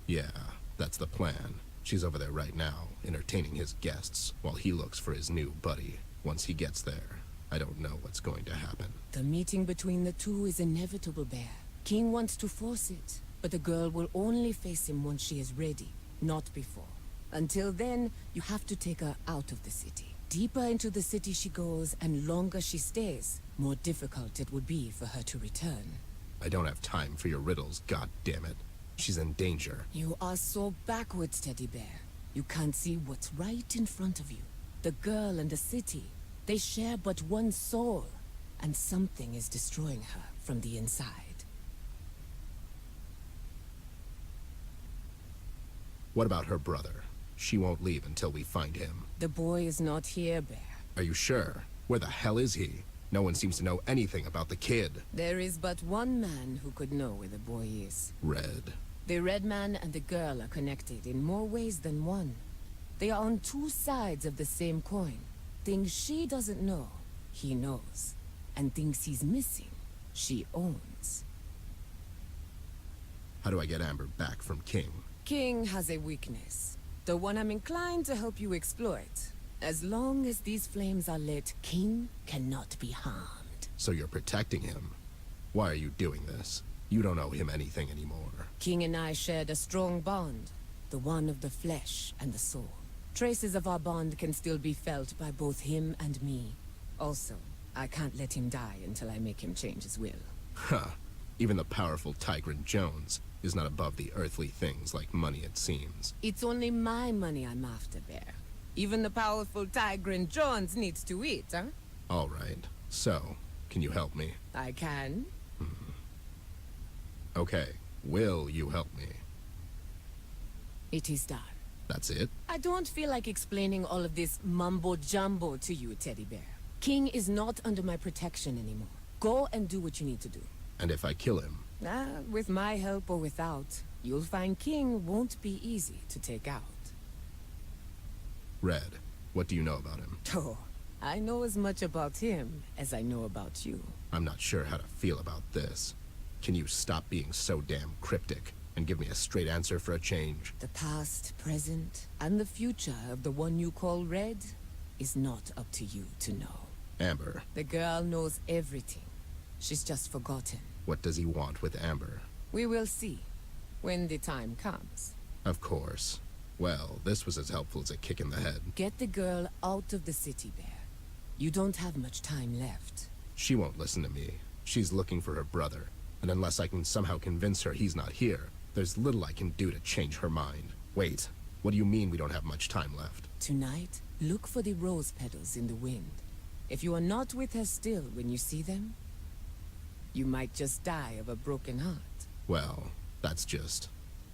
Yeah, that's the plan. She's over there right now, entertaining his guests, while he looks for his new buddy. Once he gets there, I don't know what's going to happen. The meeting between the two is inevitable, Bear. King wants to force it, but the girl will only face him once she is ready, not before. Until then, you have to take her out of the city. Deeper into the city she goes, and longer she stays, more difficult it would be for her to return. I don't have time for your riddles, god damn it. She's in danger. You are so backwards, Teddy Bear. You can't see what's right in front of you. The girl and the city, they share but one soul, and something is destroying her from the inside. What about her brother? She won't leave until we find him. The boy is not here, Bear. Are you sure? Where the hell is he? No one seems to know anything about the kid. There is but one man who could know where the boy is. Red. The Red Man and the girl are connected in more ways than one. They are on two sides of the same coin. Things she doesn't know, he knows. And things he's missing, she owns. How do I get Amber back from King? King has a weakness. The one I'm inclined to help you exploit. As long as these flames are lit, King cannot be harmed. So you're protecting him? Why are you doing this? You don't owe him anything anymore. King and I shared a strong bond. The one of the flesh and the soul. Traces of our bond can still be felt by both him and me. Also, I can't let him die until I make him change his will. Huh. Even the powerful Tigran Jones is not above the earthly things like money, it seems. It's only my money I'm after, Bear. Even the powerful Tigran Jones needs to eat, huh? All right. So, can you help me? I can. Okay. Will you help me? It is done. That's it? I don't feel like explaining all of this mumbo-jumbo to you, Teddy Bear. King is not under my protection anymore. Go and do what you need to do. And if I kill him? With my help or without, you'll find King won't be easy to take out. Red, what do you know about him? Oh, I know as much about him as I know about you. I'm not sure how to feel about this. Can you stop being so damn cryptic and give me a straight answer for a change? The past, present, and the future of the one you call Red is not up to you to know. Amber, The girl knows everything. She's just forgotten. what does he want with Amber? We will see when the time comes. Of course. Well, this was as helpful as a kick in the head. Get the girl out of the city, Bear. You don't have much time left. She won't listen to me. She's looking for her brother. And unless I can somehow convince her he's not here, there's little I can do to change her mind. Wait, what do you mean we don't have much time left? Tonight, look for the rose petals in the wind. If you are not with her still when you see them, you might just die of a broken heart. Well, that's just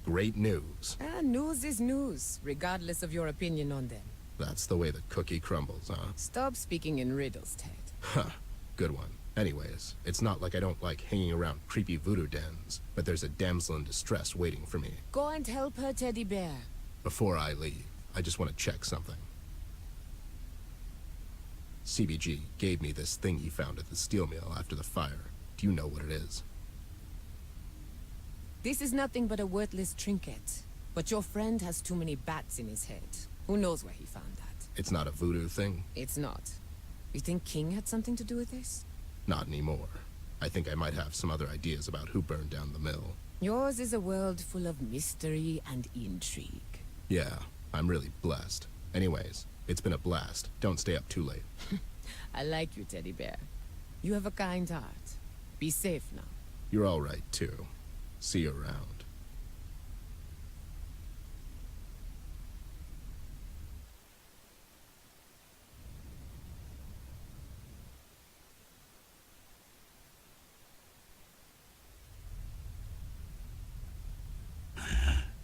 great news. News is news, regardless of your opinion on them. That's the way the cookie crumbles, huh? Stop speaking in riddles, Ted. Huh, good one. Anyways, it's not like I don't like hanging around creepy voodoo dens, but there's a damsel in distress waiting for me. Go and help her, Teddy Bear. Before I leave, I just want to check something. CBG gave me this thing he found at the steel mill after the fire. Do you know what it is? This is nothing but a worthless trinket. But your friend has too many bats in his head. Who knows where he found that? It's not a voodoo thing? It's not. You think King had something to do with this? Not anymore. I think I might have some other ideas about who burned down the mill. Yours is a world full of mystery and intrigue. Yeah, I'm really blessed. Anyways, it's been a blast. Don't stay up too late. I like you, Teddy Bear. You have a kind heart. Be safe now. You're all right, too. See you around.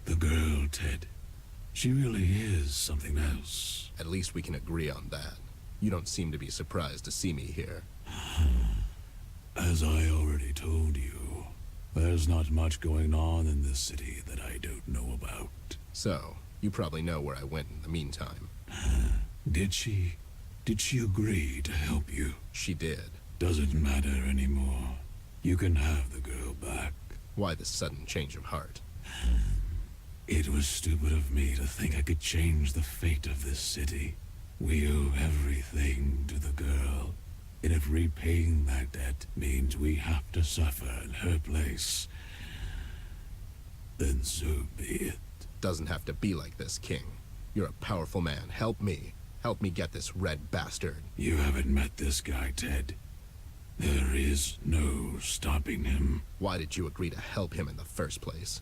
The girl, Ted. She really is something else. At least we can agree on that. You don't seem to be surprised to see me here. As I already told you, there's not much going on in this city that I don't know about. So, you probably know where I went in the meantime. Did she agree to help you? She did. Doesn't matter anymore. You can have the girl back. Why the sudden change of heart? It was stupid of me to think I could change the fate of this city. We owe everything to the girl. And if repaying that debt means we have to suffer in her place, then so be it. Doesn't have to be like this, King. You're a powerful man. Help me. Help me get this red bastard. You haven't met this guy, Ted. There is no stopping him. Why did you agree to help him in the first place?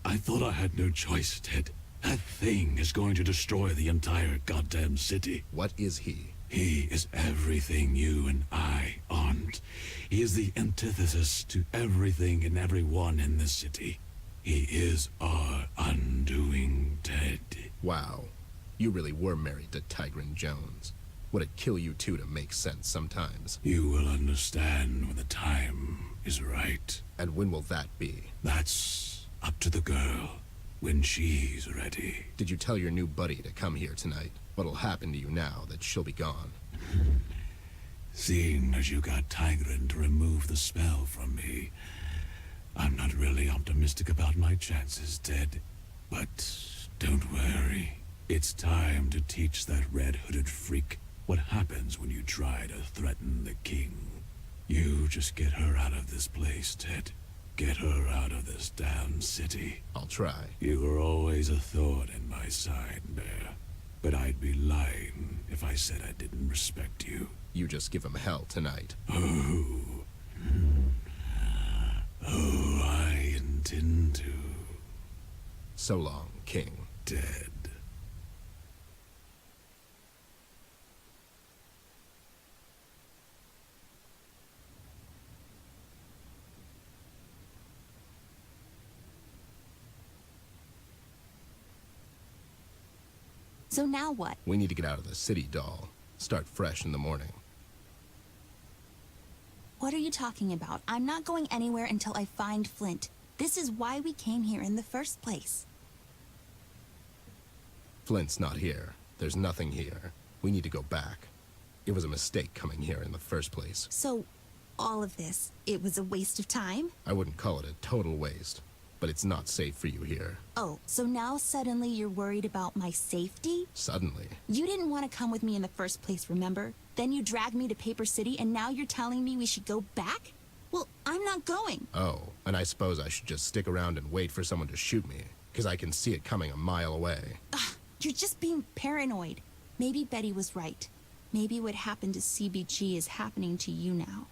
I thought I had no choice, Ted. That thing is going to destroy the entire goddamn city. What is he? He is everything you and I aren't. He is the antithesis to everything and everyone in this city. He is our undoing, Ted. Wow. You really were married to Tigran Jones. Would it kill you two to make sense sometimes? You will understand when the time is right. And when will that be? That's up to the girl. When she's ready. Did you tell your new buddy to come here tonight? What'll happen to you now that she'll be gone? Seeing as you got Tigran to remove the spell from me, I'm not really optimistic about my chances, Ted. But don't worry. It's time to teach that red-hooded freak what happens when you try to threaten the king. You just get her out of this place, Ted. Get her out of this damn city. I'll try. You were always a thorn in my side, Bear. But I'd be lying if I said I didn't respect you. You just give him hell tonight. Oh, I intend to. So long, King. Dead. So now what? We need to get out of the city, doll. Start fresh in the morning. What are you talking about? I'm not going anywhere until I find Flint. This is why we came here in the first place. Flint's not here. There's nothing here. We need to go back. It was a mistake coming here in the first place. So, all of this, it was a waste of time? I wouldn't call it a total waste, but it's not safe for you here. Oh, so now suddenly you're worried about my safety? Suddenly? You didn't want to come with me in the first place, remember? Then you dragged me to Paper City, and now you're telling me we should go back? Well, I'm not going. Oh, and I suppose I should just stick around and wait for someone to shoot me, because I can see it coming a mile away. Ugh, you're just being paranoid. Maybe Betty was right. Maybe what happened to CBG is happening to you now.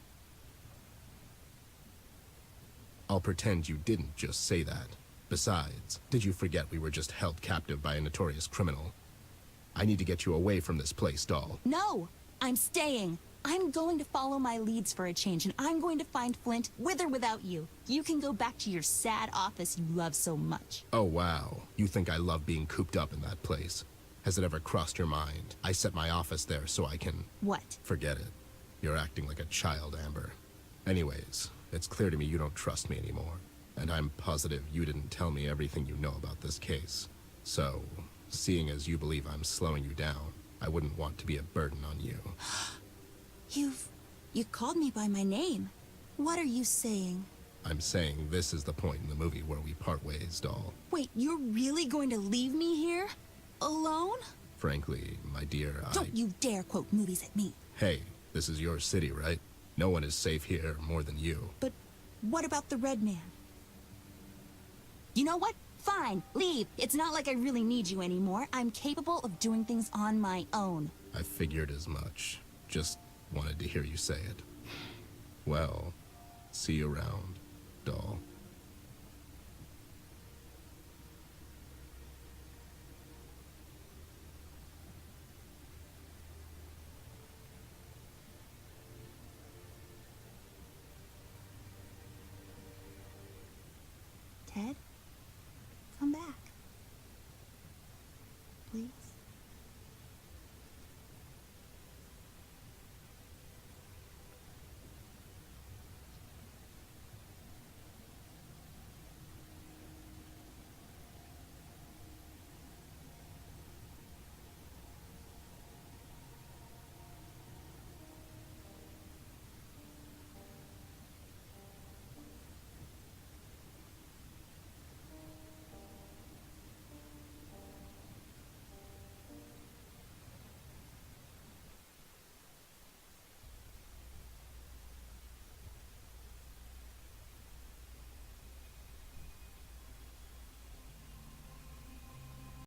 I'll pretend you didn't just say that. Besides, did you forget we were just held captive by a notorious criminal? I need to get you away from this place, doll. No, I'm staying. I'm going to follow my leads for a change, and I'm going to find Flint with or without you. You can go back to your sad office you love so much. Oh, wow. You think I love being cooped up in that place? Has it ever crossed your mind? I set my office there so I can... What? Forget it. You're acting like a child, Amber. Anyways, it's clear to me you don't trust me anymore. And I'm positive you didn't tell me everything you know about this case. So, seeing as you believe I'm slowing you down, I wouldn't want to be a burden on you. You called me by my name. What are you saying? I'm saying this is the point in the movie where we part ways, doll. Wait, you're really going to leave me here? Alone? Frankly, my dear, Don't you dare quote movies at me. Hey, this is your city, right? No one is safe here more than you. But what about the Red Man? You know what? Fine, leave. It's not like I really need you anymore. I'm capable of doing things on my own. I figured as much. Just wanted to hear you say it. Well, see you around, doll. Ted?